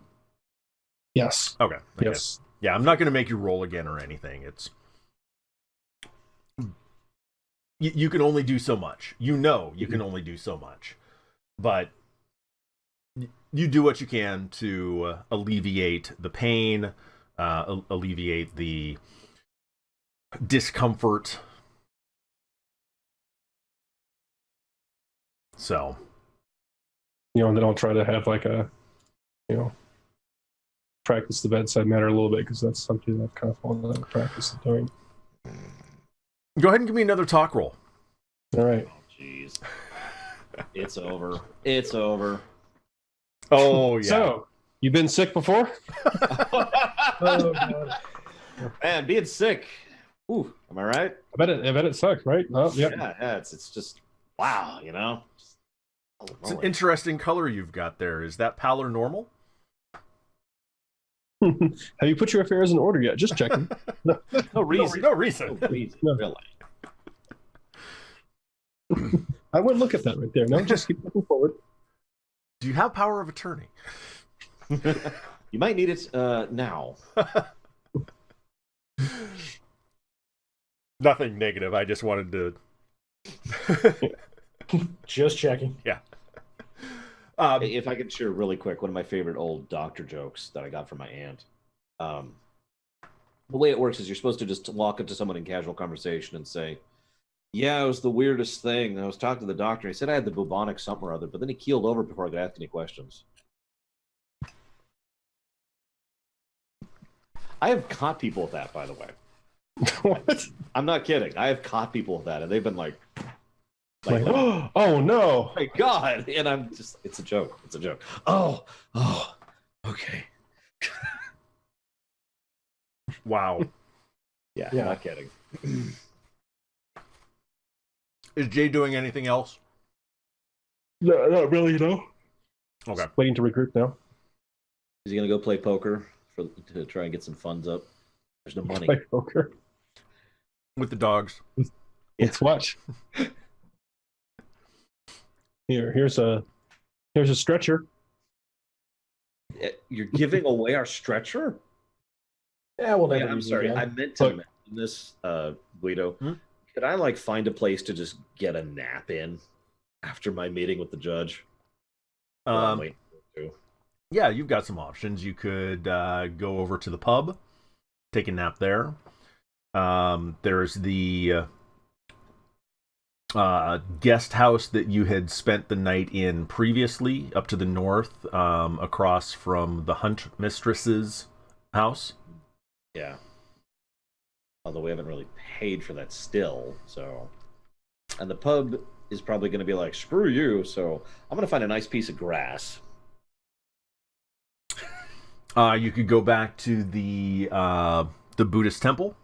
Yes. okay. Yes. Yeah, I'm not going to make you roll again or anything. It's you can only do so much. You can only do so much, but you do what you can to alleviate the pain, alleviate the discomfort. So, And then I'll try to have like a, practice the bedside manner a little bit, because that's something that I've kind of fallen out of practice of doing. Go ahead and give me another talk roll. All right. Oh, jeez. It's over. It's over. Oh, yeah. So, you've been sick before? Oh, God. Man, being sick. Ooh, am I right? I bet it sucks, right? Oh, yep. Yeah, it's just wow, Just, It's an interesting color you've got there. Is that pallor normal? Have you put your affairs in order yet? Just checking. no reason. No reason. No reason, No. really. I wouldn't look at that right there. No, just keep looking forward. Do you have power of attorney? You might need it now. Nothing negative. I just wanted to. Just checking. Yeah. If I could share really quick, one of my favorite old doctor jokes that I got from my aunt. The way it works is you're supposed to just walk up to someone in casual conversation and say, "Yeah, it was the weirdest thing. I was talking to the doctor. He said I had the bubonic something or other, but then he keeled over before I could ask any questions." I have caught people with that, by the way. What? I'm not kidding. I have caught people with that, and they've been like, oh no. my God. And I'm just, it's a joke. It's a joke. Oh, okay. Wow. Yeah, Yeah. not kidding. Is Jay doing anything else? No, not really, no. Okay. Waiting to regroup now. Is he going to go play poker to try and get some funds up? There's no money. Play poker. With the dogs. Let's watch. Here's a stretcher. You're giving away our stretcher? Yeah, well, I'm sorry. I meant to Look. mention this, Guido. Hmm? Could I find a place to just get a nap in after my meeting with the judge? Wait. Yeah, you've got some options. You could go over to the pub, take a nap there. There's the guest house that you had spent the night in previously, up to the north, across from the hunt mistress's house. Yeah. Although we haven't really paid for that still, so. And the pub is probably going to be like, screw you, so I'm going to find a nice piece of grass. You could go back to the Buddhist temple.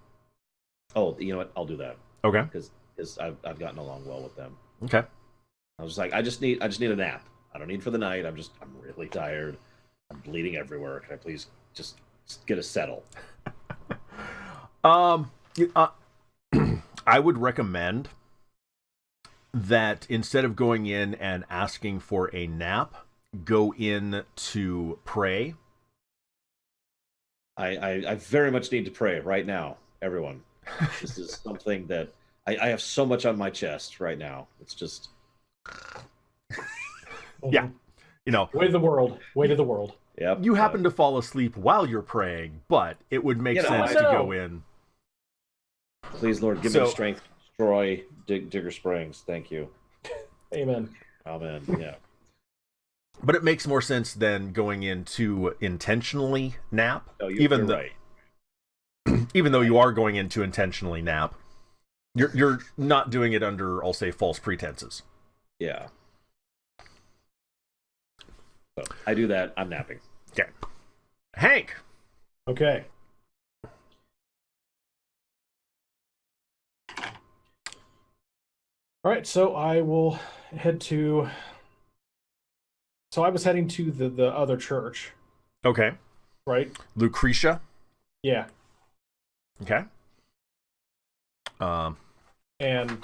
Oh, you know what? I'll do that Okay. because I've gotten along well with them. Okay. I was just like, I just need a nap. I don't need for the night. I'm really tired. I'm bleeding everywhere. Can I please just get a settle? I would recommend that instead of going in and asking for a nap, go in to pray. I very much need to pray right now, everyone. This is something that I have so much on my chest right now. It's just Yeah. Way to the world. Way to the world. Yep. You happen to fall asleep while you're praying, but it would make sense to go in. Please, Lord, give me the strength to destroy Digger Springs. Thank you. Amen. Amen. Yeah. But it makes more sense than going in to intentionally nap. No, you're right. Even though you are going in to intentionally nap, you're not doing it under, I'll say, false pretenses. Yeah. So I do that. I'm napping. Okay. Hank. Okay. All right, so I will head to. So I was heading to the other church, Okay. right? Lucretia. Yeah. Okay. And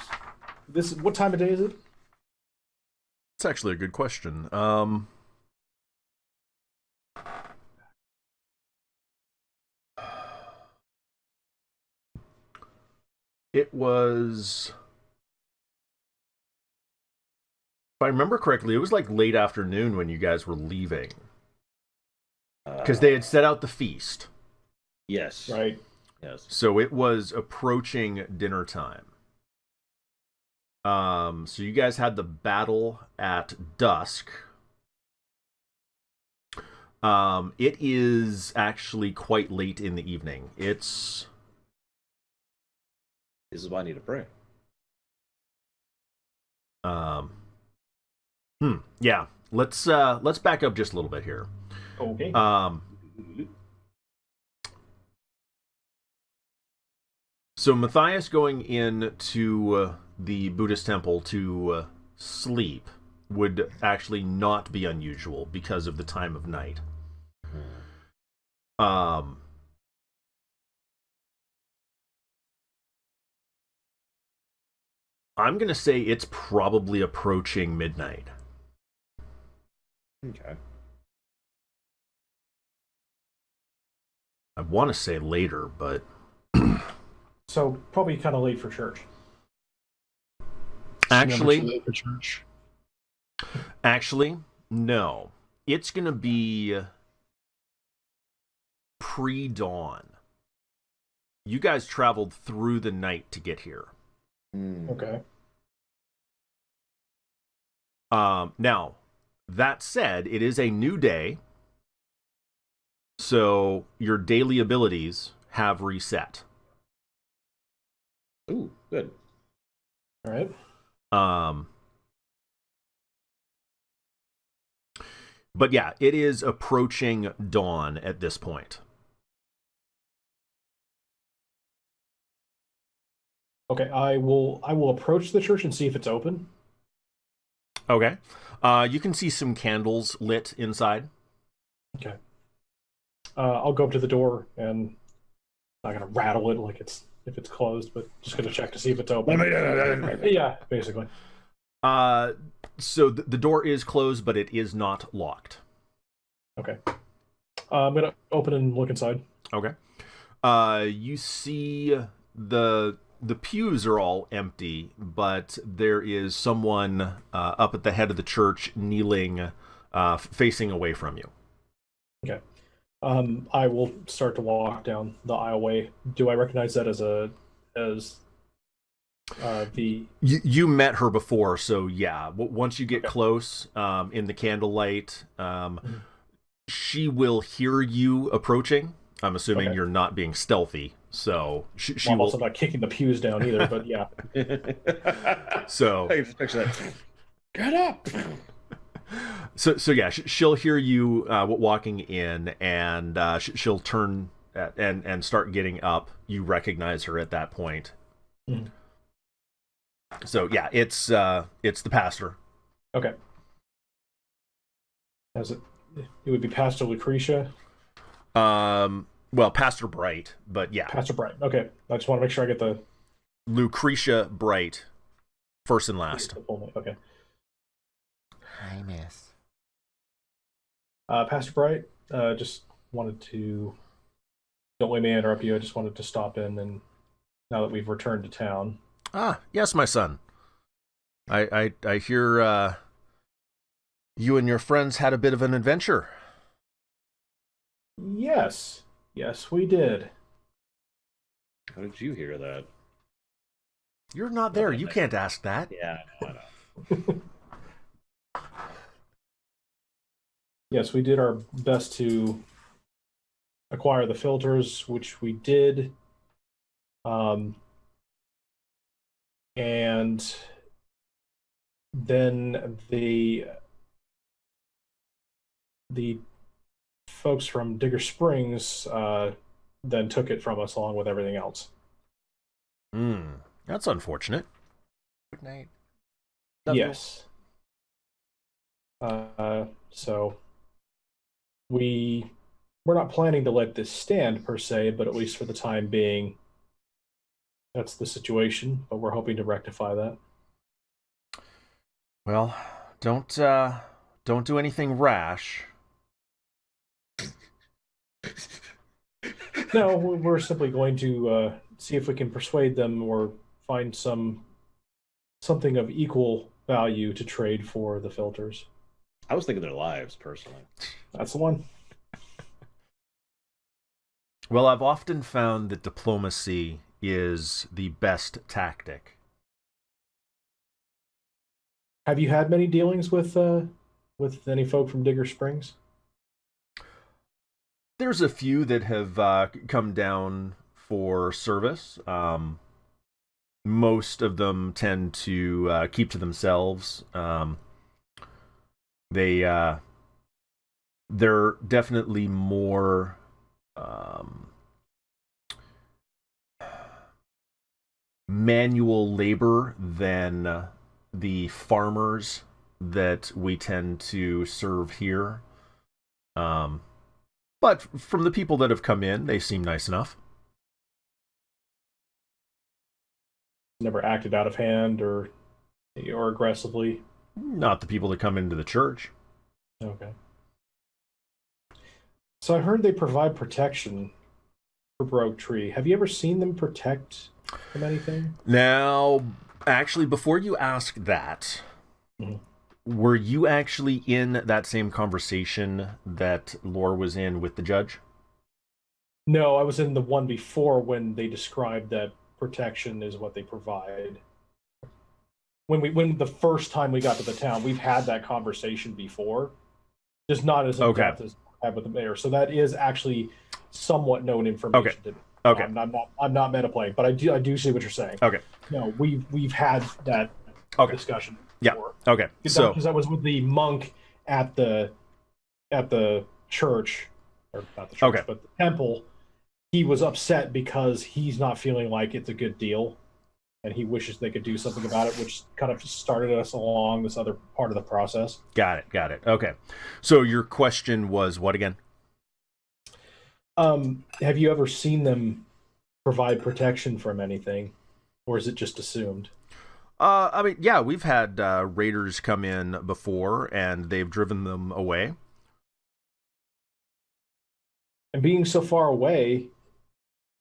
this, what time of day is it? It's actually a good question. It was, if I remember correctly, it was like late afternoon when you guys were leaving. Because they had set out the feast. Yes. Right. Yes. So it was approaching dinner time. So you guys had the battle at dusk. It is actually quite late in the evening. It's... This is why I need to pray. Yeah. Let's back up just a little bit here. Okay. So Matthias going into the Buddhist temple to sleep would actually not be unusual because of the time of night. I'm going to say it's probably approaching midnight. Okay. I want to say later, but... So probably kind of late for church. Actually, Never too late for church. Actually, no. It's going to be pre-dawn. You guys traveled through the night to get here. Okay. Now, that said, it is a new day, so your daily abilities have reset. Ooh, good. All right. But yeah, it is approaching dawn at this point. Okay. I will approach the church and see if it's open. Okay. You can see some candles lit inside. Okay. I'll go up to the door and I'm not gonna rattle it like it's if it's closed, but just gonna check to see if it's open. Yeah, basically. So the door is closed, but it is not locked. Okay. I'm gonna open and look inside. Okay. You see the pews are all empty, but there is someone up at the head of the church kneeling, facing away from you. Okay. I will start to walk down the aisleway. Do I recognize that as the... You met her before, so yeah. Once you get close, in the candlelight, she will hear you approaching. I'm assuming you're not being stealthy, so she I'm will... also not kicking the pews down either, but yeah. So I just picture that. Get up! So yeah, she'll hear you walking in, and she'll turn and start getting up. You recognize her at that point. Mm. So yeah, it's the pastor. Okay. It would be Pastor Lucretia. Well, Pastor Bright, but yeah, Pastor Bright. Okay, I just want to make sure I get the Lucretia Bright, first and last. Okay. Hi, miss. Pastor Bright, just wanted to, don't let me interrupt you. I just wanted to stop in, and now that we've returned to town. Ah, yes, my son. I hear you and your friends had a bit of an adventure. Yes, we did. How did you hear that? You're not there. You can't ask that. Yeah, I know. Yes, we did our best to acquire the filters, which we did. And then the folks from Digger Springs then took it from us along with everything else. That's unfortunate. Good night. Yes. So we're not planning to let this stand per se, but at least for the time being, that's the situation, but we're hoping to rectify that. Well, don't do anything rash. No, we're simply going to see if we can persuade them or find something of equal value to trade for the filters. I was thinking their lives, personally. That's the one. Well, I've often found that diplomacy is the best tactic. Have you had many dealings with any folk from Digger Springs? There's a few that have come down for service. Most of them tend to keep to themselves. They're definitely more manual labor than the farmers that we tend to serve here. But from the people that have come in, they seem nice enough. Never acted out of hand or aggressively. Not the people that come into the church. Okay. So I heard they provide protection for Broke Tree. Have you ever seen them protect from anything? Now, actually, before you ask that, were you actually in that same conversation that Lore was in with the judge? No, I was in the one before when they described that protection is what they provide. When the first time we got to the town, we've had that conversation before, just not as in depth as I had with the mayor. So that is actually somewhat known information to me. Okay. I'm not metaplaying, but I do see what you're saying. Okay. No, we've had that discussion before. Yeah. Okay. So because I was with the monk at the church, or not the church, but the temple. He was upset because he's not feeling like it's a good deal, and he wishes they could do something about it, which kind of started us along this other part of the process. Got it. Okay. So your question was what again? Have you ever seen them provide protection from anything, or is it just assumed? I mean, yeah, we've had raiders come in before, and they've driven them away. And being so far away,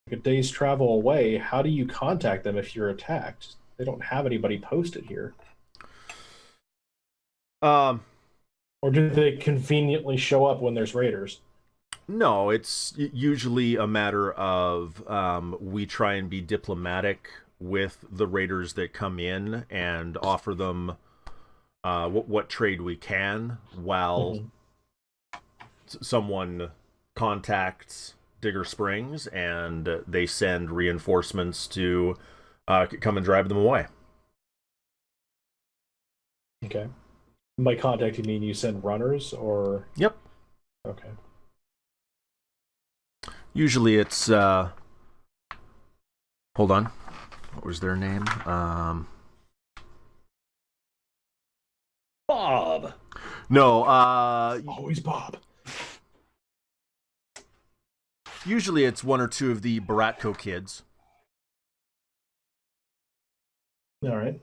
like a day's travel away, how do you contact them if you're attacked? They don't have anybody posted here. Or do they conveniently show up when there's raiders? No, it's usually a matter of we try and be diplomatic with the raiders that come in and offer them what trade we can while someone contacts Digger Springs and they send reinforcements to come and drive them away. Okay. By contact, you mean you send runners or? Yep. Okay. Usually it's hold on. What was their name? Bob. No, Always Bob. Usually it's one or two of the Baratko kids. All right.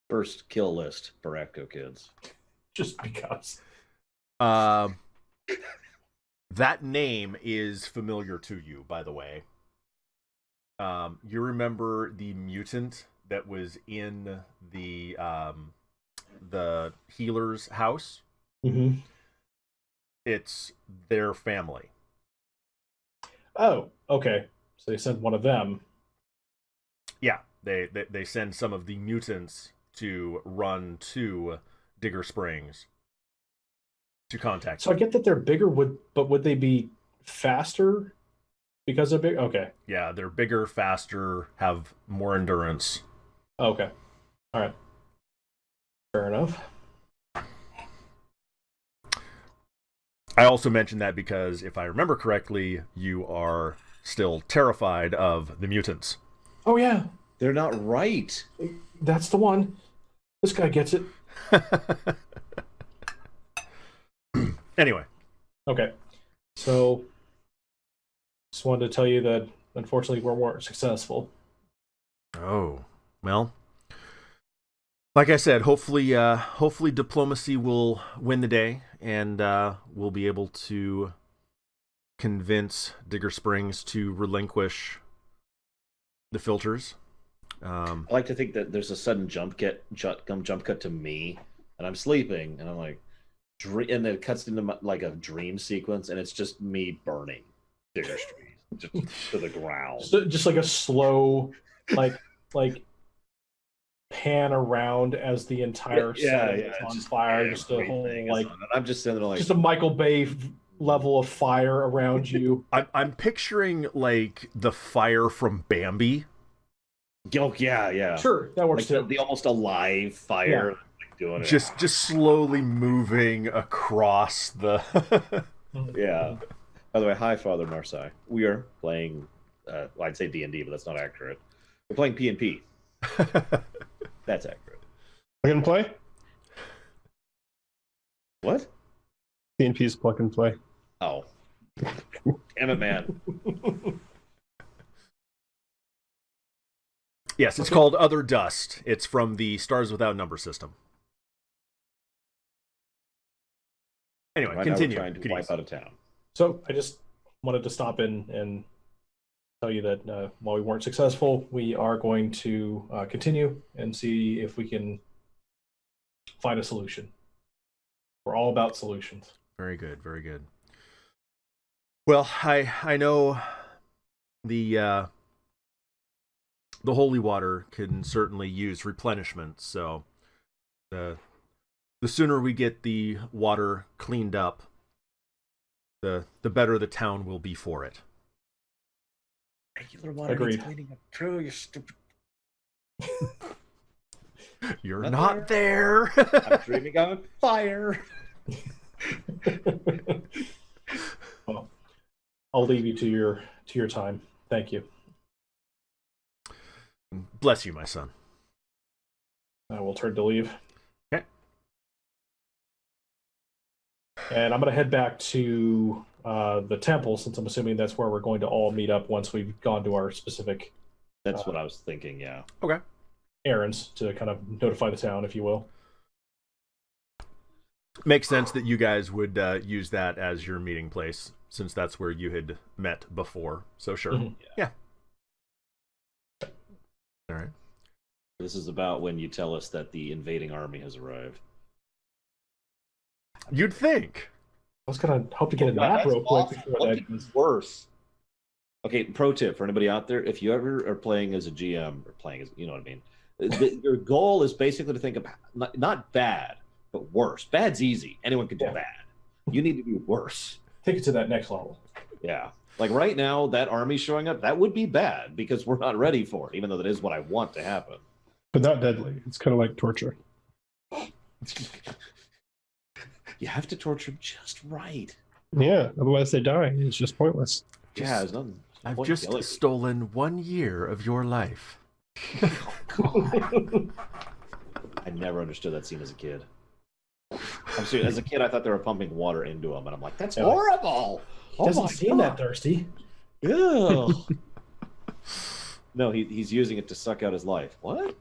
First kill list, Baratko kids. Just because. That name is familiar to you, by the way. You remember the mutant that was in the healer's house? Mm-hmm. It's their family. Oh, okay. So they sent one of them. Yeah, they send some of the mutants to run to Digger Springs to contact. So I get that they're bigger, but would they be faster because they're big? Okay. Yeah, they're bigger, faster, have more endurance. Okay. All right. Fair enough. I also mentioned that because, if I remember correctly, you are still terrified of the mutants. Oh, yeah. They're not right. That's the one. This guy gets it. Anyway. Okay. So, just wanted to tell you that, unfortunately, we're more successful. Oh, well. Like I said, hopefully diplomacy will win the day, and we'll be able to convince Digger Springs to relinquish the filters. I like to think that there's a sudden jump cut to me, and I'm sleeping, and I'm like, and then it cuts into like a dream sequence, and it's just me burning Digger Street just to the ground. So just like a slow, like pan around as the entire set is on fire. Just a whole like. I'm just sitting there like just a Michael Bay level of fire around you. I'm picturing like the fire from Bambi. Oh yeah. Sure, that works like too. the almost alive fire, like doing it. Just slowly moving across the. Yeah. By the way, hi, Father Marsai. We are playing. Well, I'd say D&D, but that's not accurate. We're playing P&P. That's accurate. Plug and play? What? PNP's plug and play. Oh. Damn it, man. Yes, it's called Other Dust. It's from the Stars Without Number system. Anyway, Right continue. now we're trying to wipe out of town. So I just wanted to stop in and tell you that while we weren't successful, we are going to continue and see if we can find a solution. We're all about solutions. Very good, very good. Well, I know the holy water can certainly use replenishment, so the sooner we get the water cleaned up, the better the town will be for it. Regular water Agreed. needs cleaning up. True, you stupid. You're not there. I'm dreaming on fire. Well, I'll leave you to your time. Thank you. Bless you, my son. I will turn to leave. Okay. And I'm going to head back to the temple, since I'm assuming that's where we're going to all meet up once we've gone to our specific That's what I was thinking, yeah. Okay. errands to kind of notify the town, if you will. Makes sense that you guys would use that as your meeting place, since that's where you had met before. So sure. Mhm. Yeah. All right. This is about when you tell us that the invading army has arrived. You'd think. I was going to hope to get a nap real quick before that. It's worse. Okay, pro tip for anybody out there: if you ever are playing as a GM or playing as, you know what I mean, your goal is basically to think of not bad, but worse. Bad's easy; anyone can do bad. You need to do worse. Take it to that next level. Yeah, like right now, that army showing up, that would be bad because we're not ready for it, even though that is what I want to happen. But not deadly. It's kind of like torture. You have to torture them just right. Yeah, otherwise they die. It's just pointless. Yeah, there's nothing. I've point just killing. stolen 1 year of your life. I never understood that scene as a kid. I'm serious. As a kid, I thought they were pumping water into him, and I'm like, "That's horrible." Doesn't seem that thirsty. Ew. No, he's using it to suck out his life. What?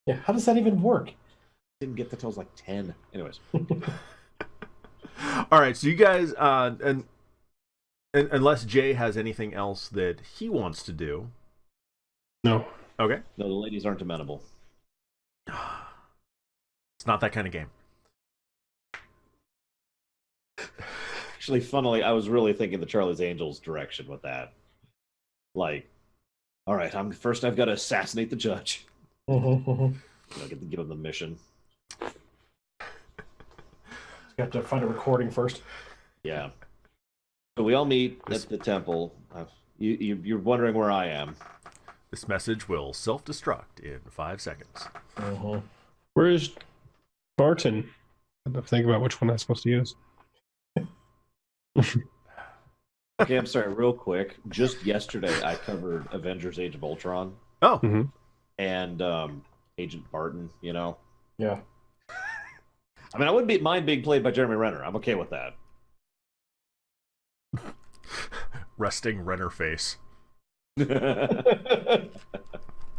Yeah, how does that even work? Didn't get that till I was like 10. Anyways, All right, so you guys, and unless Jay has anything else that he wants to do. No. Okay. no, the ladies aren't amenable. It's not that kind of game. Actually, funnily, I was really thinking the Charlie's Angels direction with that. Like, all right, I've got to assassinate the judge. Give him the mission. You have to find a recording first. Yeah. So we all meet at the temple. You're wondering where I am. This message will self-destruct in 5 seconds. Where is Barton? I have to think about which one I'm supposed to use. Okay, I'm sorry, real quick. Just yesterday, I covered Avengers: Age of Ultron Oh, and Agent Barton. You know, Yeah. I mean, I wouldn't mind being played by Jeremy Renner. I'm okay with that. resting Renner face.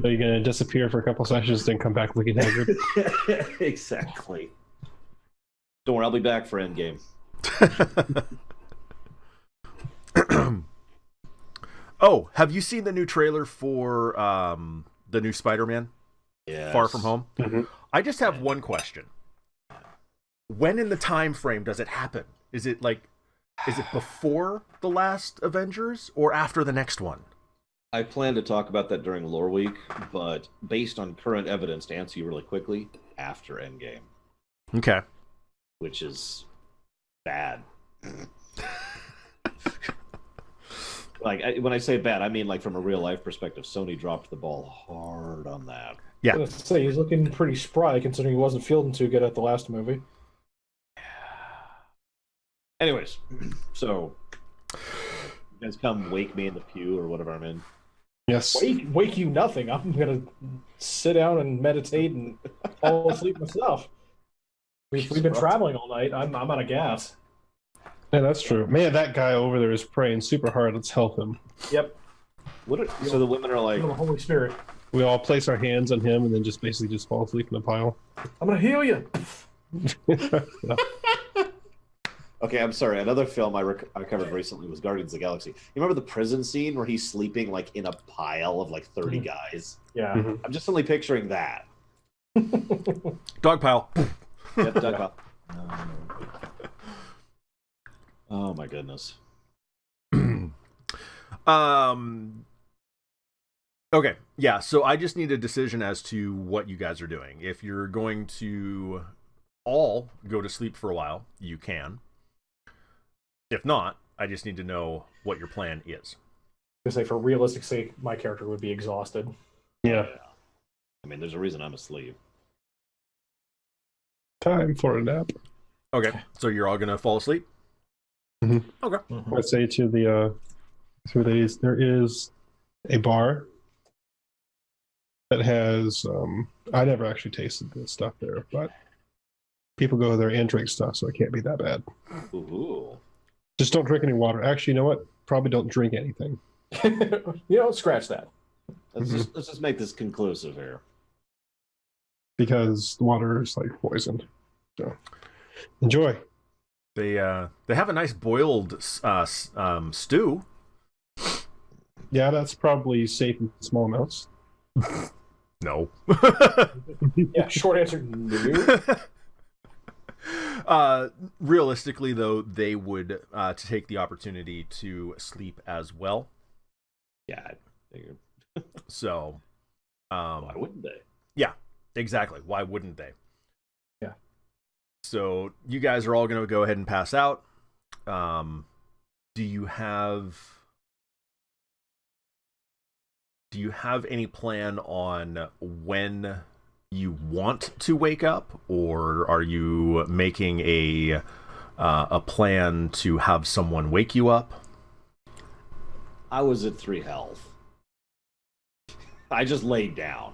Are you gonna disappear for a couple sessions, then come back looking haggard? Exactly. Don't worry, I'll be back for Endgame. Oh, have you seen the new trailer for the new Spider-Man? Yes. Far From Home? Mm-hmm. I just have one question. When in the time frame does it happen? Is it before the last Avengers or after the next one? I plan to talk about that during Lore Week, but based on current evidence, to answer you really quickly, after Endgame. Okay. Which is bad. When I say bad, I mean like from a real life perspective, Sony dropped the ball hard on that. Yeah. I was gonna say, he's looking pretty spry considering he wasn't fielding too good at the last movie. Anyways, so you guys come wake me in the pew or whatever I'm in. Yes. Wake you nothing. I'm gonna sit down and meditate and fall asleep myself. We've been traveling all night. I'm out of gas. Yeah, that's true. Man, that guy over there is praying super hard. Let's help him. Yep. So the women are like, The Holy Spirit. We all place our hands on him and then just basically just fall asleep in a pile. I'm gonna heal you. okay, I'm sorry. Another film I covered recently was Guardians of the Galaxy. You remember the prison scene where he's sleeping like in a pile of like 30 guys? Yeah. Mhm. I'm just only picturing that. Dog pile. Yep, dog pile. Oh my goodness. Okay, yeah, so I just need a decision as to what you guys are doing. If you're going to all go to sleep for a while, you can. If not, I just need to know what your plan is. To say, for realistic sake, my character would be exhausted. Yeah. I mean, there's a reason I'm asleep. Time for a nap. Okay, so you're all gonna fall asleep? Mhm. Okay. I'd say to the there is a bar that has I never actually tasted the stuff there, but people go there and drink stuff, so it can't be that bad. Ooh. Just don't drink any water. Actually, you know what? Probably don't drink anything. Scratch that. Let's just make this conclusive here. Because the water is like poisoned. So enjoy. They have a nice boiled stew. Yeah, that's probably safe in small amounts. No. Yeah, short answer, no. Realistically, though, they would take the opportunity to sleep as well. Yeah, I figured. So, Why wouldn't they? Yeah, exactly. Why wouldn't they? Yeah. So you guys are all going to go ahead and pass out. Do you have any plan on when you want to wake up, or are you making a plan to have someone wake you up? I was at 3 health. I just laid down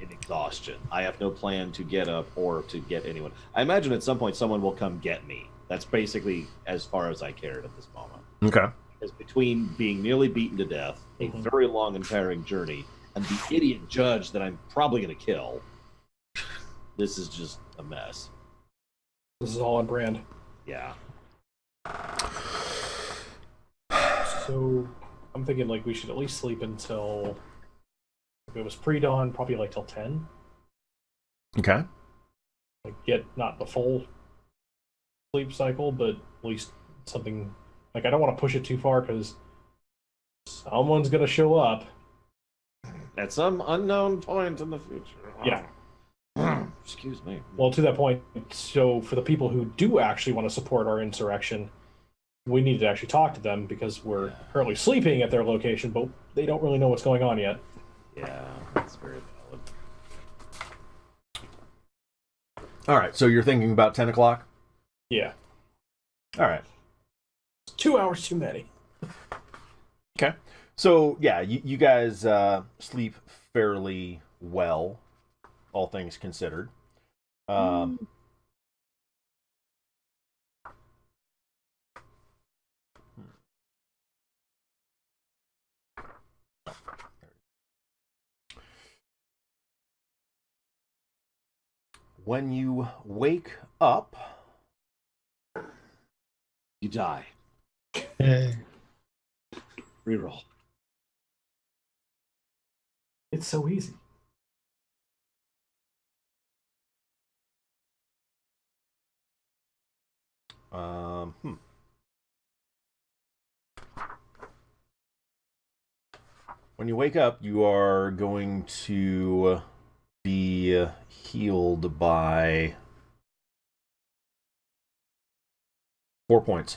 in exhaustion. I have no plan to get up or to get anyone. I imagine at some point someone will come get me. That's basically as far as I cared at this moment. Okay. Because between being nearly beaten to death, a very long and tiring journey, and the idiot judge that I'm probably going to kill, this is just a mess. This is all on brand. Yeah. So I'm thinking like we should at least sleep until, if it was pre-dawn, probably like till 10. Okay. Like get not the full sleep cycle, but at least something. Like I don't want to push it too far because someone's gonna show up. At some unknown point in the future. Yeah. Excuse me. Well, to that point, so for the people who do actually want to support our insurrection, we need to actually talk to them because we're currently sleeping at their location, but they don't really know what's going on yet. Yeah, that's very valid. All right. So you're thinking about 10 o'clock? Yeah. All right. 2 hours too many. Okay. So, yeah, you guys sleep fairly well, all things considered. When you wake up, You die. Reroll. It's so easy. When you wake up, you are going to be healed by 4 points.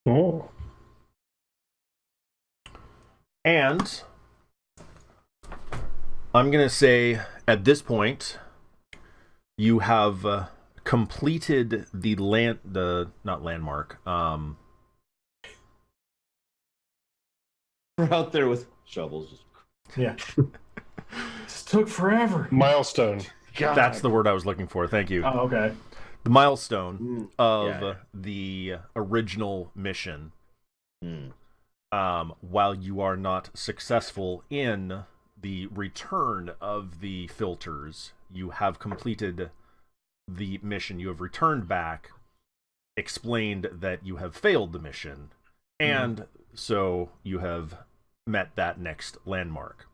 Oh. And I'm going to say at this point, you have completed not landmark. We're out there with shovels. Just... Yeah. This took forever. Milestone. God. That's the word I was looking for. Thank you. Oh, okay. The milestone of Yeah. the original mission. Mm. While you are not successful in the return of the filters, you have completed the mission. You have returned back, explained that you have failed the mission, and so you have met that next landmark.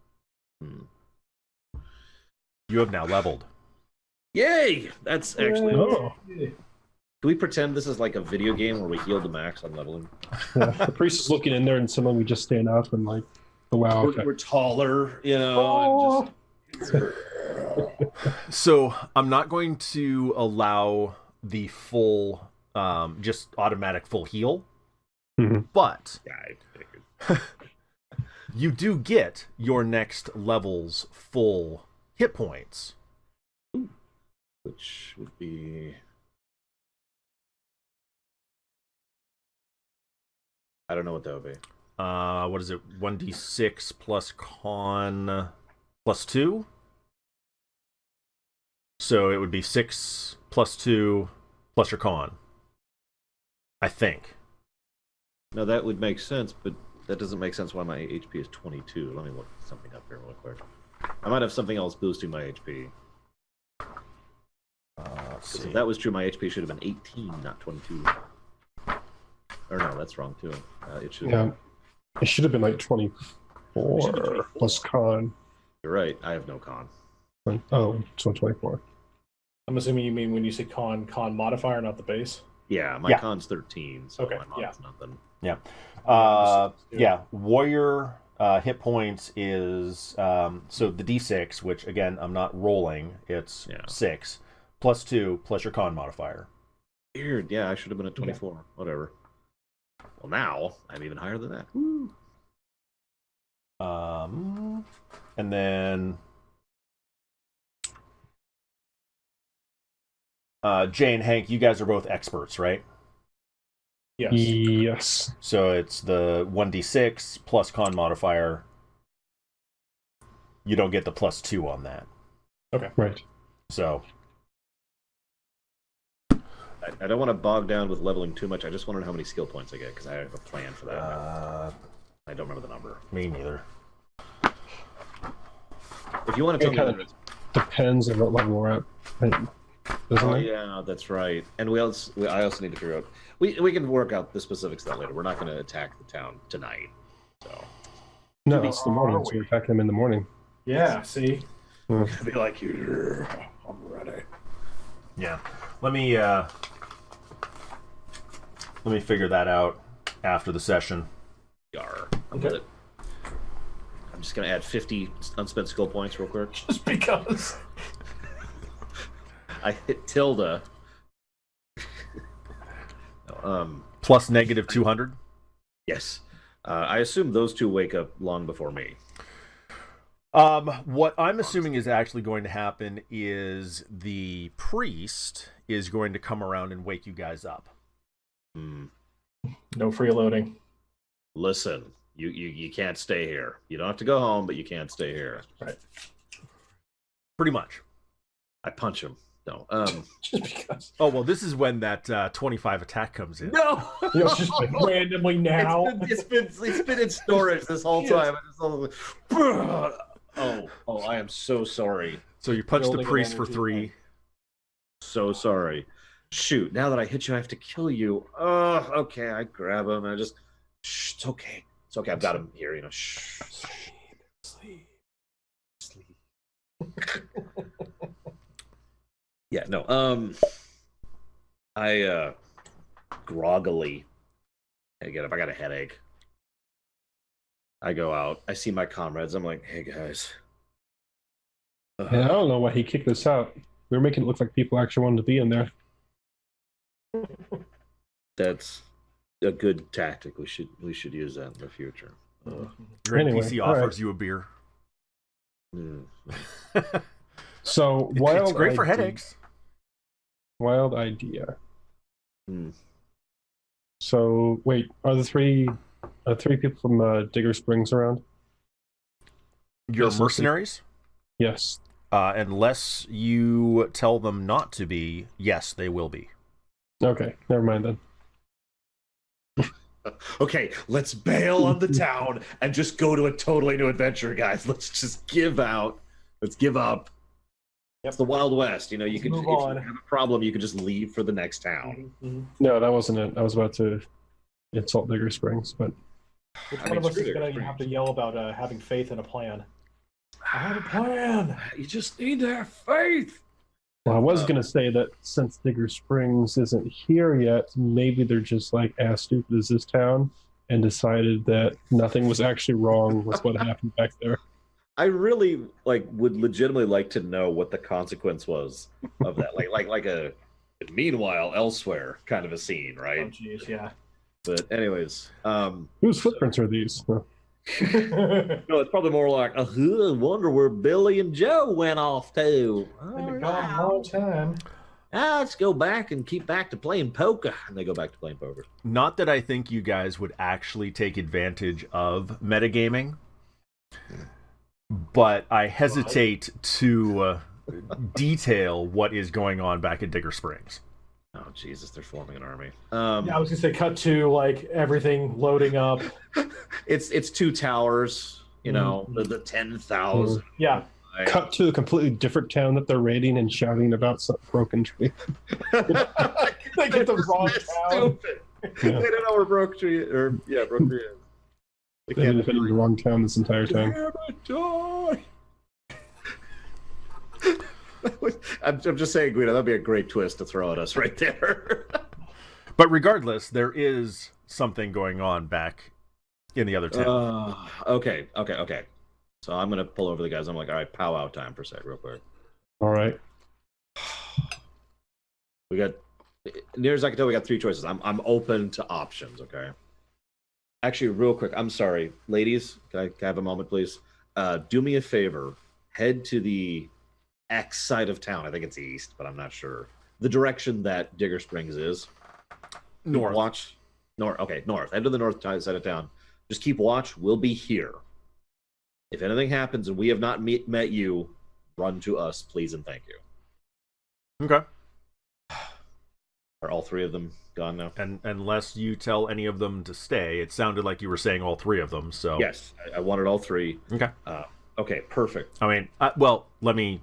Mm. You have now leveled. Yay! That's actually. Oh. Can we pretend this is like a video game where we heal the max on leveling? Yeah. The priest is looking in there, and suddenly we just stand up and like, oh, wow. Okay. We're taller, you know. And just... So I'm not going to allow the full, just automatic full heal, but Yeah, I figured. you do get your next level's full hit points. Which would be. I don't know what that would be. What is it? 1d6 plus con plus 2? So it would be 6 plus 2 plus your con. I think. No, that would make sense, but that doesn't make sense why my HP is 22. Let me look something up here real quick. I might have something else boosting my HP. Let's Because see. if that was true, my HP should have been 18, not 22. Or no, that's wrong too. It should. Yeah. It should have been like 24 It should be 24. plus con. You're right. I have no con. Oh, so 24. I'm assuming you mean when you say con modifier, not the base. Yeah, my Yeah. con's 13, so Okay, my mod's nothing. Yeah, warrior hit points is so the d6, which again I'm not rolling. It's 6 plus 2 plus your con modifier. Weird. Yeah, I should have been at 24. Whatever. Well, now I'm even higher than that. Woo. And then Jay and Hank, you guys are both experts, right? Yes. Yes. So it's the 1d6 plus con modifier. You don't get the plus 2 on that. Okay. Right. So I don't want to bog down with leveling too much. I just want to know how many skill points I get because I have a plan for that. I don't remember the number. me neither. If you want to tell It me, kind of depends on what level we're at. Right? Doesn't oh it? yeah, that's right. And I also need to figure out. We can work out the specifics of that later. We're not going to attack the town tonight. So No, it's the morning, so we attack them in the morning. Yeah. See. I'll be like, I'm ready. Yeah. Let me figure that out after the session. Yar. I'm with it. I'm just going to add 50 unspent skill points real quick. Just because. I hit tilde. Plus negative 200. Yes. I assume those two wake up long before me. What I'm assuming is actually going to happen is the priest is going to come around and wake you guys up. No freeloading. Listen, you can't stay here. You don't have to go home, but you can't stay here. Right. Pretty much. I punch him. No. Just because. Oh, well, this is when that 25 attack comes in. No. You know, just like randomly now. It's been in storage this whole time. I am so sorry. So you punch the Building an priest for energy 3. So sorry. Shoot, now that I hit you, I have to kill you. Oh, okay. I grab him and I just, shh, it's okay. It's okay. I've got him here, you know. Shh. Sleep. Yeah, no. I groggily I get up. I got a headache. I go out. I see my comrades. I'm like, hey guys. And I don't know why he kicked us out. We were making it look like people actually wanted to be in there. That's a good tactic. We should use that in the future. Your Anyway, NPC all right. offers you a beer. Mm. So wild. It's great for idea. headaches. Wild idea. Hmm. So wait, are the three people from Digger Springs around? Your Yes, mercenaries? Yes. Unless you tell them not to be, yes, they will be. Okay, never mind then. Okay, let's bail on the town and just go to a totally new adventure, guys. Let's just give out. Let's give up. It's the Wild West. You know, you can if Move you on. have a problem, you can just leave for the next town. No, that wasn't it. I was about to insult Digger Springs, but Which I one mean, of us screw is Digger going to have to yell about having faith in a plan? I have a plan. You just need to have faith. well, I was gonna say that since Digger Springs isn't here yet, maybe they're just like as stupid as this town and decided that nothing was actually wrong with what happened back there. I really would legitimately like to know what the consequence was of that. like a meanwhile elsewhere kind of a scene, Oh, right? jeez, yeah. But anyways, Whose footprints are these? no, it's probably more like, I wonder where Billy and Joe went off to. Been gone a long time. Let's go back and keep back to playing poker. And they go back to playing poker. Not that I think you guys would actually take advantage of metagaming, but I hesitate to detail what is going on back at Digger Springs. Oh Jesus, they're forming an army. Yeah, I was gonna say cut to like everything loading up. It's two towers. You know, the 10,000. Yeah. Cut to a completely different town that they're raiding and shouting about some broken tree. They get the wrong town. Stupid. Yeah. They don't know where Broke Tree Broke Tree is. They They've been in the wrong town this entire time. I'm just saying, Guido, that'd be a great twist to throw at us right there. But regardless, there is something going on back in the other town. Okay. So I'm gonna pull over the guys. I'm like, all right, powwow time for a sec, real quick. All right. We got, near as I can tell, we got three choices. I'm open to options. Okay. Actually, real quick, I'm sorry, ladies. Can I have a moment, please? Do me a favor. Head to the X side of town. I think it's east, but I'm not sure. The direction that Digger Springs is. North. Watch. North. Okay, north. Head to the north side of town. Just keep watch. We'll be here. If anything happens and we have not met you, run to us, please and thank you. Okay. Are all three of them gone now? And unless you tell any of them to stay, it sounded like you were saying all three of them. So Yes, I wanted all three. Okay. Okay, perfect. I mean, well, let me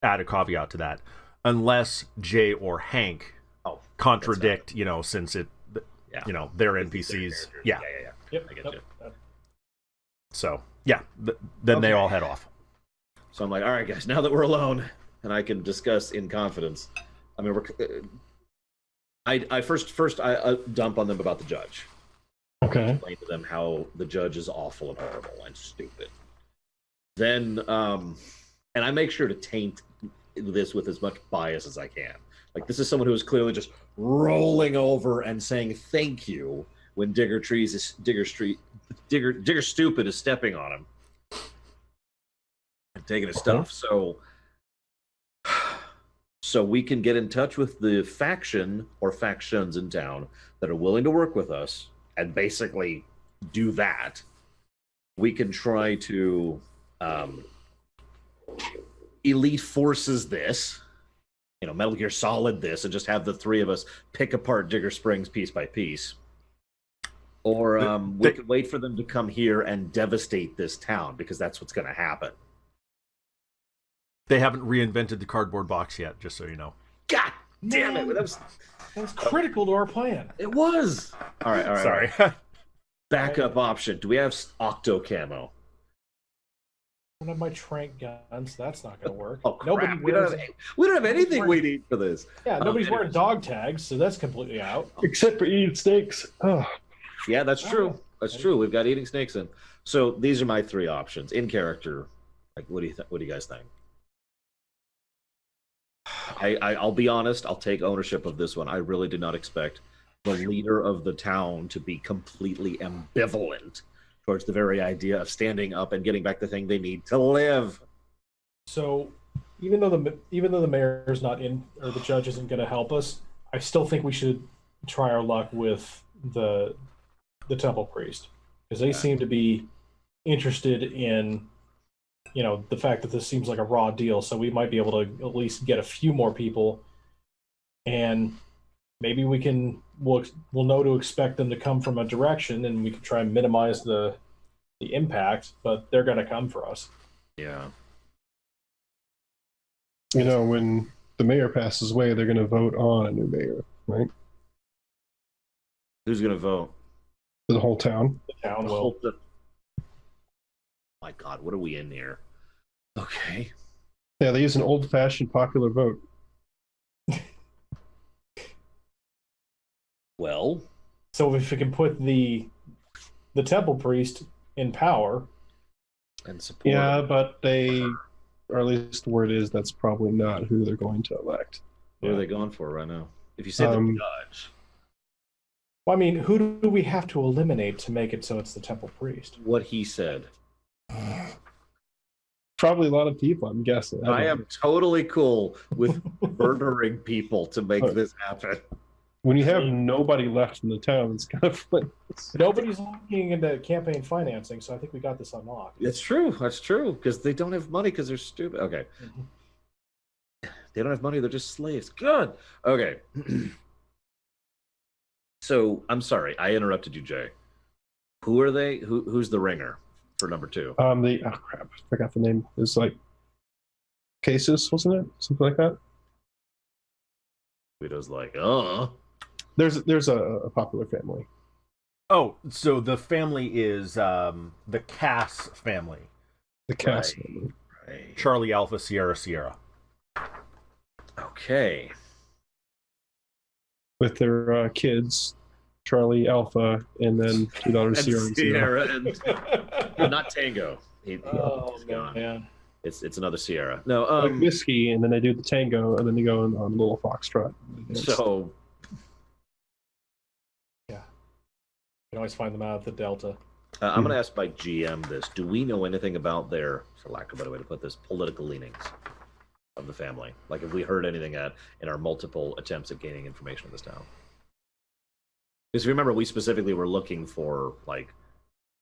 add a caveat to that. Unless Jay or Hank contradict, since it, they're NPCs. Yeah. Yep. I get you. So, yeah, then they all head off. So I'm like, all right, guys, now that we're alone and I can discuss in confidence. I mean, I first dump on them about the judge. Okay. Explain to them how the judge is awful and horrible and stupid. Then, and I make sure to taint this with as much bias as I can. Like, this is someone who is clearly just rolling over and saying thank you when Digger Stupid is stepping on him and taking his stuff. So we can get in touch with the faction or factions in town that are willing to work with us and basically do that. We can try to Elite Forces this, Metal Gear Solid this, and just have the three of us pick apart Digger Springs piece by piece. Or we could wait for them to come here and devastate this town, because that's what's going to happen. They haven't reinvented the cardboard box yet, just so you know. God Damn it! That was critical to our plan. It was. All right. Sorry. Backup option. Do we have octo camo? I don't have my trank guns. That's not going to work. Oh crap! Nobody We don't have anything we need for this. Yeah, nobody's wearing dog tags, so that's completely out. Except for eating snakes. Oh. Yeah, that's true. That's true. We've got eating snakes in. So these are my three options in character. Like, what do you guys think? I'll be honest. I'll take ownership of this one. I really did not expect the leader of the town to be completely ambivalent towards the very idea of standing up and getting back the thing they need to live. So, even though the mayor's not in, or the judge isn't going to help us, I still think we should try our luck with the temple priest, because they seem to be interested in, the fact that this seems like a raw deal. So we might be able to at least get a few more people, and maybe we'll know to expect them to come from a direction, and we can try and minimize the impact. But they're going to come for us. Yeah. When the mayor passes away, they're going to vote on a new mayor, right? Who's gonna vote? For the whole town. The town will. My God, what are we in here? Okay. Yeah, they use an old-fashioned popular vote. Well, So if we can put the temple priest in power, and support. Yeah, but or at least the word is that's probably not who they're going to elect. What are they going for right now? If you say the judge, well, I mean, who do we have to eliminate to make it so it's the temple priest? what he said. Probably a lot of people, I'm guessing. I am totally cool with murdering people to make this happen. When you have nobody left in the town, it's kind of like... Nobody's looking into campaign financing, so I think we got this unlocked. That's true. That's true. Because they don't have money because they're stupid. Okay. They don't have money. They're just slaves. Good. Okay. So I'm sorry. I interrupted you, Jay. Who are they? Who's the ringer for number two? Oh crap, I forgot the name. It's like Casus, wasn't it? Something like that. Guido's like, There's a popular family. Oh, so the family is the Cass family. The Cass Right. family. Right. Charlie Alpha Sierra Sierra. Okay. With their kids, Charlie Alpha, and then two daughters, Sierra and Sierra. and not Tango. He's gone. Man. It's another Sierra. No, Like whiskey, and then they do the tango, and then they go on a little foxtrot. so You can always find them out at the Delta. I'm going to ask my GM this. Do we know anything about their, for lack of a better way to put this, political leanings of the family? Like, have we heard anything in our multiple attempts at gaining information of this town? Because remember, we specifically were looking for, like,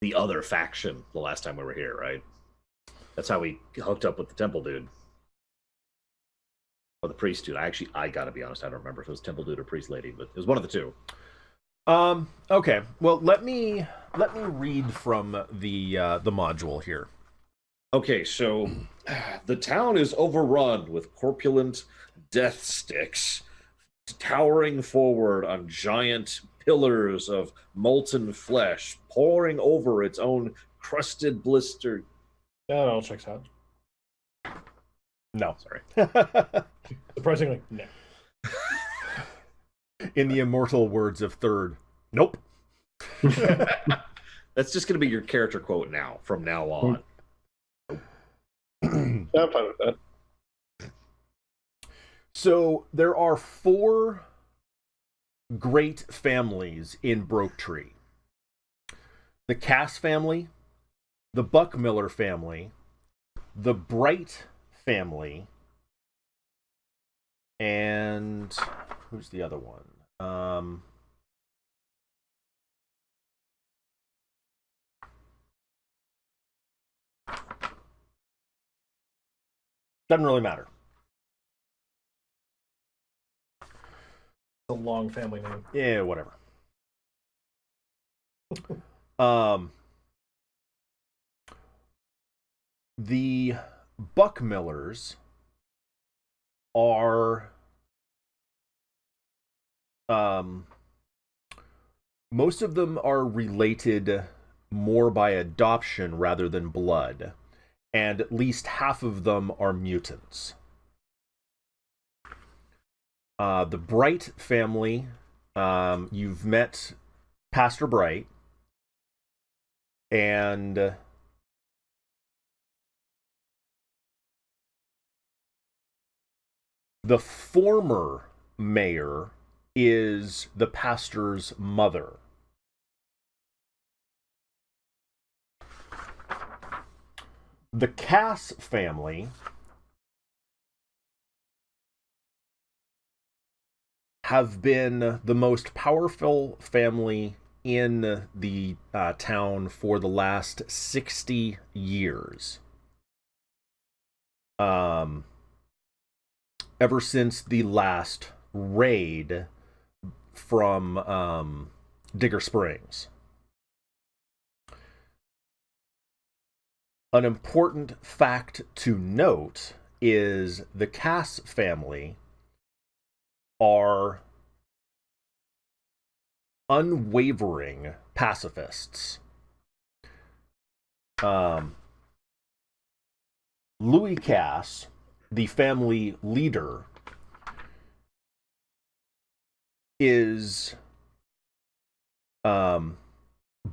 the other faction the last time we were here, right? That's how we hooked up with the temple dude. Or the priest dude. I gotta be honest, I don't remember if it was temple dude or priest lady, but it was one of the two. Okay. Well, let me read from the module here. Okay, so the town is overrun with corpulent death sticks towering forward on giant pillars of molten flesh, pouring over its own crusted blister. That all checks out. No. Sorry. Surprisingly, no. In the immortal words of Third, nope. That's just going to be your character quote now, from now on. I'm fine with that. So there are 4 great families in Broke Tree. The Cass family, the Buckmiller family, the Bright family, and who's the other one? Doesn't really matter. A long family name. Yeah, whatever. The Buckmillers are most of them are related more by adoption rather than blood, and at least half of them are mutants. The Bright family, you've met Pastor Bright, and the former mayor is the pastor's mother. The Cass family have been the most powerful family in the town for the last 60 years. Ever since the last raid from Digger Springs. An important fact to note is the Cass family are unwavering pacifists. Louis Cass, the family leader, is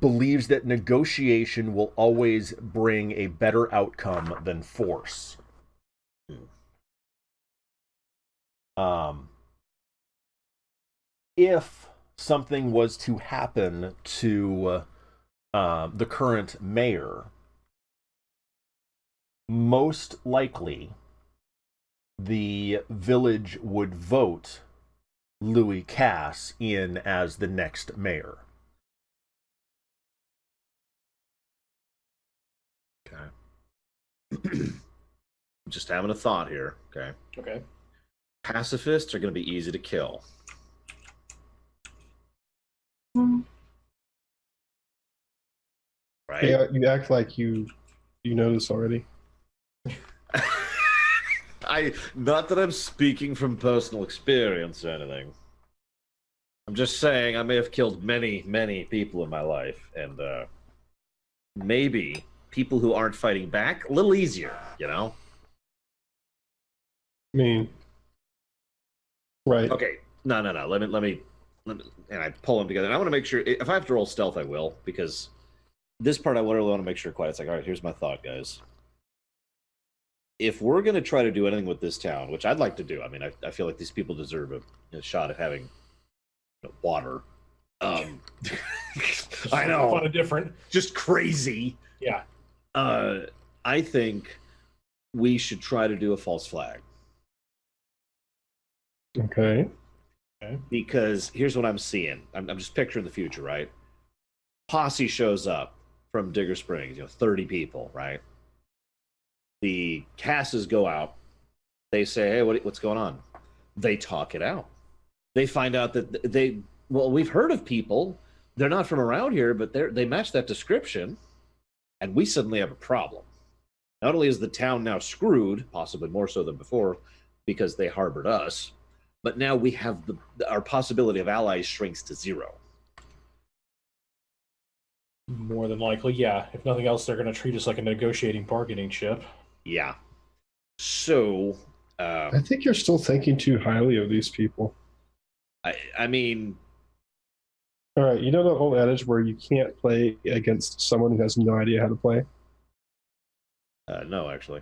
believes that negotiation will always bring a better outcome than force. If something was to happen to the current mayor, most likely the village would vote Louis Cass in as the next mayor. Okay. Just having a thought here. Okay. Okay. Pacifists are going to be easy to kill. Right? Yeah, you act like you know this already. Not that I'm speaking from personal experience or anything. I'm just saying I may have killed many, many people in my life, and maybe people who aren't fighting back a little easier, you know? I mean, right. Okay, no. Let me, and I pull them together. And I want to make sure if I have to roll stealth, I will, because this part I really want to make sure quiet. It's like, all right, here's my thought, guys. If we're going to try to do anything with this town, which I'd like to do, I mean, I feel like these people deserve a shot at having water. I know, Fun and different. just crazy. Yeah. I think we should try to do a false flag. Okay. Because here's what I'm seeing. I'm just picturing the future, right? Posse shows up from Digger Springs, 30 people, right? The Casses go out. They say, hey, what's going on? They talk it out. They find out that we've heard of people. They're not from around here, but they match that description. And we suddenly have a problem. Not only is the town now screwed, possibly more so than before, because they harbored us, but now we have our possibility of allies shrinks to zero. More than likely, yeah. If nothing else, they're going to treat us like a negotiating bargaining chip. Yeah. So, I think you're still thinking too highly of these people. I mean, All right, you know the old adage where you can't play against someone who has no idea how to play? no, actually.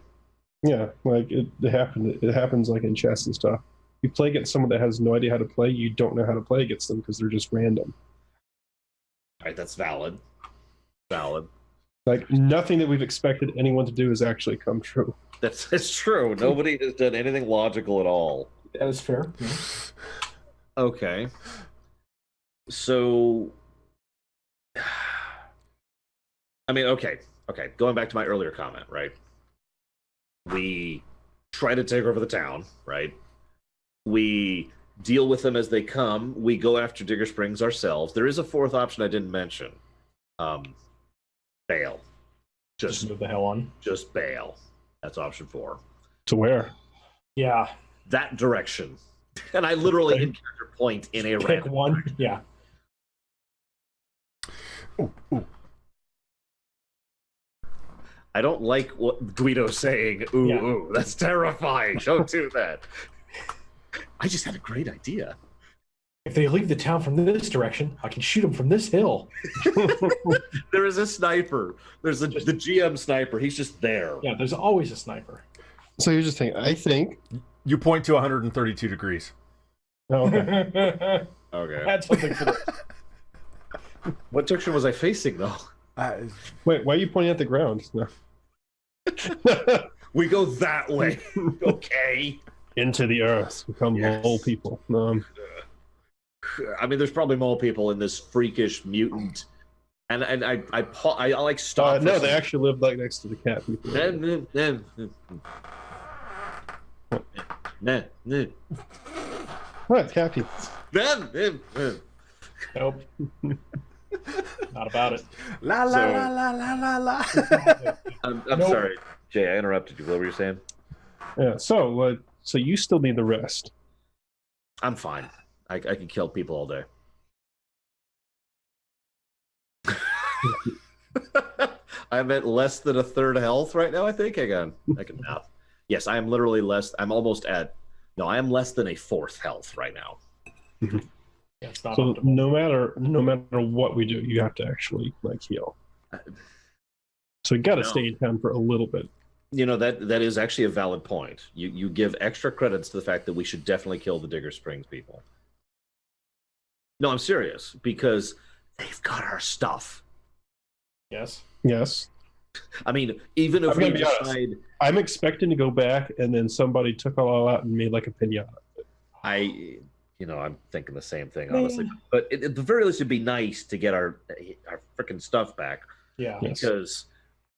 Yeah, like it happens like in chess and stuff. You play against someone that has no idea how to play, you don't know how to play against them because they're just random. All right, that's valid. Valid. Like nothing that we've expected anyone to do has actually come true. That's true. Nobody has done anything logical at all. That is fair. Yeah. Okay. So, I mean, okay. Going back to my earlier comment, right? We try to take over the town, right? We deal with them as they come. We go after Digger Springs ourselves. There is a fourth option I didn't mention. Bail. Just move the hell on. Just bail. That's option 4. To where? Yeah. That direction. And I literally in character point in a Pick random one. direction. Yeah. Ooh. I don't like what Guido's saying. Ooh, Yeah. ooh, that's terrifying. Don't do that. I just had a great idea. If they leave the town from this direction, I can shoot them from this hill. There is a sniper. There's the GM sniper. He's just there. Yeah, there's always a sniper. So here's the thing. I think. You point to 132 degrees. Oh, okay. Okay. That's something for this. What direction was I facing, though? Wait, why are you pointing at the ground? No. We go that way. Okay. Into the earth. Become Yes. mole people. I mean, there's probably mole people in this freakish mutant, and I like stop. No, they actually live like next to the cat people. What cat people? Nope. Not about it. La la So- la la la la la. I'm Nope. sorry, Jay. I interrupted you. What were you saying? Yeah. So you still need the rest. I'm fine. I can kill people all day. I'm at less than a third health right now, I think. Hang on. I can math. Yes, I am literally less. I'm almost at. No, I am less than a fourth health right now. Yeah, it's not So optimal. no matter what we do, you have to actually like heal. So you got to No. stay in town for a little bit. You know, that is actually a valid point. You give extra credits to the fact that we should definitely kill the Digger Springs people. No, I'm serious, because they've got our stuff. Yes. Yes. I mean, even if I'm we gonna be honest. decide, I'm expecting to go back and then somebody took it all out and made like a pinata. I'm thinking the same thing, honestly. But at the very least, it'd be nice to get our freaking stuff back. Yeah. Yes. Because,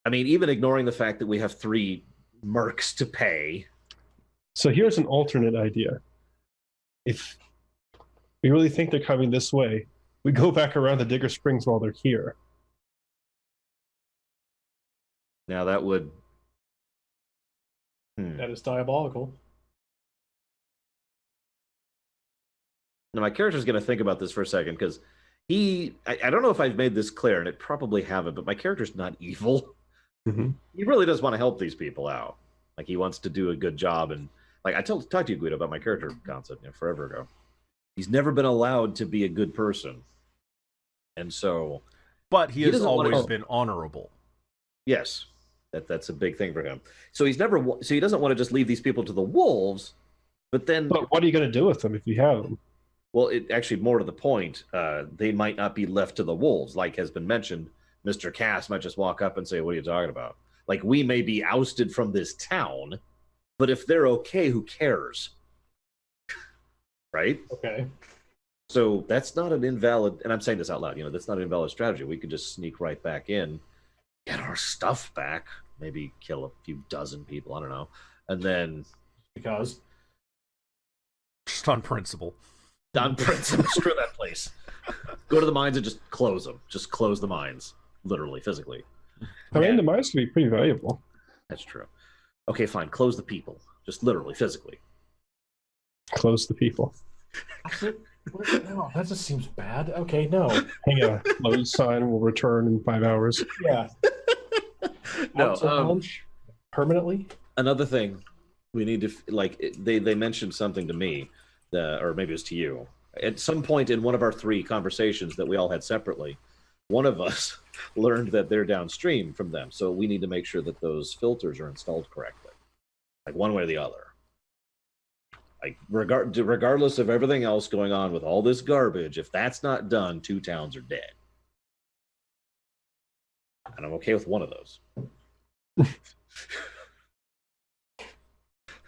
I mean, even ignoring the fact that we have 3 mercs to pay. So here's an alternate idea. If we really think they're coming this way, we go back around the Digger Springs while they're here. Now that would. That is diabolical. Now my character's going to think about this for a second, because I don't know if I've made this clear, and it probably haven't, but my character's not evil. Mm-hmm. He really does want to help these people out. Like, he wants to do a good job. And like I talked to you, Guido, about my character concept forever ago. He's never been allowed to be a good person. And so, But he He has doesn't wanna- always been honorable. yes, that's a big thing for him. So he doesn't want to just leave these people to the wolves, but then, But what are you going to do with them if you have them? well, it actually more to the point, they might not be left to the wolves. Like has been mentioned, Mr. Cass might just walk up and say, "What are you talking about?" Like, we may be ousted from this town, but if they're okay, who cares? Right? Okay. So that's not an invalid, and I'm saying this out loud, that's not an invalid strategy. We could just sneak right back in, get our stuff back, maybe kill a few dozen people, I don't know. And then, Because Just on principle. on principle, screw that place. Go to the mines and just close them. Just close the mines, literally, physically. I mean, the mines can be pretty valuable. That's true. Okay, fine. Close the people. Just literally, physically. Close the people. no, that just seems bad. Okay, no. Hang a close sign will return in 5 hours. Yeah. No, Out to lunch permanently. another thing we need to they mentioned something to me, or maybe it was to you, at some point in one of our 3 conversations that we all had separately. One of us learned that they're downstream from them, so we need to make sure that those filters are installed correctly, like one way or the other. Like, regardless of everything else going on with all this garbage, if that's not done, 2 towns are dead. And I'm okay with one of those.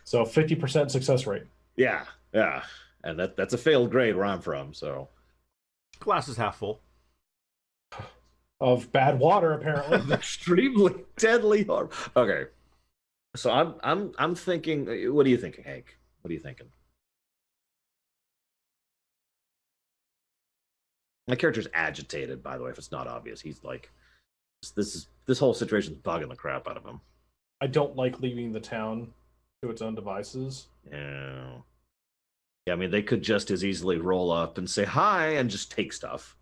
So 50% success rate. Yeah, and that's a failed grade where I'm from. So Glass is half full. Of bad water, apparently. extremely deadly harm. Okay, so I'm thinking. What are you thinking, Hank? What are you thinking? My character's agitated, by the way. If it's not obvious, he's like, this whole situation's bugging the crap out of him. I don't like leaving the town to its own devices. Yeah, Yeah, I mean, they could just as easily roll up and say hi and just take stuff.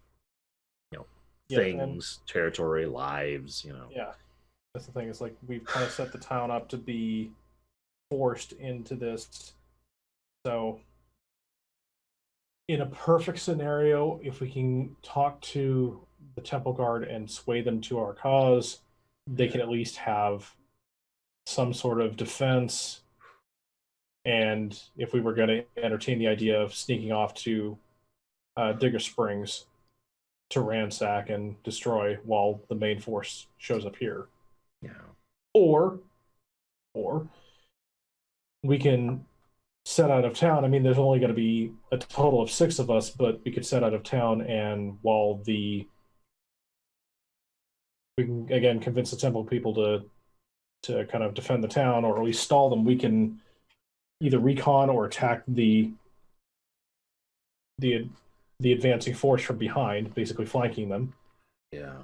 Yeah, Things, territory, lives, Yeah, that's the thing. Is like we've kind of set the town up to be forced into this. So, in a perfect scenario, if we can talk to the Temple Guard and sway them to our cause, they can at least have some sort of defense. And if we were going to entertain the idea of sneaking off to Digger Springs to ransack and destroy while the main force shows up here, Yeah. or we can set out of town. I mean, there's only going to be a total of 6 of us, but we could set out of town, and while we can again convince the temple people to kind of defend the town, or at least stall them, we can either recon or attack the advancing force from behind, basically flanking them. Yeah.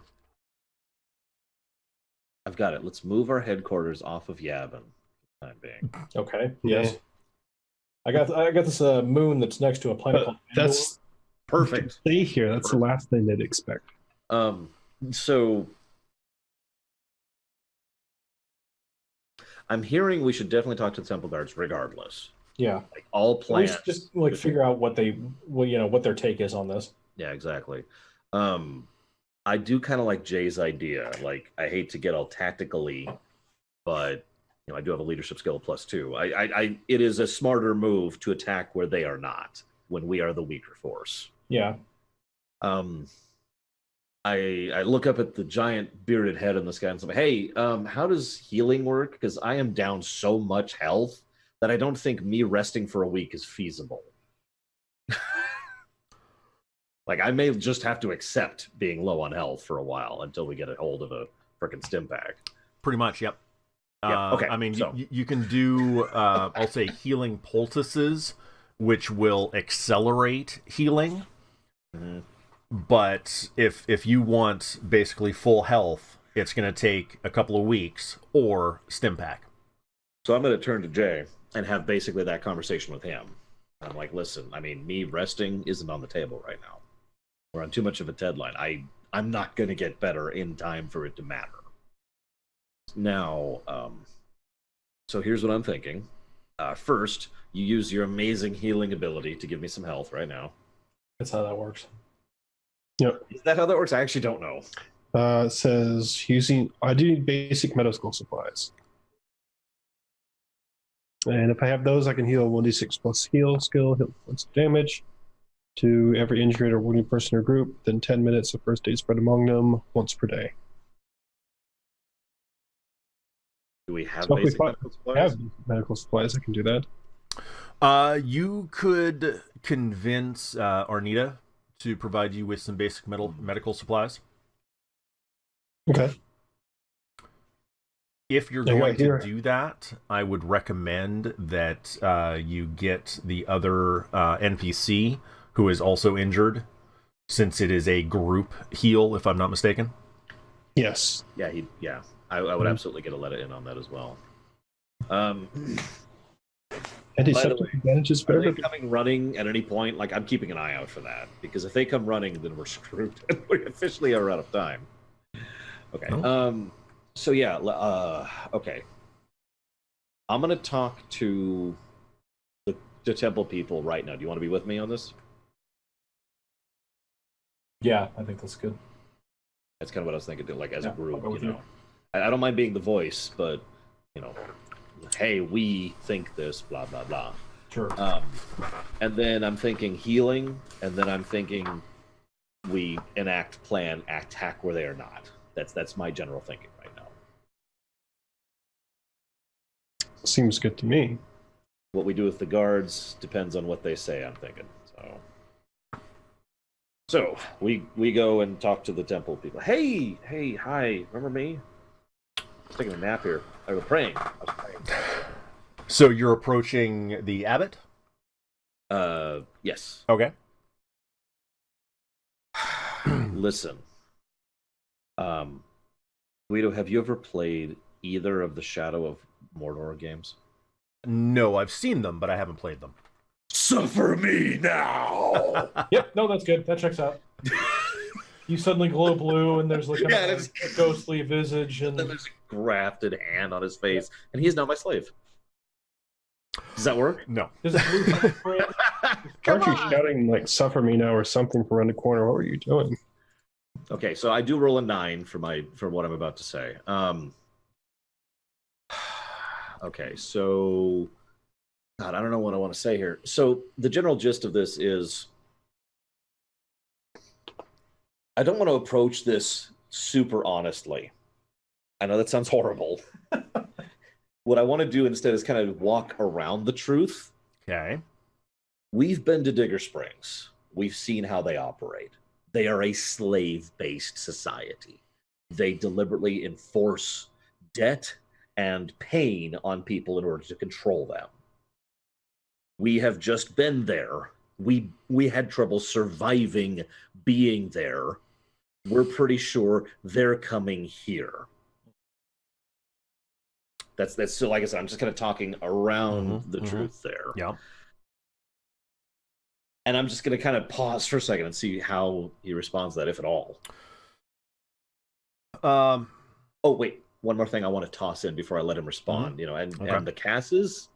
I've got it. Let's move our headquarters off of Yavin for the time being. Okay. Yeah. Yes. I got this moon that's next to a planet But called Andor. That's perfect. Stay here. That's the last thing they'd expect. So I'm hearing we should definitely talk to the Temple Guards regardless. Yeah. Like all At plans. least just like figure out what what their take is on this. Yeah, exactly. I do kind of like Jay's idea. Like, I hate to get all tactically, but I do have a leadership skill +2. It is a smarter move to attack where they are not, when we are the weaker force. Yeah. I look up at the giant bearded head in the sky and say, "Hey, how does healing work? Because I am down so much health that I don't think me resting for a week is feasible." Like, I may just have to accept being low on health for a while until we get a hold of a freaking stim pack. Pretty much, yep. Yeah, okay. I mean, so you can do, I'll say, healing poultices, which will accelerate healing. Mm-hmm. But if you want basically full health, it's going to take a couple of weeks or stim pack. So I'm going to turn to Jay and have basically that conversation with him. I'm like, listen, I mean, me resting isn't on the table right now. We're on too much of a deadline. I'm not going to get better in time for it to matter. Now, so here's what I'm thinking. First, you use your amazing healing ability to give me some health right now. That's how that works. Yep. Is that how that works? I actually don't know. It says I do need basic medical supplies. And if I have those, I can heal 1d6 plus heal skill, hit points of damage to every injured or wounded person or group, then 10 minutes of first aid spread among them once per day. Do we have So if basic we medical supplies? have medical supplies, I can do that. You could convince Arnita to provide you with some basic medical supplies. Okay. If you're going to do that, I would recommend that you get the other NPC who is also injured, since it is a group heal, if I'm not mistaken. Yes. Yeah, I would absolutely get a let in on that as well. Antiseptic advantages for Are they everybody. coming running at any point? Like, I'm keeping an eye out for that, because if they come running, then we're screwed. We officially are out of time. Okay. Oh. So yeah. Okay. I'm gonna talk to the temple people right now. Do you want to be with me on this? Yeah, I think that's good. That's kind of what I was thinking. Like, as a group, I'll go with you know. I don't mind being the voice, but hey, we think this, blah blah blah. Sure. And then I'm thinking healing, and then I'm thinking we enact plan, attack where they are not. That's my general thinking right now. Seems good to me. What we do with the guards depends on what they say, I'm thinking. So we go and talk to the temple people. Hey, hi, remember me? I was taking a nap here. I was praying. So you're approaching the abbot? Yes. Okay. Listen. Guido, have you ever played either of the Shadow of Mordor games? No, I've seen them, but I haven't played them. Suffer me now. Yep, no, that's good. That checks out. You suddenly glow blue, and there's like a ghostly visage, and then there's a grafted hand on his face, and he is now my slave. Does that work? No. there's a blue footprint. Aren't you shouting like "suffer me now" or something from around the corner? What were you doing? Okay, so I do roll a 9 for what I'm about to say. Okay, so God, I don't know what I want to say here. So the general gist of this is I don't want to approach this super honestly. I know that sounds horrible. What I want to do instead is kind of walk around the truth. Okay. We've been to Digger Springs. We've seen how they operate. They are a slave-based society. They deliberately enforce debt and pain on people in order to control them. We have just been there. We had trouble surviving being there. We're pretty sure they're coming here. That's so, like I said, I'm just kind of talking around the truth there. Yeah. And I'm just going to kind of pause for a second and see how he responds to that, if at all. Oh, wait. One more thing I want to toss in before I let him respond. You know, and the Casses,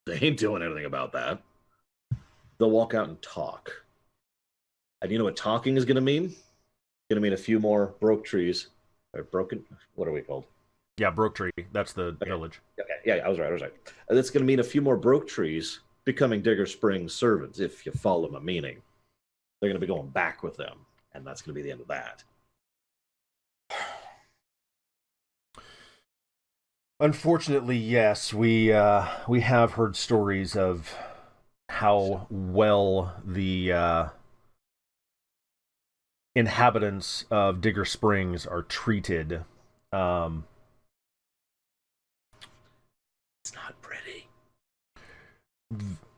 they ain't doing anything about that. They'll walk out and talk. And you know what talking is going to mean? It's going to mean a few more broke trees. Or broken, what are we called? Yeah, Broke Tree. That's the village. Okay, yeah, I was right. That's going to mean a few more broke trees becoming Digger Springs servants, if you follow my meaning. They're going to be going back with them, and that's going to be the end of that. Unfortunately, yes, we have heard stories of how well the inhabitants of Digger Springs are treated. It's not pretty.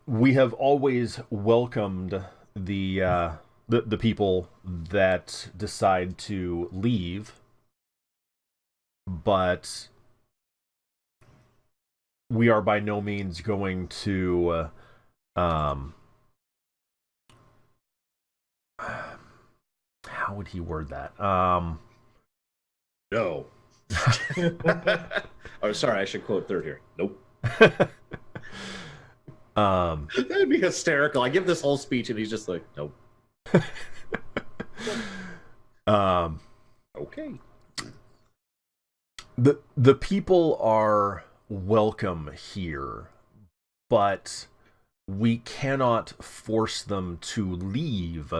We have always welcomed the people that decide to leave, but we are by no means going to how would he word that? No. Oh, sorry, I should quote third here. Nope. That'd be hysterical. I give this whole speech and he's just like, nope. Okay. The people are welcome here, but we cannot force them to leave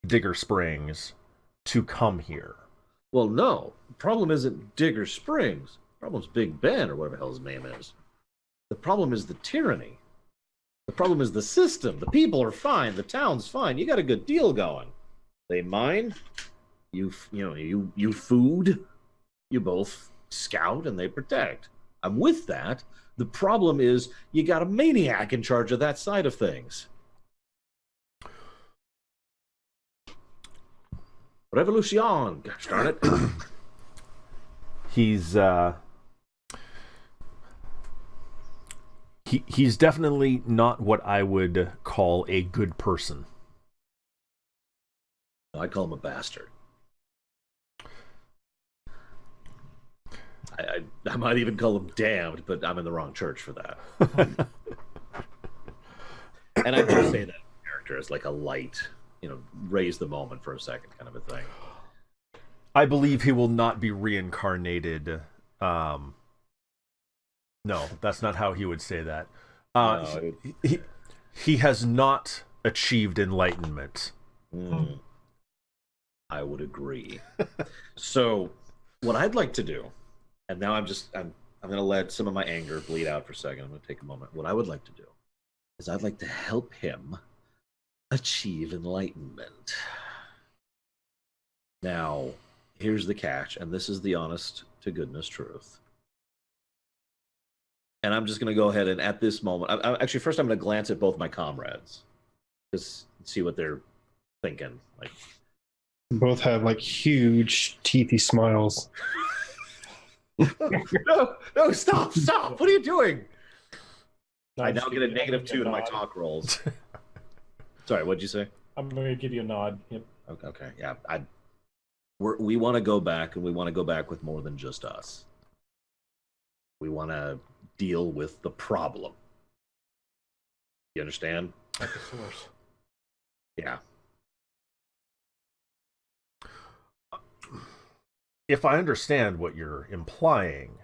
Digger Springs to come here. Well, no. The problem isn't Digger Springs. The problem's Big Ben, or whatever the hell his name is. The problem is the tyranny. The problem is the system. The people are fine. The town's fine. You got a good deal going. They mine. You food. You both scout and they protect. I'm with that. The problem is you got a maniac in charge of that side of things. Revolution. Gosh darn it. He's definitely not what I would call a good person. I call him a bastard. I might even call him damned, but I'm in the wrong church for that. And I do say that character as like a light, raise the moment for a second kind of a thing. I believe he will not be reincarnated. No, that's not how he would say that. He has not achieved enlightenment. I would agree. So, what I'd like to do, and now I'm going to let some of my anger bleed out for a second. I'm going to take a moment. What I would like to do is I'd like to help him achieve enlightenment. Now, here's the catch, and this is the honest to goodness truth. And I'm just going to go ahead and at this moment, actually, first I'm going to glance at both my comrades, just see what they're thinking. Like, both have like huge teethy smiles. No, stop! What are you doing? No, I I'm now just get a giving you- I'm gonna -2 give you in a my nod. talk rolls. Sorry, what'd you say? I'm going to give you a nod. Yep. Okay, yeah. We want to go back, and we want to go back with more than just us. We want to deal with the problem. You understand? At the source. Yeah. If I understand what you're implying,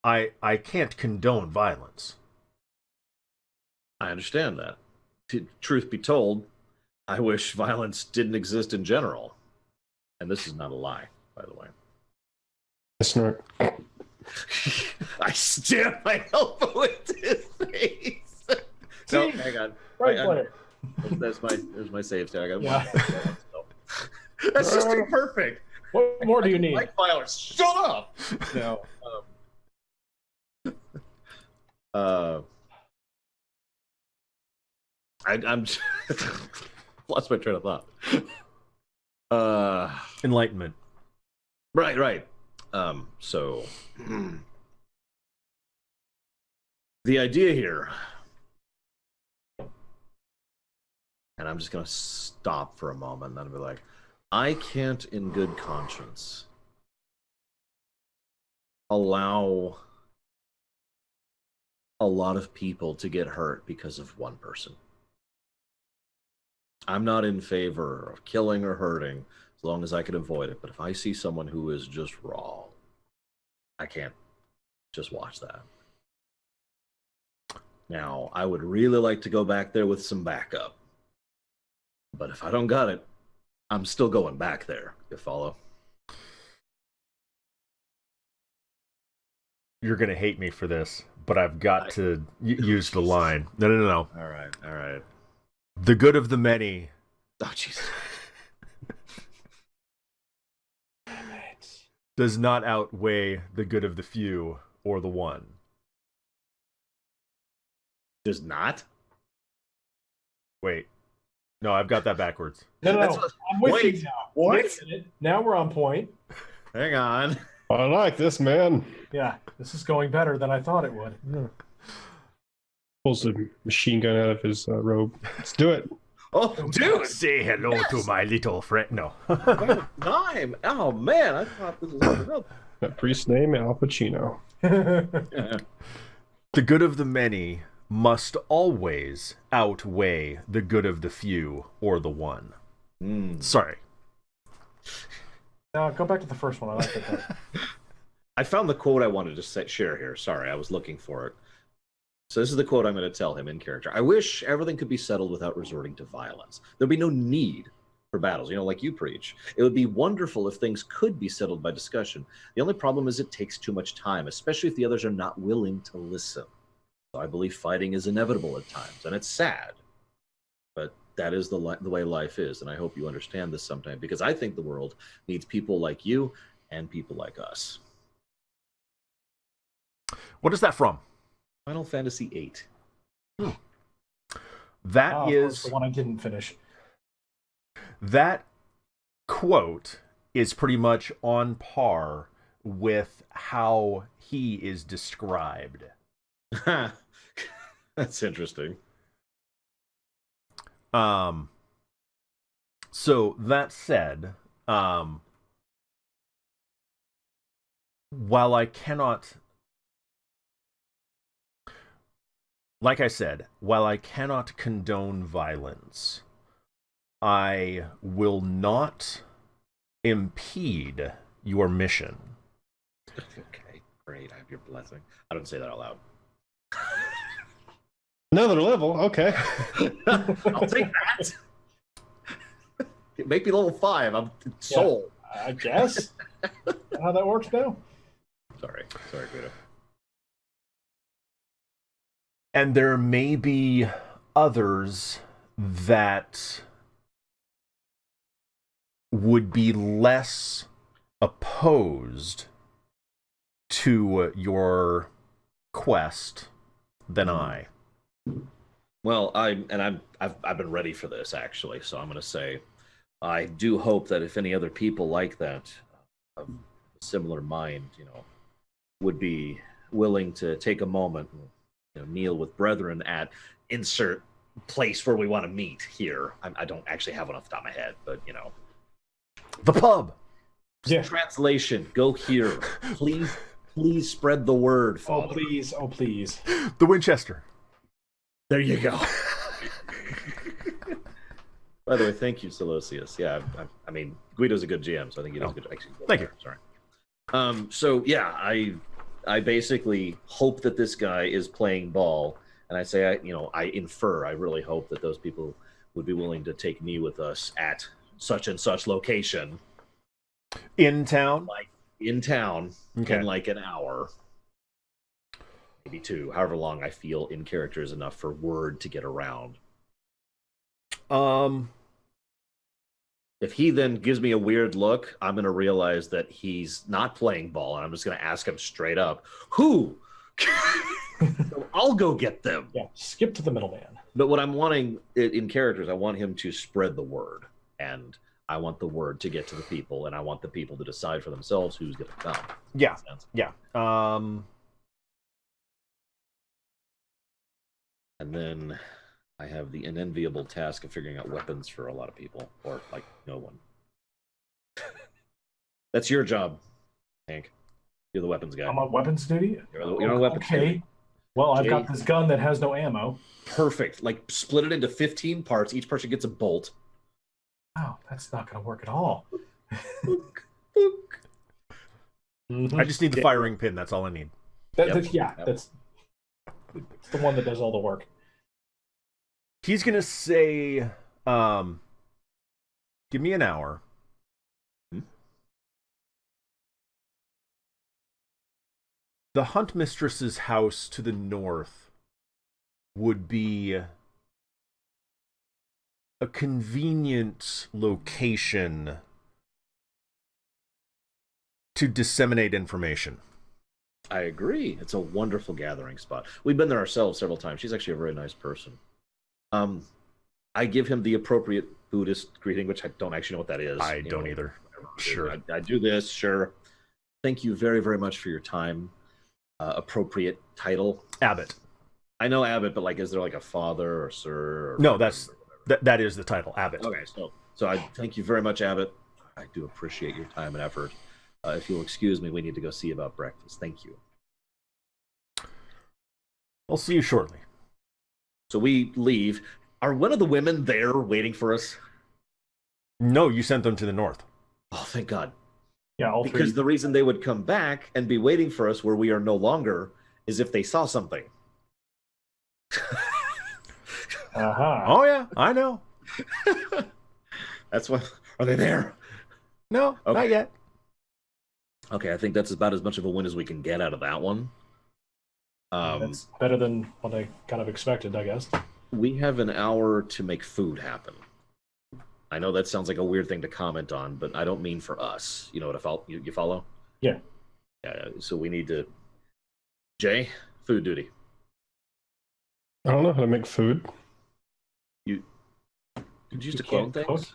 I can't condone violence. I understand that. Truth be told, I wish violence didn't exist in general. And this is not a lie, by the way. I snort. I stamp my elbow into his face. No, See? hang on. Right I- player. There's my save stat. I got Yeah. one. That's just perfect. What more do you I need? like violence. Shut up. No. I'm lost my train of thought. Enlightenment. Right. So the idea here, and I'm just gonna stop for a moment and then be like, I can't in good conscience allow a lot of people to get hurt because of one person. I'm not in favor of killing or hurting as long as I can avoid it. But if I see someone who is just raw, I can't just watch that. Now, I would really like to go back there with some backup. But if I don't got it, I'm still going back there. You follow? You're going to hate me for this, but I've got to use the line. No. All right. The good of the many Oh, jeez. does not outweigh the good of the few or the one. Does not? Wait. No, I've got that backwards. No. That's what- I'm with wait, you now. what? Wait a minute. Now we're on point. Hang on. I like this, man. Yeah, this is going better than I thought it would. Pulls a machine gun out of his robe. Let's do it. Oh, dude. Say hello to my little friend. No. Dime. Oh, man. I thought this was something else. That priest's name, Al Pacino. The good of the many must always outweigh the good of the few or the one. Sorry. No, go back to the first one. I like it better. I found the quote I wanted to share here. Sorry, I was looking for it. So this is the quote I'm going to tell him in character. I wish everything could be settled without resorting to violence. There'd be no need for battles, like you preach. It would be wonderful if things could be settled by discussion. The only problem is it takes too much time, especially if the others are not willing to listen. So I believe fighting is inevitable at times, and it's sad. But that is the way life is, and I hope you understand this sometime, because I think the world needs people like you and people like us. What is that from? Final Fantasy VIII. That Of is course, the one I didn't finish. that quote is pretty much on par with how he is described. That's interesting. So that said, while I cannot, like I said, while I cannot condone violence, I will not impede your mission. Okay, great. I have your blessing. I don't say that out loud. Another level, okay. I'll take that. Make me level 5. I'm sold. I guess. How that works now? Sorry, Guido. And there may be others that would be less opposed to your quest than I. Well, I've been ready for this actually, so I'm going to say I do hope that if any other people like that, of a similar mind, would be willing to take a moment and kneel with brethren at insert place where we want to meet here. I don't actually have one off the top of my head, but The pub. Yeah. Translation: go here, please spread the word, Oh Father. please, oh please. The Winchester. There you go. By the way, thank you, Silosius. Yeah, I mean, Guido's a good GM, so I think he does a good. Actually, Thank you. Sorry. So yeah, I basically hope that this guy is playing ball, and I say, I infer, I really hope that those people would be willing to take me with us at such and such location In town. in town Okay. in like an hour, maybe 2, however long I feel in character is enough for word to get around. If he then gives me a weird look, I'm going to realize that he's not playing ball, and I'm just going to ask him straight up, who? So I'll go get them. Yeah, skip to the middleman. But what I'm wanting in characters, I want him to spread the word, and I want the word to get to the people, and I want the people to decide for themselves who's going to come. Yeah. Makes sense? Yeah. And then I have the unenviable task of figuring out weapons for a lot of people, or like no one. That's your job, Hank. You're the weapons guy. I'm on weapons duty. You're on weapons Okay. duty. Well, I've Jay- got this gun that has no ammo. Perfect. Like split it into 15 parts. Each person gets a bolt. Oh, that's not going to work at all. I just need the firing pin. That's all I need. That's Yep. that's the one that does all the work. He's gonna say, "Give me an hour." The hunt mistress's house to the north would be a convenient location to disseminate information. I agree. It's a wonderful gathering spot. We've been there ourselves several times. She's actually a very nice person. I give him the appropriate Buddhist greeting, which I don't actually know what that is. I don't either. Sure. I do this, sure. Thank you very, very much for your time. Appropriate title. Abbott. I know Abbott, but like, is there like a father or sir? Or No, that is the title, Abbott. Okay, so I thank you very much, Abbott. I do appreciate your time and effort. If you'll excuse me, we need to go see about breakfast. Thank you. I'll see you shortly. So we leave. Are one of the women there waiting for us? No, you sent them to the north. Oh, thank God. Yeah, all Because three. the reason they would come back and be waiting for us where we are no longer is if they saw something. Uh-huh. Oh yeah, I know. That's what. Are they there? No, Okay. not yet. Okay, I think that's about as much of a win as we can get out of that one. That's better than what I kind of expected, I guess. We have an hour to make food happen. I know that sounds like a weird thing to comment on, but I don't mean for us. You know what? You follow? Yeah. Yeah. So we need to. Jay, food duty. I don't know how to make food. Could you use You to clone can't things? cook?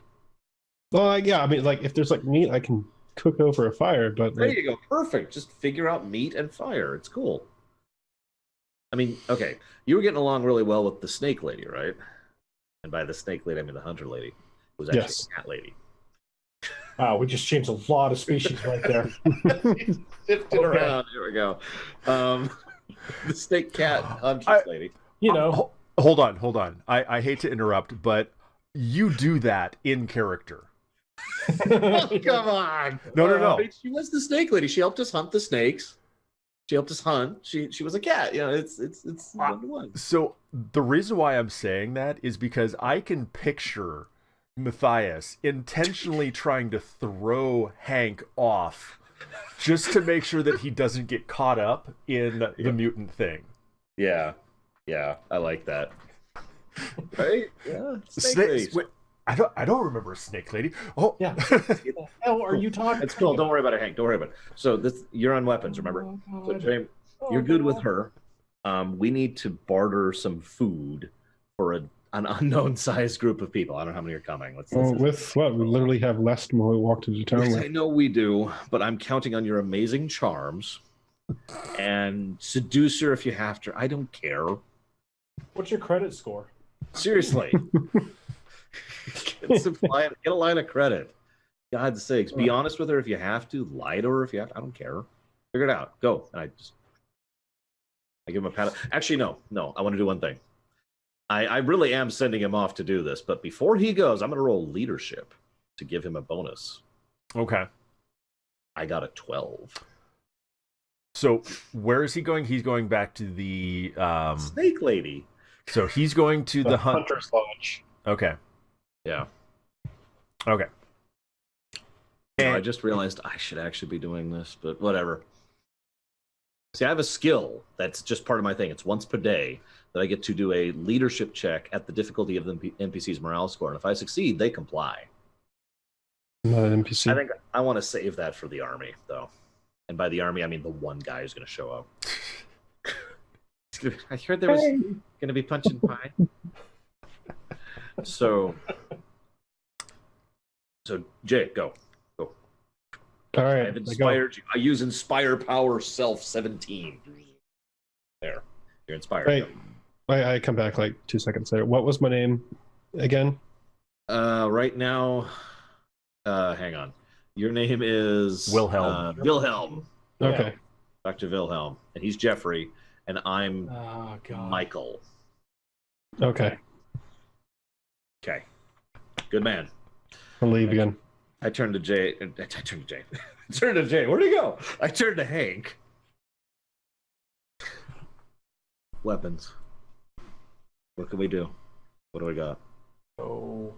Well, yeah, I mean, like if there's like meat, I can cook over a fire, but There like, you go. Perfect. Just figure out meat and fire. It's cool. I mean, okay. You were getting along really well with the snake lady, right? And by the snake lady, I mean the hunter lady. It was actually Yes. a cat lady. Wow, we just changed a lot of species right there. Shifted Okay. around. Here we go. The snake cat huntress lady. You know, Hold on. I hate to interrupt, but you do that in character. Oh, come on. No. She was the snake lady. She helped us hunt the snakes. She helped us hunt. She was a cat. You know, it's 1-to-1. So the reason why I'm saying that is because I can picture Matthias intentionally trying to throw Hank off just to make sure that he doesn't get caught up in the mutant thing. Yeah, I like that. Right? Yeah. Snake lady. Wait, I don't remember a snake lady. Oh yeah. What the hell are you talking It's cool. Don't worry about it, Hank. Don't worry about it. So you're on weapons, remember? Oh, So God. Jay, you're good with her. We need to barter some food for an unknown sized group of people. I don't know how many are coming. well, with what we literally have less than what we walked into town Yes, with. I know we do, but I'm counting on your amazing charms. and seducer if you have to. I don't care. What's your credit score? Seriously. Get a line of credit. God's sakes. Be honest with her if you have to. Lie to her if you have to. I don't care. Figure it out. Go. And I give him a pat. Actually, no. I want to do one thing. I really am sending him off to do this, but before he goes, I'm going to roll leadership to give him a bonus. Okay. I got a 12. So where is he going? He's going back to the Snake Lady. So he's going to the Hunter's Lodge. Okay. Yeah. Okay. I just realized I should actually be doing this, but whatever. See, I have a skill that's just part of my thing. It's once per day that I get to do a leadership check at the difficulty of the NPC's morale score. And if I succeed, they comply. Not an NPC. I think I want to save that for the army, though. And by the army, I mean the one guy who's going to show up. I heard there was going to be punch and pie. So, Jay, go. All right. I've inspired you. I use Inspire Power Self 17. There. You're inspired. Right. I come back like 2 seconds later. What was my name again? Right now, hang on. Your name is Wilhelm. Wilhelm. Okay. Dr. Wilhelm. And he's Jeffrey. And I'm God. Michael. Okay. Okay. Good man. I'll leave again. I turned to Jay. I turned to Jay. Where'd he go? I turned to Hank. Weapons. What can we do? What do we got? So,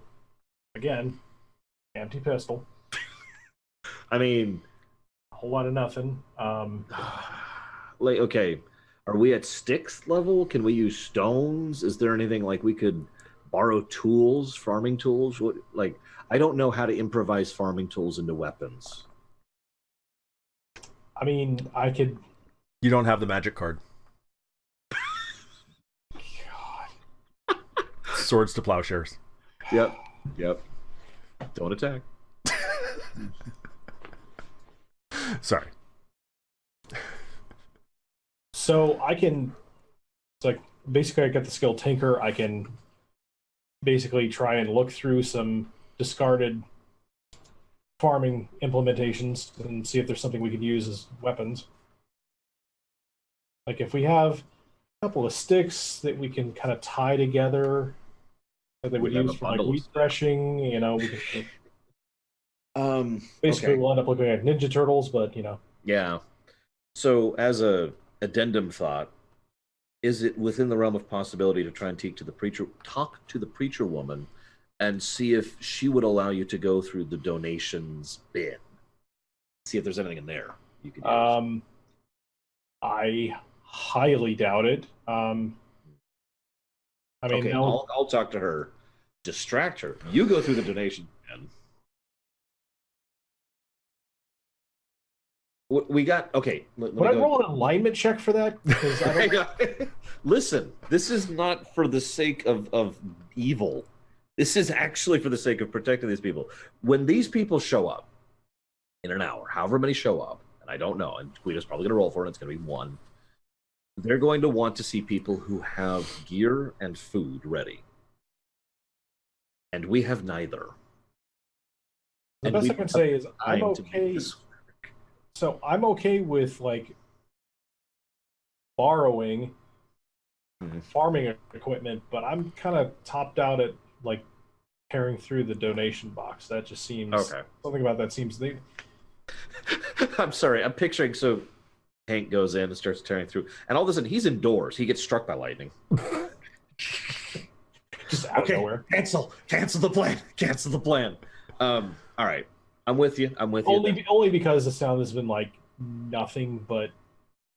again, empty pistol. I mean, A whole lot of nothing. like, okay, are we at sticks level? Can we use stones? Is there anything like we could borrow tools, farming tools? What, like, I don't know how to improvise farming tools into weapons. I mean, I could. You don't have the magic card. God. Swords to plowshares. Yep. Don't attack. Sorry. So I can. It's like basically I got the skill Tinker. I can basically try and look through some discarded farming implementations and see if there's something we could use as weapons. Like if we have a couple of sticks that we can kind of tie together that they would We have use a for like bundle of wheat threshing, you know, we can basically okay. we'll end up looking like Ninja Turtles, but you know. Yeah. So as a addendum thought, is it within the realm of possibility to try and talk to the preacher woman and see if she would allow you to go through the donations bin? See if there's anything in there you could use. I highly doubt it. I mean, Okay, no, I'll talk to her, distract her. You go through the donation bin. We got okay. would I roll an alignment check for that? Because I don't. Listen, this is not for the sake of evil. This is actually for the sake of protecting these people. When these people show up in an hour, however many show up, and I don't know, and Guido's probably going to roll for it, and it's going to be one. They're going to want to see people who have gear and food ready. And we have neither. The And best we I can say is I'm time to make okay. this work. So I'm okay with like borrowing farming equipment, but I'm kind of topped out at like tearing through the donation box. That just seems Okay. something about that seems I'm sorry. I'm picturing so Hank goes in and starts tearing through, and all of a sudden he's indoors. He gets struck by lightning. just out of nowhere. Cancel the plan. All right. I'm with you. Only because the sound has been like nothing but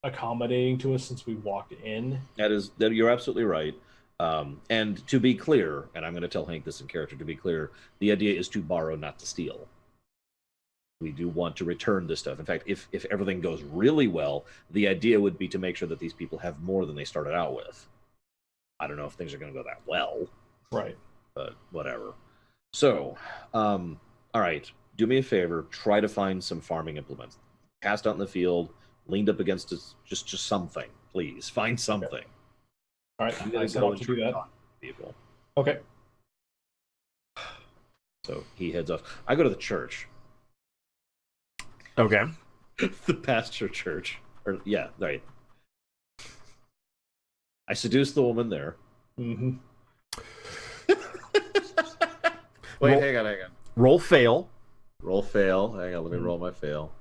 accommodating to us since we walked in. That you're absolutely right. And to be clear, and I'm going to tell Hank this in character, to be clear, the idea is to borrow, not to steal. We do want to return this stuff. In fact, if everything goes really well, the idea would be to make sure that these people have more than they started out with. I don't know if things are going to go that well. Right. But whatever. So, all right. Do me a favor. Try to find some farming implements. Cast out in the field. leaned up against us. Just something, please. Find something. All right, I'm gonna I set go out and to try do to that. talk to people. Okay. So he heads off. I go to the church, Okay. the pastor church. Or yeah, right. I seduce the woman there. Mm-hmm. Wait, Roll- hang on. Roll fail. Roll fail. Hang on, let me roll my fail.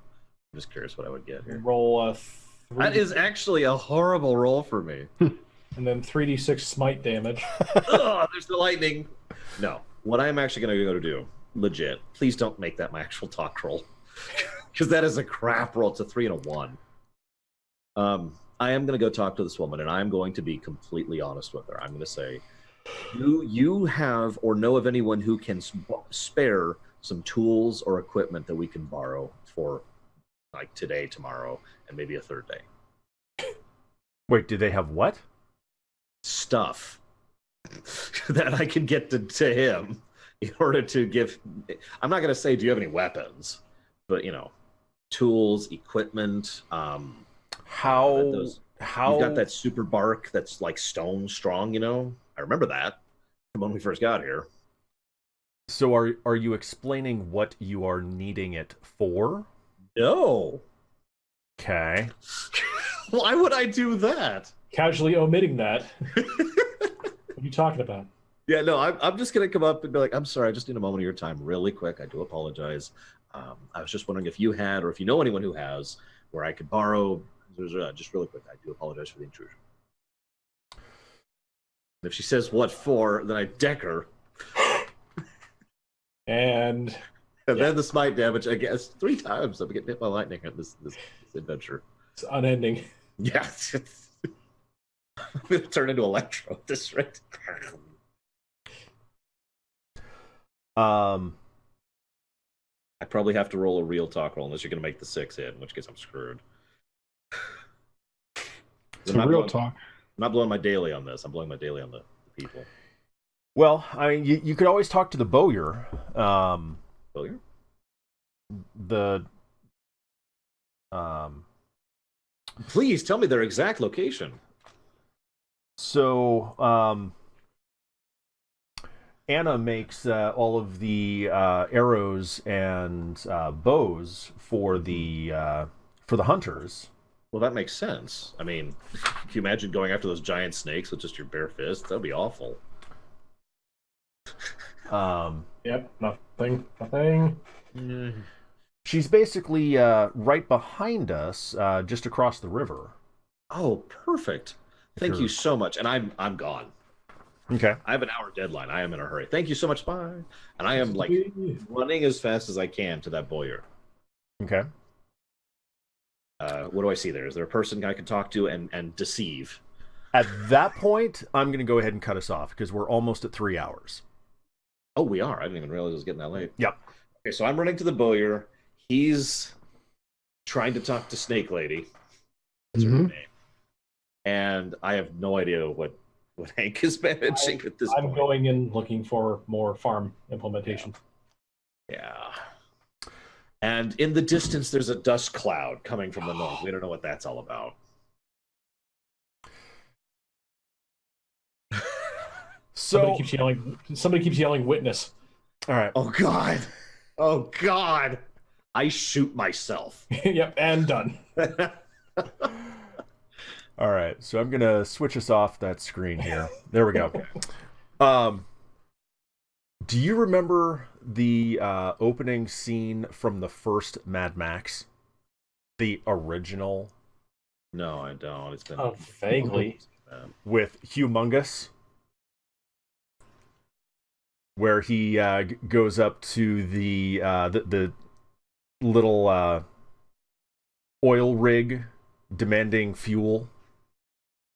I'm just curious what I would get here. Roll That is actually a horrible roll for me. and then 3d6 smite damage. Ugh, there's the lightning. No, what I'm actually going to go to do, legit, please don't make that my actual talk roll. Because that is a crap roll. It's a 3 and a 1. I am going to go talk to this woman, and I'm going to be completely honest with her. I'm going to say, do you have or know of anyone who can spare some tools or equipment that we can borrow for like today, tomorrow, and maybe a third day? Wait, do they have what? Stuff that I can get to him in order to give. I'm not going to say, do you have any weapons? But, tools, equipment. How You've got that super bark that's like stone strong, I remember that from when we first got here. So are you explaining what you are needing it for? No. Okay. Why would I do that? Casually omitting that. What are you talking about? Yeah, no, I'm just going to come up and be like, I'm sorry, I just need a moment of your time really quick. I do apologize. I was just wondering if you had, or if you know anyone who has, where I could borrow, just really quick, I do apologize for the intrusion. And if she says what for, then I deck her. And then the smite damage, I guess, 3 times I'm getting hit by lightning at this adventure. it's unending. Yeah. I'm going to turn into Electro at this rate. I probably have to roll a real talk roll unless you're going to make the 6 hit, in which case I'm screwed. It's a real talk. I'm not blowing my daily on this. I'm blowing my daily on the people. Well, I mean, you could always talk to the bowyer. Bowyer? Please tell me their exact location. So, Anna makes all of the arrows and bows for the hunters. Well, that makes sense. I mean, can you imagine going after those giant snakes with just your bare fist? That would be awful. Yep, nothing. She's basically right behind us, just across the river. Oh, perfect. Thank you so much. And I'm gone. Okay. I have an hour deadline. I am in a hurry. Thank you so much. Bye. And I am like running as fast as I can to that bowyer. Okay. What do I see there? Is there a person I can talk to and deceive? At that point, I'm going to go ahead and cut us off because we're almost at 3 hours. Oh, we are. I didn't even realize it was getting that late. Yep. Okay, so I'm running to the bowyer. He's trying to talk to Snake Lady. That's her name. And I have no idea what Hank is managing at this point. I'm going in looking for more farm implementation. Yeah. And in the distance, there's a dust cloud coming from the north. We don't know what that's all about. So Somebody keeps yelling witness. All right. Oh, God. Oh, God. I shoot myself. Yep, and done. All right. So I'm going to switch us off that screen here. There we go. Do you remember the opening scene from the first Mad Max? The original? No, I don't. It's been vaguely. With Humongous? Where he goes up to the little oil rig demanding fuel.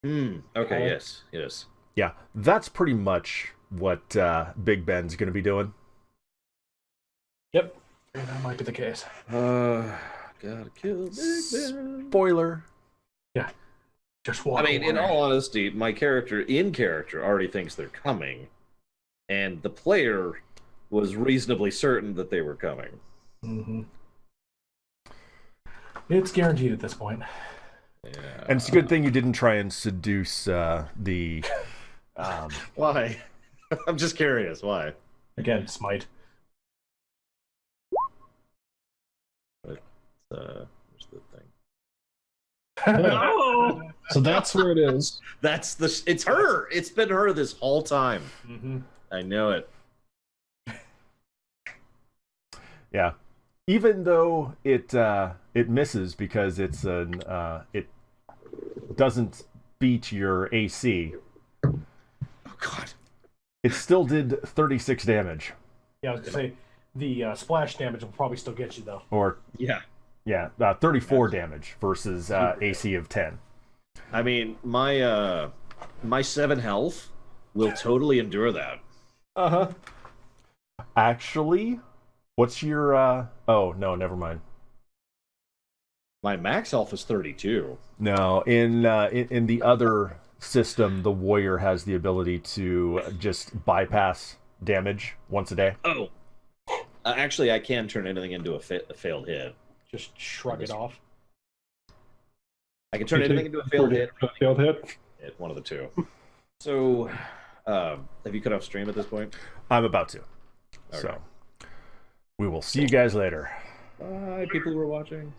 Okay, yes. Yeah, that's pretty much what Big Ben's going to be doing. Yep, that might be the case. Gotta kill Big Ben. Spoiler. Yeah, just walk. I mean, in away. all honesty, my character already thinks they're coming, and the player was reasonably certain that they were coming. Mm-hmm. It's guaranteed at this point. Yeah. And it's a good thing you didn't try and seduce the. Why? I'm just curious. Why? Again, smite. Where's the thing? So that's where it is. That's the. It's her. It's been her this whole time. Mm-hmm. I know it. Yeah, even though it misses because it's it doesn't beat your AC. Oh God. It still did 36 damage. Yeah, I was gonna say the splash damage will probably still get you though. Or Yeah. 34 damage versus AC of 10. I mean, my 7 health will totally endure that. Uh-huh. Actually, what's your oh no, never mind. My max health is 32. No, in the other system, the warrior has the ability to just bypass damage once a day. Oh. Actually, I can turn anything into a failed hit. Just shrug it off. I can turn anything into a failed hit. Failed hit. One of the two. So, have you cut off stream at this point? I'm about to. Okay. So, we will see you guys later. Bye, people who are watching.